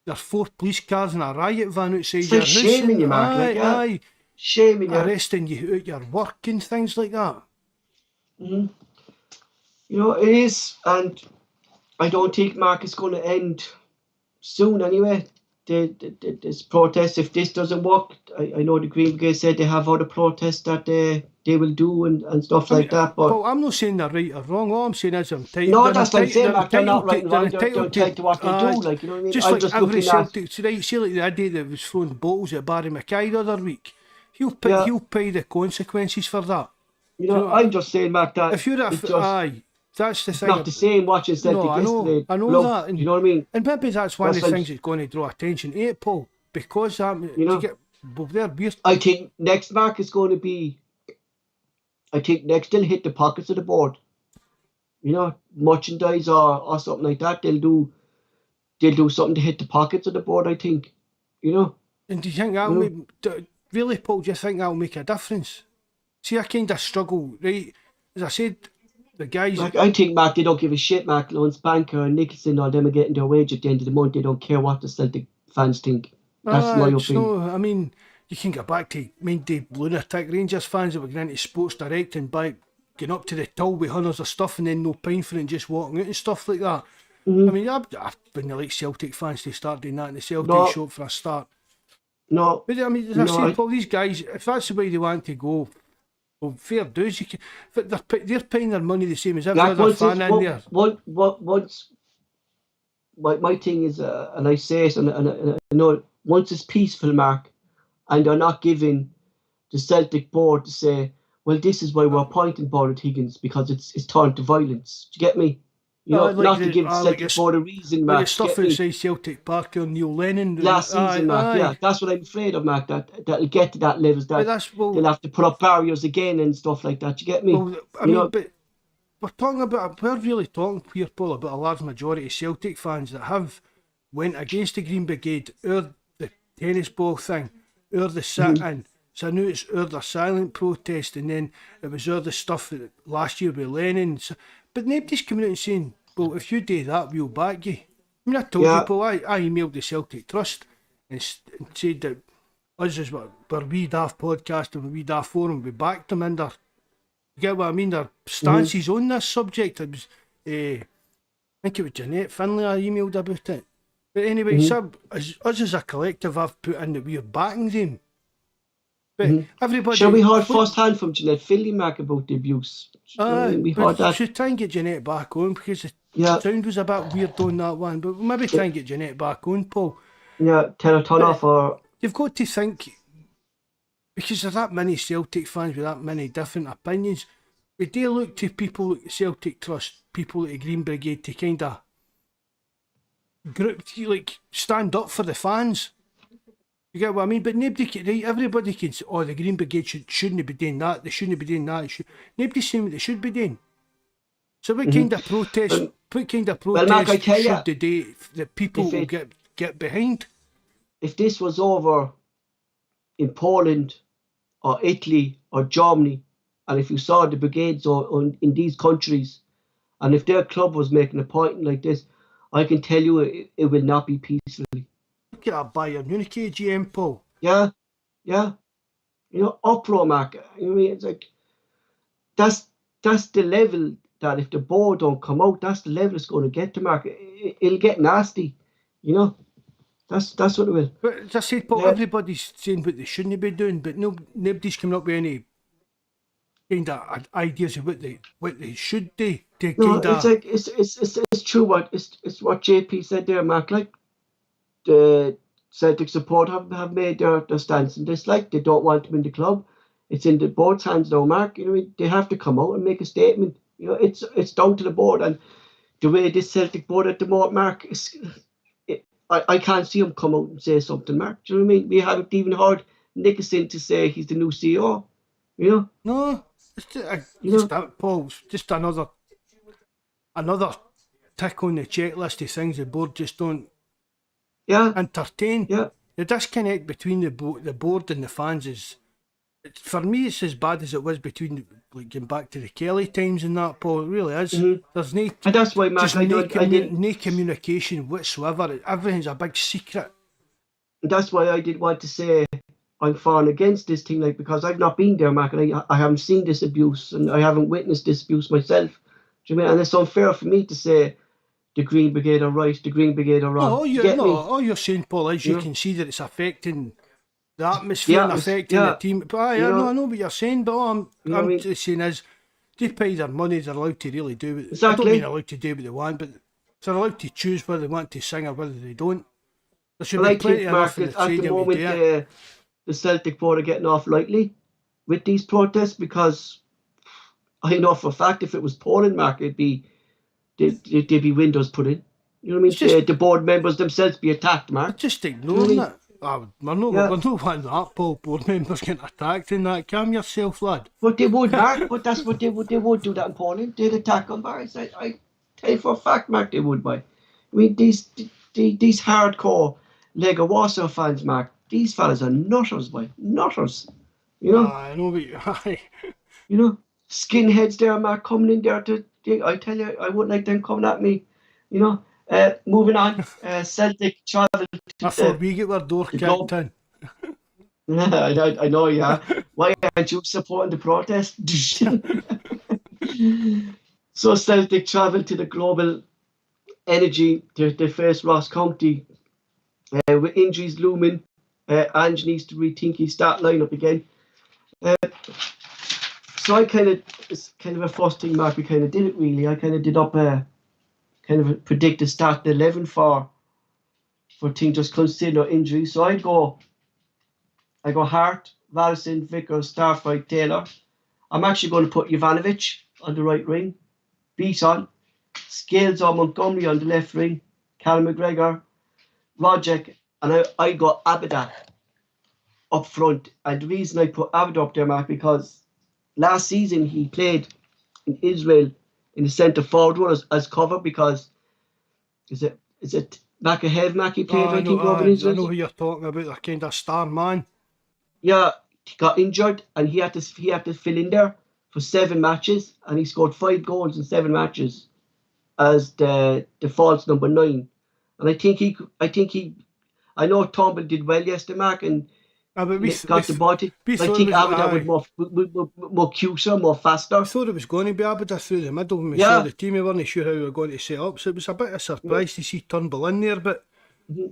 There's 4 police cars and a riot van outside it's your like house. Shaming you, Mark. Aye. Shaming you. Arresting you out your work and things like that. Mm-hmm. You know, it is, and I don't think, Mark, it's going to end soon anyway. This protest, if this doesn't work, I know the Green Brigade said they have other protests that they will do and stuff like that. But Paul, I'm not saying they're right or wrong. All I'm saying is I'm tight. No, that's what I'm saying, Mark. They're not right and wrong. They're entitled to what they do. Like, you know what I mean? Just I'm like just every looking Celtic today, see like the idea that was throwing bottles at Barry Mackay the other week. He'll pay the consequences for that. You know, I'm just saying, Mark, that if you're that's the thing. Not the same watching Celtic yesterday. I know that. And, you know what I mean? And maybe that's one of the things that's going to draw attention to it, Paul. Because I think next, Mark, is going to be. I think next they'll hit the pockets of the board. You know, merchandise or something like that. They'll do something to hit the pockets of the board, I think. You know. And do you think that'll really, Paul? Do you think that'll make a difference? See, I kind of struggle, right? As I said, the guys. I think, Mark, they don't give a shit, Mark. Lawrence Banker and Nicholson, all them are getting their wage at the end of the month. They don't care what the Celtic fans think. That's my opinion. No, I mean, you can get back to the lunatic Rangers fans that were going into Sports Direct and getting up to the till with hundreds of stuff and then no paying for it and just walking out and stuff like that. Mm-hmm. I mean, I've been like Celtic fans to start doing that in the Celtic shop for a start. No. But I mean, as I say, Paul, these guys, if that's the way they want to go, well, fair dues. They're paying their money the same as every other fan in there. My thing is, and I say it, and I know, once it's peaceful, Mark, and they're not giving the Celtic board to say, well, this is why we're appointing Bernard Higgins, because it's turned to violence. Do you get me? You know, like not to the give Celtic Board a reason, like the Mark. stuff Get me? outside Celtic Park on Neil Lennon. Last season, Mark. Yeah, Aye. that's what I'm afraid of, Mark. That'll get to that level But that that's they'll have to put up barriers again and stuff like that. You get me? I You mean, know, but we're really talking here, Paul, about a large majority of Celtic fans that have went against the Green Brigade, or the tennis ball thing, or the sit-in. So I knew it's or the silent protest, and then it was or the stuff that last year with Lennon. So, but nobody's coming out and saying, well, if you do that, we'll back you. I mean, I told you, yeah. Paul, I emailed the Celtic Trust and said that us as we're We Daft podcast and We Daft Forum, we backed them in their, you get what I mean, their stances on this subject. It was, I think it was Jeanette Finlay I emailed about it. But anyway, so us as a collective have put in that we're backing them. But everybody... Sure, we heard first hand from Jeanette Finlay, Mark, about the abuse. We heard but that. should try and get Jeanette back on, because the Yeah. sound was a bit weird on that one. But we'll maybe try and get Jeanette back on, Paul. Yeah, tell her turn off or... You've got to think, because there's that many Celtic fans with that many different opinions, we do look to people like the Celtic Trust, people like the Green Brigade to kind of like stand up for the fans. You get what I mean? But nobody can, right? Everybody can say, oh, the Green Brigade shouldn't be doing that, they shouldn't be doing that. Nobody's saying what they should be doing. So what kind of protest, Mark, I tell should you, they do that people will get behind? If this was over in Poland or Italy or Germany, and if you saw the brigades in these countries, and if their club was making a point like this, I can tell you it will not be peacefully. Look at that Bayern Munich GM, Paul. Yeah. You know, uproar, Mark. I mean, it's like, that's the level that if the board don't come out, that's the level it's going to get to, Mark. It'll get nasty, you know. That's what it will. But as I said, Paul, everybody's saying what they shouldn't be doing, but nobody's coming up with any kind of ideas of what they should do. It's like it's true what it's what JP said there, Mark. Like the Celtic support have made their stance in this. Like they don't want him in the club. It's in the board's hands now, Mark. You know, they have to come out and make a statement. You know, it's down to the board, and the way this Celtic board at the moment, Mark, I can't see him come out and say something, Mark. Do you know what I mean? We haven't even heard Nicholson to say he's the new CEO. You know? No, Paul, just another tick on the checklist of things the board just don't entertain. Yeah. The disconnect between the board and the fans is, for me, it's as bad as it was between, like, going back to the Kelly times and that, Paul. It really is. There's no, and that's why, Mark, no communication whatsoever. Everything's a big secret. And that's why I did want to say I'm far and against this thing, like, because I've not been there, Mark, and I haven't seen this abuse, and I haven't witnessed this abuse myself. Do you know what I mean? And it's unfair for me to say the Green Brigade are right, the Green Brigade are wrong. All you're saying, Paul, is you can see that it's affecting the atmosphere and affecting the team. But I know what you're saying, but all I'm just saying is, they pay their money, they're allowed to really do it. Exactly. I don't mean allowed to do what they want, but they're allowed to choose whether they want to sing or whether they don't. There should be plenty enough in the stadium to do it. The Celtic board are getting off lightly with these protests, because I know for a fact if it was Poland, Mark, there'd be windows put in. You know what I mean? The board members themselves be attacked, Mark. Just ignoring it. We're not wanting that, Paul. Board members getting attacked in that. Calm yourself, lad. But they would, Mark. But that's what they would do that in Poland. They'd attack them, Barry. I tell you for a fact, Mark, they would, boy. I mean, these hardcore Lego Warsaw fans, Mark, these fellas are nutters, boy. Nutters. You know? I know, but you know, skinheads there, Mark, coming in there I tell you, I wouldn't like them coming at me. You know? Moving on, Celtic travel. Before we get our door kicked in. I know, yeah. Why aren't you supporting the protest? So Celtic travel to the Global Energy to face Ross County. With injuries looming, Ange needs to rethink his start lineup again. So it's kind of a first thing, Mark, we kind of did it really. I kind of did up kind of predict the start 11 for team just consider injury. So I go Hart, Valson, Vickers, Starflight, Taylor. I'm actually going to put Jovanovic on the right wing, Beaton, Scales or Montgomery on the left wing, Callum McGregor, Roderick, and I got Abada up front. And the reason I put Abada up there, Mark, because last season he played in Israel in the centre forward role as cover because is it Makahev Mack he played I know, over in I Israel? know who you're talking about. They're kind of star man. Yeah, he got injured and he had to fill in there for 7 matches and he scored 5 goals in 7 matches as the false number 9. And I know Turnbull did well yesterday, Mark, and But got the body. we But I thought think it was, Abada would more cuter, more faster. we thought it was going to be Abada through the middle when we Yeah. saw the team. We weren't sure how we were going to set up, so it was a bit of a surprise to see Turnbull in there. But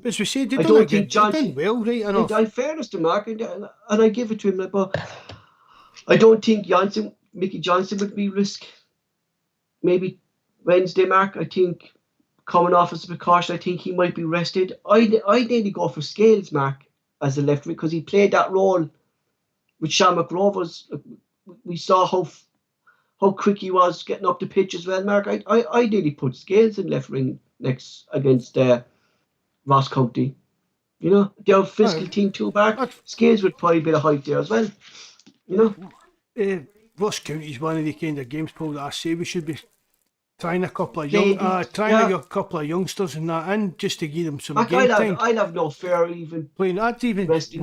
as we said, they done well, right enough. In fairness to Mark, and I give it to him, but I don't think Mickey Johnson would be risk. Maybe Wednesday, Mark. I think coming off as a precaution, I think he might be rested. I nearly go for Scales, Mark, as a left wing because he played that role with Shamrock Rovers. We saw how quick he was getting up the pitch as well, Mark. I nearly put Scales in left wing next against Ross County. You know, the old physical team too, Mark. Scales would probably be a height there as well. You know, Ross County is one of the kind of games, Paul, that I say we should be trying a couple of youngsters and that in just to give them some game time. I'd have no fear even playing. I'd even Welsh.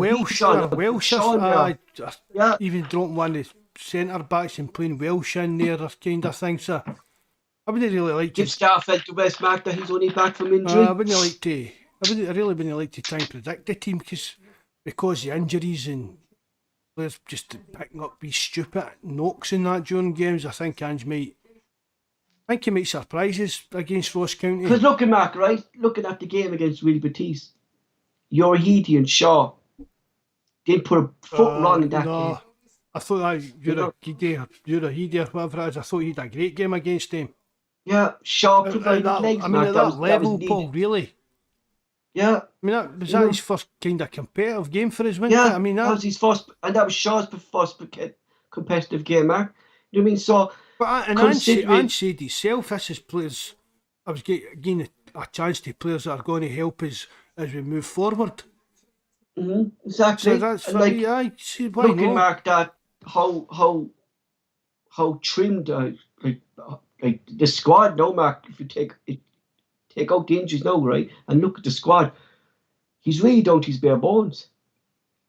Even dropping one of the centre backs and playing Welsh in there, that kind of thing. So I wouldn't really like to give Starfelt the rest, Mark, that he's only back from injury. I really wouldn't like to try and predict the team because the injuries and players just picking up these stupid knocks in that during games. I think he might surprise us against Ross County. Because looking at the game against Will Batiste, Yorahidi and Shaw didn't put a foot wrong in that game. I thought Yorahidi or whatever it is, I thought he had a great game against him. Yeah, Shaw provided legs. I mean, at that level, Paul, really. Yeah. I mean, was that his first kind of competitive game for us, wasn't it? I mean, that was his first, and that was Shaw's first competitive game, Mark. You know what I mean? So, Ange said himself, this is players, I was getting a chance to players that are going to help us as we move forward. Exactly. So that's funny, why looking, not? Mark, that how trimmed like the squad now, Mark, if you take out the injuries now, right, and look at the squad, he's really down to his bare bones.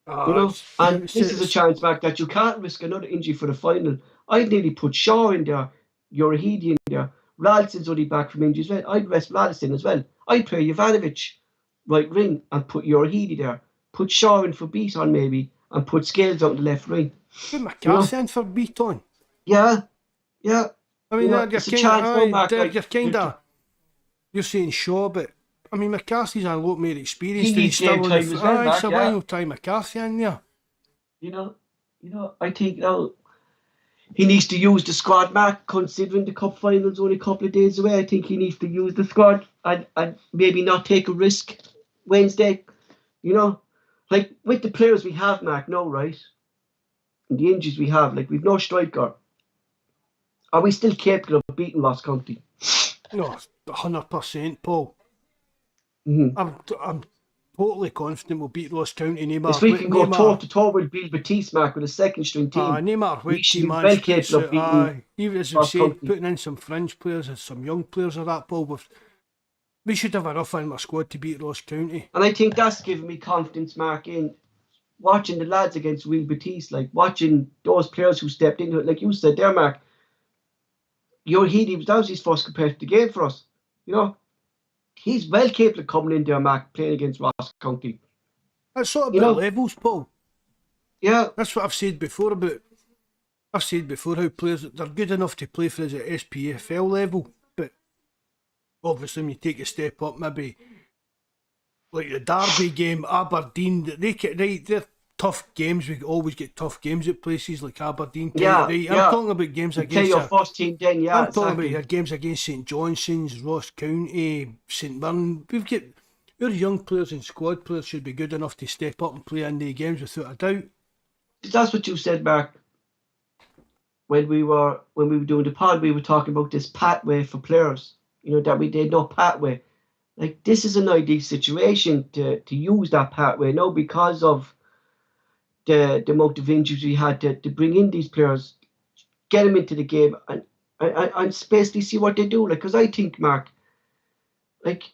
And this is a chance, Mark, that you can't risk another injury for the final. I'd nearly put Shaw in there, Yorahidi in there. Ralston's only back from injury as well. I'd rest Ralston as well. I'd play Jovanovic right wing and put Yorahidi there. Put Shaw in for Beaton maybe, and put Scales out in the left wing. Put McCarthy in for Beaton. Yeah. I mean, you're saying Shaw, but I mean McCarthy's a lot more experienced. He needs game time as well, Mark, so why not tie McCarthy in there? You know, I think now he needs to use the squad, Mark, considering the cup final's only a couple of days away. I think he needs to use the squad and maybe not take a risk Wednesday. You know, like with the players we have, Mark, now, right? And the injuries we have, like we've no striker. Are we still capable of beating Ross County? No, 100%, Paul. Mm-hmm. I'm totally confident we'll beat Ross County. If we can go toe to toe with Bill Batiste, Mark, with a second string team, we should be well capable of beating. Even as we said, putting in some fringe players and some young players of that, Paul. We should have enough in our squad to beat Ross County. And I think that's given me confidence, Mark, in watching the lads against Will Batiste, like watching those players who stepped into it, like you said there, Mark. That was his first competitive game for us. You know, he's well capable of coming in there, Mark, playing against Ross County. That's sort of levels, Paul. Yeah. That's what I've said before how players, they're good enough to play for us at SPFL level, but obviously when you take a step up, maybe like the Derby game, Aberdeen, they're tough games. We always get tough games at places like Aberdeen. I'm talking about games against your first team then, I'm talking about your games against St Johnstone's, Ross County, St Mirren. Our young players and squad players should be good enough to step up and play in the games without a doubt. That's what you said, Mark. When we were doing the pod, we were talking about this pathway for players. you know, that we did no pathway. Like, this is an ideal situation to use that pathway now because of the amount of injuries we had to bring in these players, get them into the game, and basically see what they do. Like, because I think, Mark, like,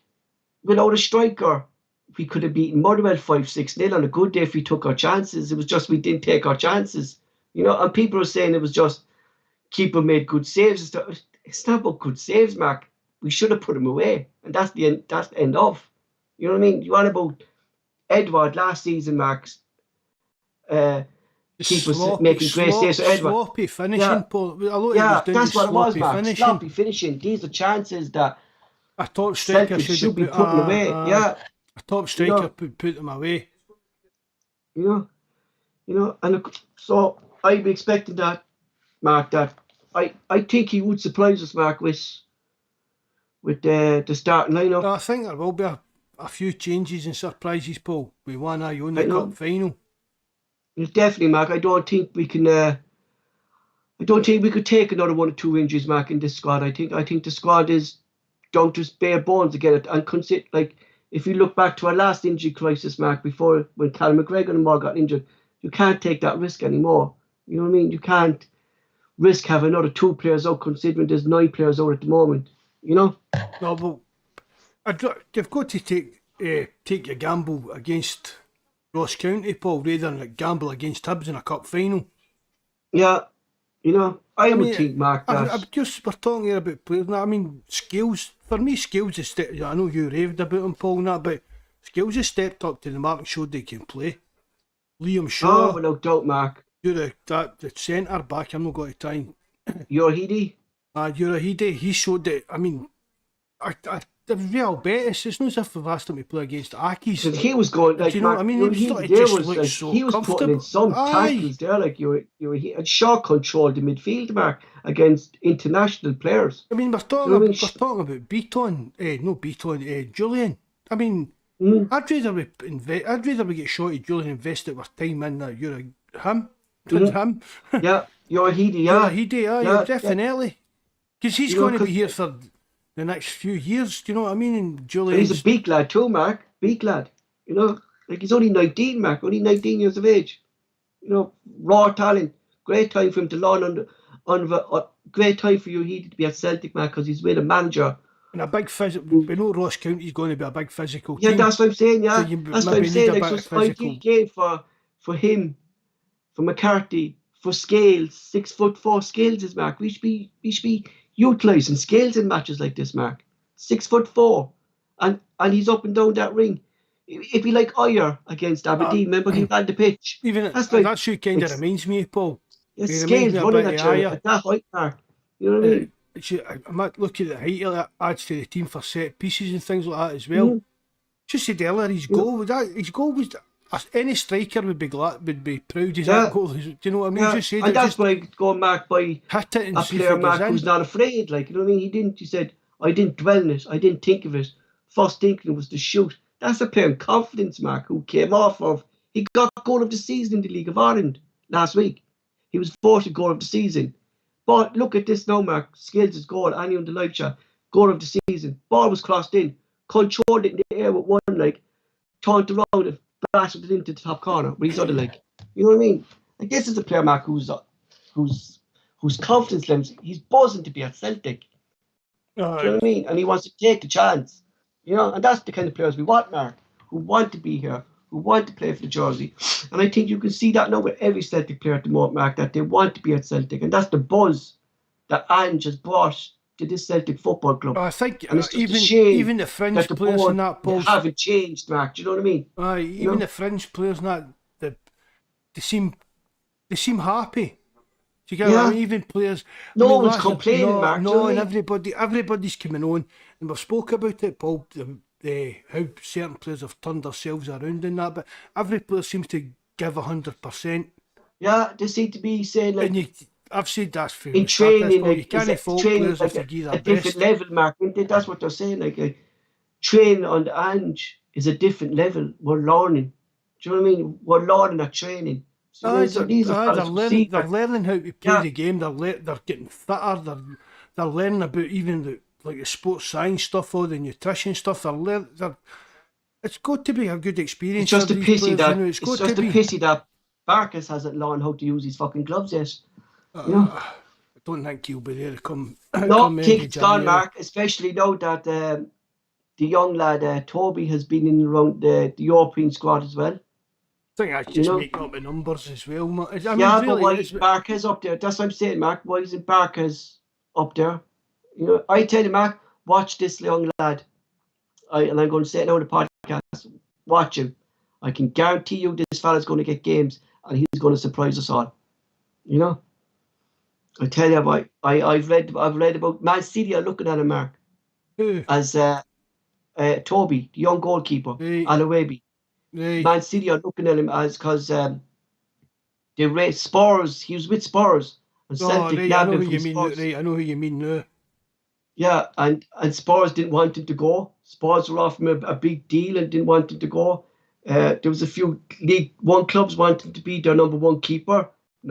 without a striker, we could have beaten Motherwell 5-6-0 on a good day if we took our chances. It was just we didn't take our chances. You know, and people are saying it was just keeper made good saves and stuff. It's not about good saves, Mark. We should have put him away. And that's the end, of. You know what I mean? You want about Edward last season, Mark. Keepers making great saves. Sloppy finishing, Paul. A lot of it was down that's to what it was, sloppy Mark. finishing. Sloppy finishing. These are chances that A top striker should be putting away. A top striker put them away. You know, and so I'd be expecting that, Mark. That I think he would surprise us, Mark, with the starting lineup. I think there will be a few changes and surprises, Paul. We won a Uni Cup final. Definitely, Mark. I don't think we can. I don't think we could take another 1 or 2 injuries, Mark, in this squad. I think the squad is down to bare bones again. And consider, like, if you look back to our last injury crisis, Mark, before when Callum McGregor and all got injured, you can't take that risk anymore. You know what I mean? You can't risk having another 2 players out, considering there's 9 players out at the moment. You know? No, but you've got to take your gamble against Ross County, Paul, rather than gamble against Hibs in a cup final. Yeah, you know, I would think, Mark, we're talking here about players. I mean, Skills, for me, Skills has stepped, I know you raved about him, Paul, and that, but Skills has stepped up to the mark and showed they can play. Liam Shaw. Oh, without doubt, Mark. You're the centre back, I'm not going to try and... Urahidi? Urahidi, he showed that, I mean, the Real Betis, it's not as if we've asked him to play against Akis. He was going, like, you know Mark, what I mean? He was putting in some tackles there, like, and Shaw controlled the midfield, Mark, against international players. I mean, we're talking about Julian. I mean, I'd rather we get shot at Julian and invest our time in that. Him. Yeah, Urahidi, yeah, definitely. Because he's going to be here for the next few years, do you know what I mean? And Julian, he's a big lad too, Mark. Big lad. You know, like, he's only 19, Mark. Only 19 years of age. You know, raw talent. Great time for him to learn great time for Urahidi to be at Celtic, Mark, because he's with a manager. And a big physical. We know Ross County's going to be a big physical team. Yeah, that's what I'm saying. Yeah, so that's what I'm saying. Like, so ideal game for him, for McCarthy, for Scales, 6'4" Scales is, Mark. We should be utilising Scales in matches like this, Mark. 6'4", and he's up and down that ring. It'd be like Oyer against Aberdeen. Remember, he ran the pitch. That's who kind of reminds me of Paul. Scales running at that height, Mark. You know what I mean? I might look at the height of that, adds to the team for set pieces and things like that as well. Just said earlier, his goal was any striker would be proud of that goal. Do you know what I mean? Just said and that's why I go, Mark, by hit it and a player, Mark, who's not afraid. Like, you know what I mean? He said, I didn't dwell on it. I didn't think of it. First thinking was to shoot. That's a player in confidence, Mark, who came off of... He got goal of the season in the League of Ireland last week. He was voted goal of the season. But look at this now, Mark. Skills' goal, Annie on the live chat. Goal of the season. Ball was crossed in. Controlled it in the air with one leg. Turned around and blasted it into the top corner with his other leg. You know what I mean? Like, this is a player, Mark, whose confidence levels, he's buzzing to be at Celtic. Do you know what I mean? And he wants to take the chance. You know, and that's the kind of players we want, Mark, who want to be here, who want to play for the jersey. And I think you can see that now with every Celtic player at the moment, Mark, that they want to be at Celtic. And that's the buzz that Ange has brought to this Celtic football club. I think even the fringe players in that post haven't changed, Mark. Do you know what I mean? Even the fringe players in that, they seem happy. Do you get what I mean? Even players. No one's complaining, Mark. No, and everybody's coming on, and we've spoke about it, Paul. How certain players have turned themselves around in that, but every player seems to give 100%. Yeah, they seem to be saying, like, and I've said that's for in training, you can't fault players if they give their a different level, Mark. That's what they're saying. Like, training on the Ange is a different level. We're learning. Do you know what I mean? We're learning at training. So they're learning how to play the game. They're getting fitter. They're learning about even like the sports science stuff, all the nutrition stuff. It's got to be a good experience It's just for a these pity players. You that know, it's just a pity that Barkas hasn't learned how to use his fucking gloves yet. You know? I don't think he'll be there to come No, come end think of it's gone, January. Mark. Especially now that the young lad Toby has been in around the European squad as well. I think that's You just know? making up the numbers as well. I mean, Yeah, but really, why it's, Barkas up there? That's what I'm saying, Mark. Why isn't Barkas up there? You know, I tell you, Mark, watch this young lad. And I'm going to say it now on the podcast. Watch him. I can guarantee you this fella's going to get games and he's going to surprise us all. You know? I tell you what, I've read about Man City are looking at him, Mark, as Toby, the young goalkeeper, right, Alawabi. right. Man City are looking at him as because they raised Spurs. He was with Spurs and Oh, Celtic right, I nabbed know him who from you mean. Spurs. Right, I know who you mean now. Yeah, and Spurs didn't want him to go. Spurs were offering him a big deal and didn't want him to go. There was a few League One clubs wanting to be their number one keeper.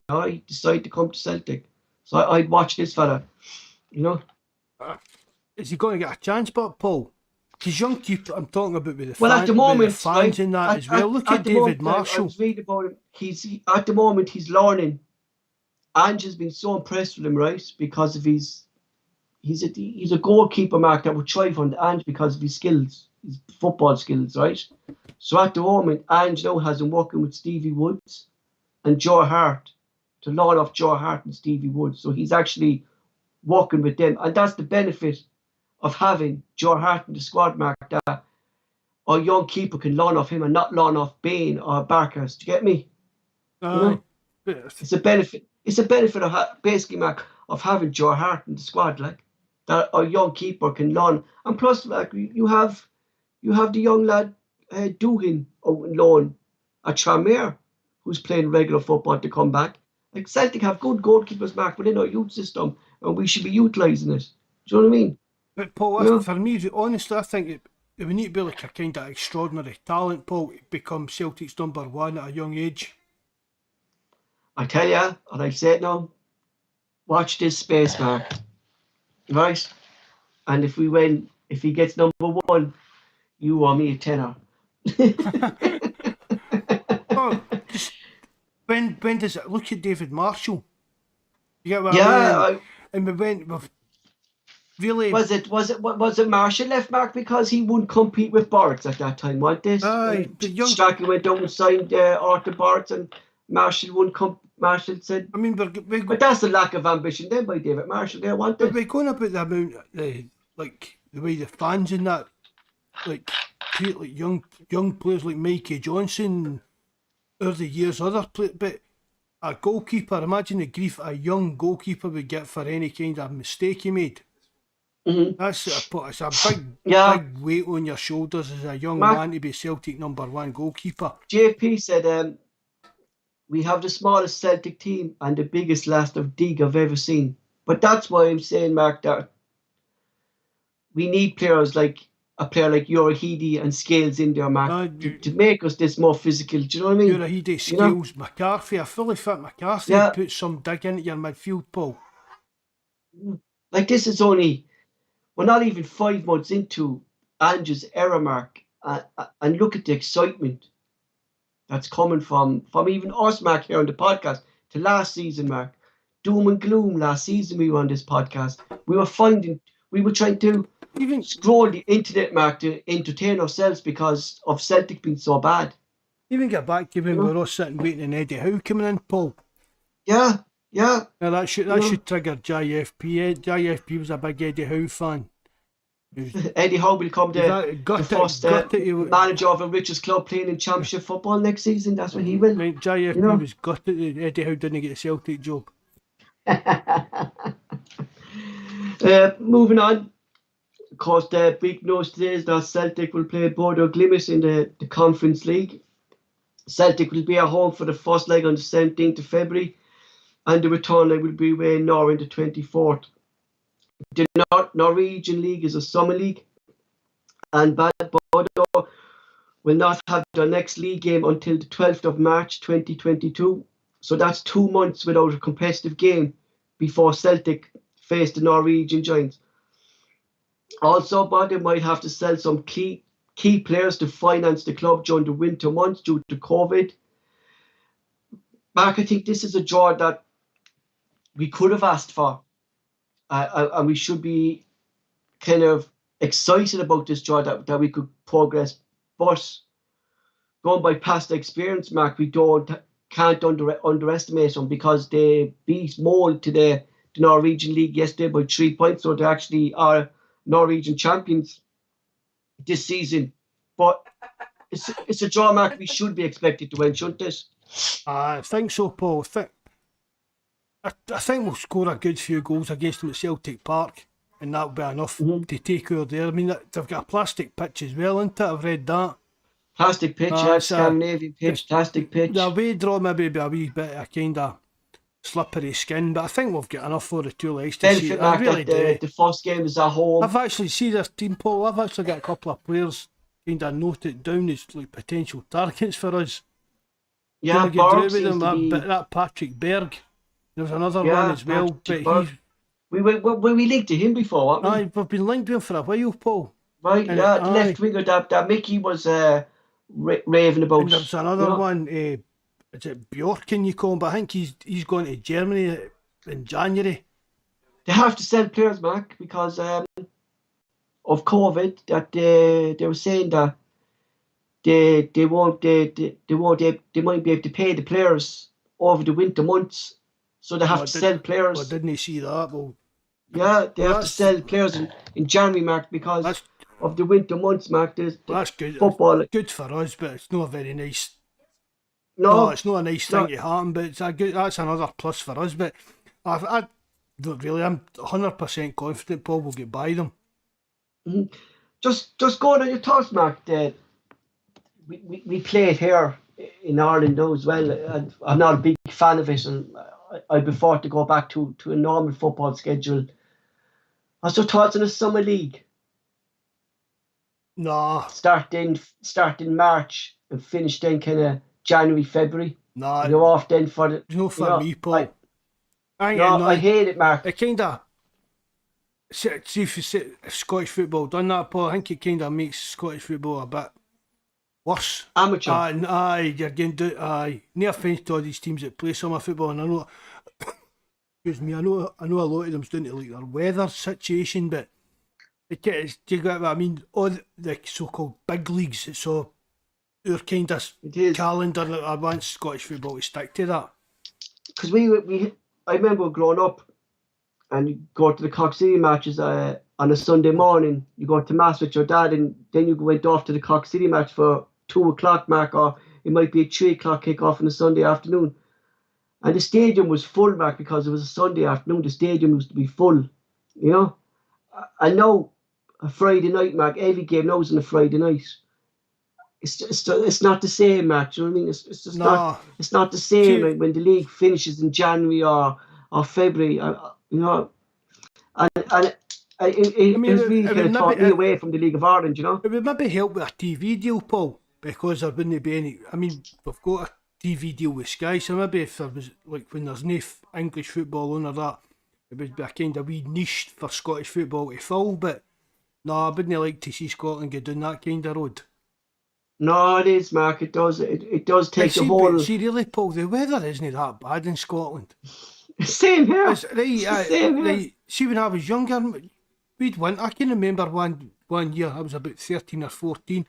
No, he decided to come to Celtic. So I'd watch this fella, you know. Is he going to get a chance, but Paul? Because young keeper, I'm talking about with the Well, at the moment, fans right, in that as well. Look at at the David moment, I Marshall. was reading about him. At the moment he's learning. Ange has been so impressed with him, right? Because of he's a goalkeeper, Mark, that would thrive on Ange because of his skills, his football skills, right? So at the moment, Ange now has him working with Stevie Woods and Joe Hart to learn off Joe Hart and Stevie Woods. So he's actually working with them, and that's the benefit of having Joe Hart in the squad, Mark. That a young keeper can learn off him and not learn off Bain or Barkas. Do you get me? You Aye. know, it's a benefit. It's a benefit of basically, Mark, of having Joe Hart in the squad, like that a young keeper can learn. And plus, like you have the young lad Dugan out on loan at Tranmere, who's playing regular football to come back. Like Celtic have good goalkeepers, Mark, within our youth system, and we should be utilising it. Do you know what I mean? But Paul, You know? for me, honestly, I think we need to be like a kind of extraordinary talent, Paul, to become Celtic's number one at a young age. I tell you, and I say it now, watch this space, Mark. Right? And if he gets number one, you owe me a tenner. Oh, just when does it look at David Marshall? You get what I mean? Yeah, And we've really, was it Marshall left, Mark, because he wouldn't compete with Barts at that time, wasn't it? aye, the young. Strachan went down and signed Arthur Barts, and Marshall wouldn't come. Marshall said, I mean, but that's the lack of ambition then by David Marshall. There, wasn't but it? we're going about the amount, like the way the fans in that, like treat like young players like Mikey Johnson, over the years, other players, but a goalkeeper. Imagine the grief a young goalkeeper would get for any kind of mistake he made. Mm-hmm. It's a big, Yeah, big weight on your shoulders as a young Mark, man to be Celtic number one goalkeeper. JP said, we have the smallest Celtic team and the biggest last of dig I've ever seen. But that's why I'm saying, Mark, that we need players like a player like Yorahidi and Scales in there, Mark, to make us this more physical. Do you know what I mean? Yorahidi, You know? Scales, McCarthy, a fully fit McCarthy Yeah. put some dig into your midfield, Paul. Like this is only, we're not even 5 months into Ange's era, Mark. And look at the excitement that's coming from even us, Mark, here on the podcast, to last season, Mark. Doom and gloom last season we were on this podcast. We were trying to Even scroll the internet, Mark, to entertain ourselves because of Celtic being so bad. get back to when we were all sitting waiting on Eddie Howe coming in, Paul. Yeah. Now that should trigger JFP. JFP was a big Eddie Howe fan. Eddie Howe will become the first manager of the richest club playing in Championship football next season. That's what he will. Like, JFP was gutted that Eddie Howe didn't get a Celtic job. Moving on. Of course, the big news today is that Celtic will play Bordeaux Glimt in the Conference League. Celtic will be at home for the first leg on the 17th of February, and the return leg will be away in Norway on the 24th. The Norwegian League is a summer league, and Bordeaux will not have their next league game until the 12th of March 2022. So that's 2 months without a competitive game before Celtic face the Norwegian Giants. Also, but they might have to sell some key players to finance the club during the winter months due to COVID. Mark, I think this is a draw that we could have asked for, and we should be kind of excited about this draw that we could progress. But going by past experience, Mark, we can't underestimate them because they beat Mole to the Norwegian League yesterday by 3 points, so they actually are Norwegian champions this season. But it's a draw, Mark. We should be expected to win, shouldn't it? I think so, Paul. I think we'll score a good few goals against them at Celtic Park, and that'll be enough to take over there. I mean, they've got a plastic pitch as well, isn't it? I've read that. Plastic pitch, Scandinavian pitch, plastic pitch. The away draw maybe be a wee bit of kind of slippery skin, but I think we've got enough for the two legs to see. I really do. The first game is at home. I've actually seen this team, Paul. I've actually got a couple of players kind of noted down as like potential targets for us. Yeah, Berg seems to be... that Patrick Berg. There was another one as well, Patrick but we linked to him before, haven't we? We've been linked to him for a while, Paul. Right, and the left winger that Mickey was raving about. And there's another one. Is it Bjorken you call him? But I think he's going to Germany in January. They have to sell players, Mark, because of COVID. That they were saying that they might be able to pay the players over the winter months, so they have to sell players. Well, didn't he see that? Well, yeah, they have to sell players in January, Mark, because of the winter months, Mark. That's good. Football. Good for us, but it's not a very nice. No, it's not a nice thing to happen, but that's another plus for us. But I don't really. I'm 100% confident Paul will get by them. Mm-hmm. Just going on your thoughts, Mark. We play it here in Ireland though as well. And I'm not a big fan of it, and I prefer to go back to a normal football schedule. What's your thoughts on the summer league? Nah. Start in March and finish then kind of January, February. Nah. You're off then for the. No for me, Paul. I hate it, Mark. It kind of. See if Scottish football done that, Paul. I think it kind of makes Scottish football a bit worse. Amateur. Aye, you're going to do. Aye. No offence to all these teams that play summer football, and I know. Excuse me. I know a lot of them's doing to like their weather situation, but do you get what I mean? All the so-called big leagues. So our kind of calendar that I want Scottish football to stick to that. Because I remember growing up, and you go to the Cork City matches on a Sunday morning. You go to mass with your dad, and then you went off to the Cork City match for 2:00 mark, or it might be a 3:00 kick-off on a Sunday afternoon. And the stadium was full, Mark, because it was a Sunday afternoon. The stadium used to be full, you know. I know a Friday night, Mark, every game now is on a Friday night. It's not the same, Mark. Do you know what I mean? It's just not. It's not the same like when the league finishes in January or February. You know, and it really kind of taught me away from the League of Ireland. You know, it would maybe help with a TV deal, Paul, because there wouldn't be any. I mean, we've got a TV deal with Sky, so maybe if there was like when there's no English football on or that, it would be a kind of wee niche for Scottish football to fill. But no, I wouldn't like to see Scotland go down that kind of road. No, it is, Mark. It does. It does take the whole. See, really, Paul, the weather isn't that bad in Scotland. Same here. Same here. See, when I was younger, we'd went. I can remember one year. I was about 13 or 14,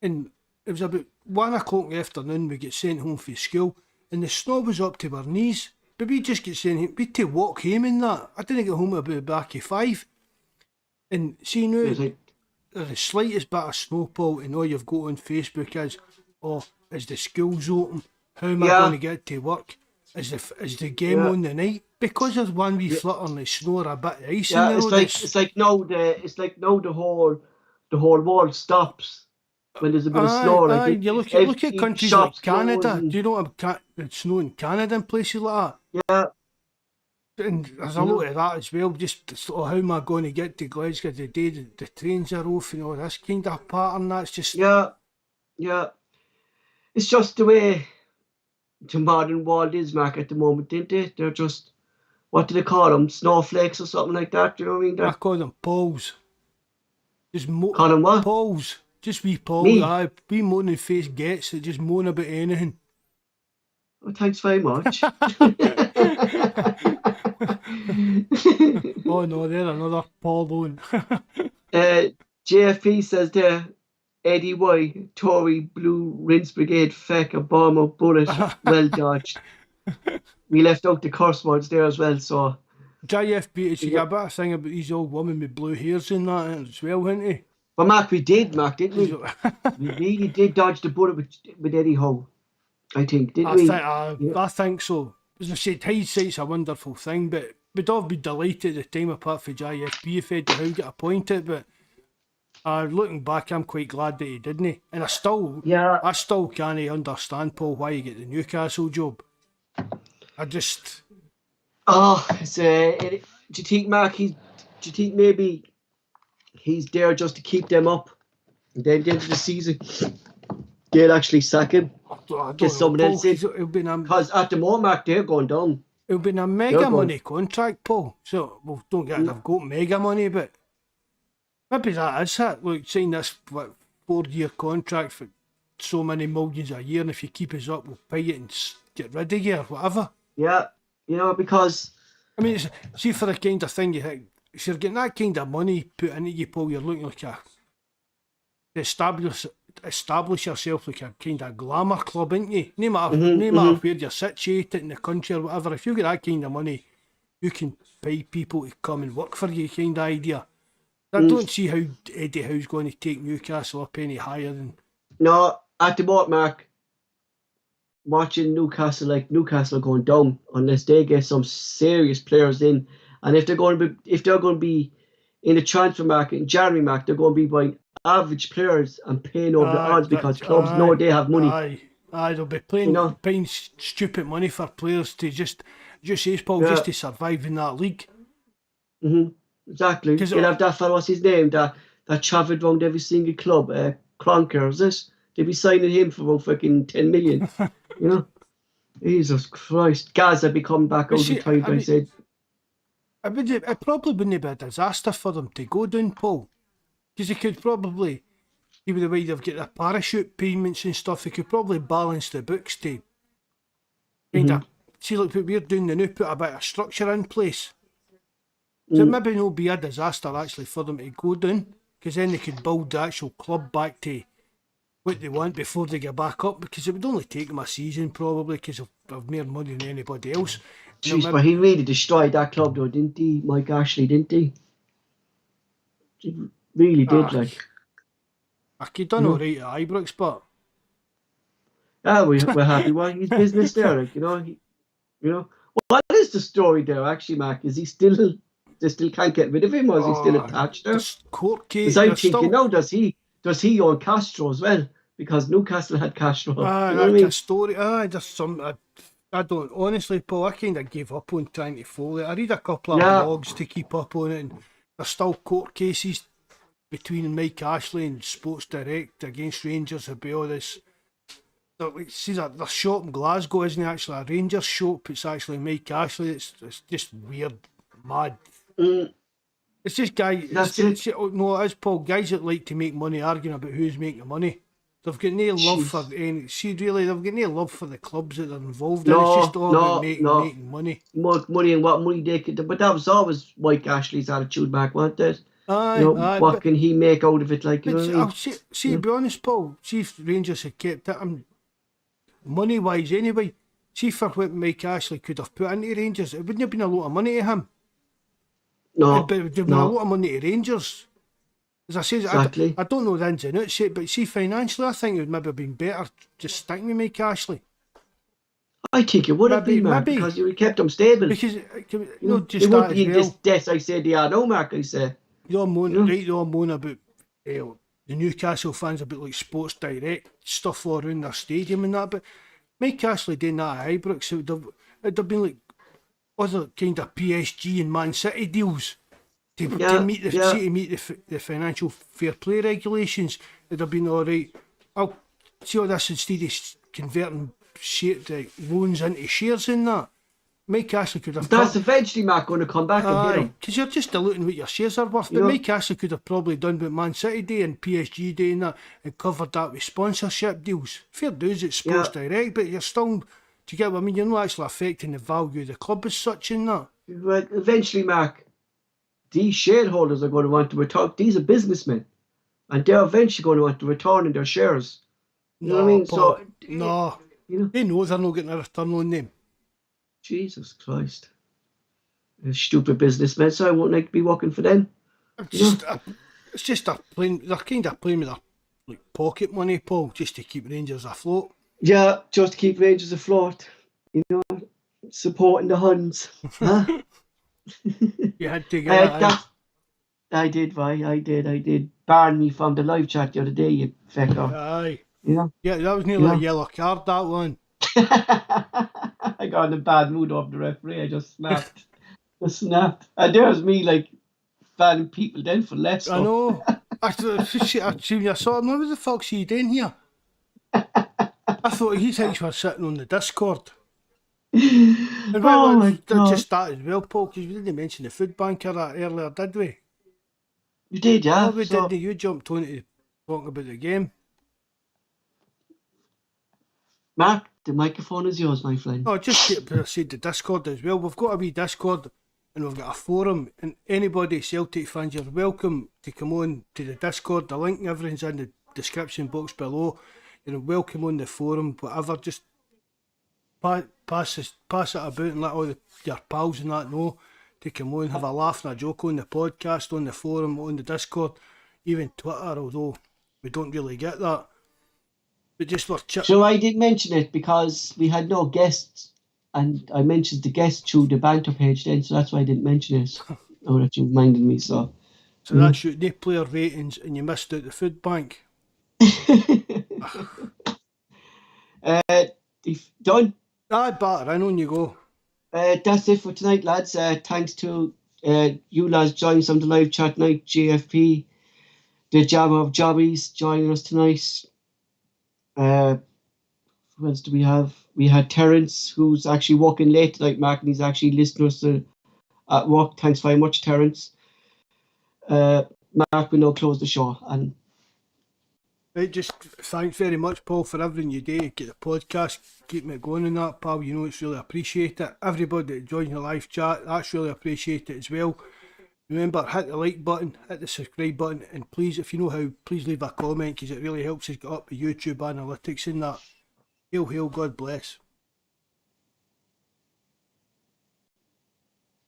and it was about 1:00 in the afternoon. We get sent home from school, and the snow was up to our knees. But we just get sent home. We'd to walk home in that. I didn't get home about back of 5. And see now, there's the slightest bit of snowfall, and all you've got on Facebook is the schools open? How am I going to get to work? Is the game on the night? Because there's one wee flutter on the snow or a bit of ice in the road. It's like now the whole world stops when there's a bit of snow. Like you look at countries like Canada. Do you know it's snow in Canada and places like that? Yeah. And there's a lot of that as well. Just how am I going to get to Glasgow the day the trains are off and all this kind of pattern? That's just yeah. It's just the way the modern world is, Mark, at the moment, didn't they? They're just, what do they call them? Snowflakes or something like that. Do you know what I mean? I call them poles. Just Colin what? Paul's. Just wee Paul. Me? Aye, wee moaning face gets that just moan about anything. Oh, thanks very much. Oh no, they're another Paul loan. JFP says there, Eddie Y, Tory, Blue, Rinse Brigade, Feck, a bomber, bullet, well dodged. We left out the curse words there as well, so. JFB, she got a bit of thing about these old women with blue hairs and that as well, hadn't he? But Mark, didn't we? We really did dodge the bullet with Eddie Howe, I think, didn't we? I think so. As I said, hindsight's a wonderful thing, but we'd all be delighted at the time apart from JFB if Eddie Howe got appointed, but looking back, I'm quite glad that he didn't. And I still can't understand, Paul, why he get the Newcastle job. Oh, do you think, Mark, do you think maybe he's there just to keep them up? And then at the end of the season, they'll actually sack him. Get someone else in. Because at the moment, Mark, they're going down. It'll be a mega money contract, Paul. So, well, don't get it, they've got mega money, but maybe that is it. Look, sign this 4-year contract for so many millions a year, and if you keep us up, we'll pay it and get rid of you or whatever. Yeah, because... I mean, see, for the kind of thing you think, if you're getting that kind of money put into you, Paul, you're looking like establish yourself like a kind of glamour club, ain't you? No matter where you're situated in the country or whatever, if you get that kind of money, you can pay people to come and work for you, kind of idea. I don't see how Eddie Howe's going to take Newcastle up any higher than... No, at the moment, Mark, watching Newcastle going down unless they get some serious players in, and if they're going to be in the transfer market in January, Mark, they're going to be buying average players and paying over the odds because clubs know they have money. They'll be paying stupid money for players to just says Paul, just to survive in that league. Exactly. You'll have that fellow, what's his name, that travelled around every single club, Cronker, is it? They'll be signing him for about fucking 10 million. Jesus Christ. Gaza be coming back out of the time, I said. It probably wouldn't be a disaster for them to go down, Paul. Because they could probably, even the way they've got their parachute payments and stuff, they could probably balance the books to kind of, see, like what we're doing now, put a bit of structure in place. So maybe no be a disaster actually for them to go down, because then they could build the actual club back to what they want before they get back up, because it would only take them a season probably, because of more money than anybody else. Jeez, but he really destroyed that club though, didn't he, Mike Ashley, didn't he? He really did, like. He done alright at Ibrox, but... we're happy with his business there, like, What is the story there, actually, Mark? Is he still... They still can't get rid of him, or is he still attached there? Court case. Because I'm thinking now, does he own Castro as well? Because Newcastle had Castro. A story. Just some... I don't, honestly, Paul, I kind of gave up on trying to follow it. I read a couple of blogs to keep up on it, and there's still court cases between Mike Ashley and Sports Direct against Rangers about all this. See, the shop in Glasgow isn't actually a Rangers shop, it's actually Mike Ashley. It's just weird, mad. It's just guys. No, it is, Paul. Guys that like to make money arguing about who's making money. They've got no love for any. See, really, they've got no love for the clubs that they're involved in. It's just all about making money. More money and what money they could. But that was always Mike Ashley's attitude back, wasn't it? What can he make out of it? Like, you know what I mean? See, to be honest, Paul. See if Rangers had kept it, money wise anyway. See for what Mike Ashley could have put into Rangers, it wouldn't have been a lot of money to him. No, but it would have been a lot of money to Rangers. As I say, exactly. I don't know the ins and outs yet, but see, financially, I think it would maybe have been better just sticking with Mike Ashley. I think it would have been, Mark, because you would have kept them stable. Because, just that as well. This death I said they are now, Mark, I say. You're moaning about the Newcastle fans, about like Sports Direct stuff all around their stadium and that, but Mike Ashley doing that at Ibrox, it would have been like other kind of PSG and Man City deals. To meet the financial fair play regulations, it'd have been alright. I'll see all this instead of converting loans into shares in that. Mike Ashley could have That's eventually, Mark, going to come back and hit aye, him. because you're just diluting what your shares are worth. You But know? Mike Ashley could have probably done what Man City Day and PSG Day and that, and covered that with sponsorship deals. Fair dues, it's Sports Direct, but you're still, do you get what I mean? You're not actually affecting the value of the club as such in that. But eventually, Mark, these shareholders are going to want to return. These are businessmen, and they're eventually going to want to return in their shares. You know what I mean? Paul, So, no, you know, they know they're not getting a return on them. Jesus Christ. They're stupid businessmen, so I won't like to be working for them. It's just they're kind of playing with their like pocket money, Paul, just to keep Rangers afloat. Yeah, just to keep Rangers afloat. You know, supporting the Huns. Huh? You had to get that in. I did, I did. Barring me from the live chat the other day, you fecker. Aye. You know? Yeah, that was nearly a yellow card, that one. I got in a bad mood off the referee. I just snapped. And there's me, like, banning people then for less. I know. I seen you saw him. What the fuck's he doing here? I thought he thinks we're sitting on the Discord. And Oh my God. just that as well, Paul, because we didn't mention the Foodbank or that earlier, did we? You did, yeah? No, we didn't. You jumped on it talking about the game. Mark, the microphone is yours, my friend. Oh, just said the Discord as well. We've got a wee Discord and we've got a forum, and anybody Celtic fans, you're welcome to come on to the Discord. The link and everything's in the description box below. You're welcome on the forum, whatever. Just pass it about and let all your pals and that know to come on, have a laugh and a joke on the podcast, on the forum, on the Discord, even Twitter, although we don't really get that. But just for So I did mention it because we had no guests, and I mentioned the guests through the banter page then, so that's why I didn't mention it. Oh, that you reminded me, so. So that's your new player ratings, and you missed out the food bank. Done. Aye, batter in, on you go. That's it for tonight, lads. Thanks to you lads joining us on the live chat night, JFP, the Jam of Jobbies joining us tonight. Who else do we have? We had Terence, who's actually working late tonight, Mark, and he's actually listening to us at work. Thanks very much, Terence. Mark, we now close the show. And Right, just thanks very much, Paul, for everything you do. Get the podcast, keep it going and that, pal. You know it's really appreciated. Everybody that joins the live chat, that's really appreciated as well. Remember, hit the like button, hit the subscribe button, and please, if you know how, please leave a comment because it really helps us get up the YouTube analytics and that. Hail, hail, God bless.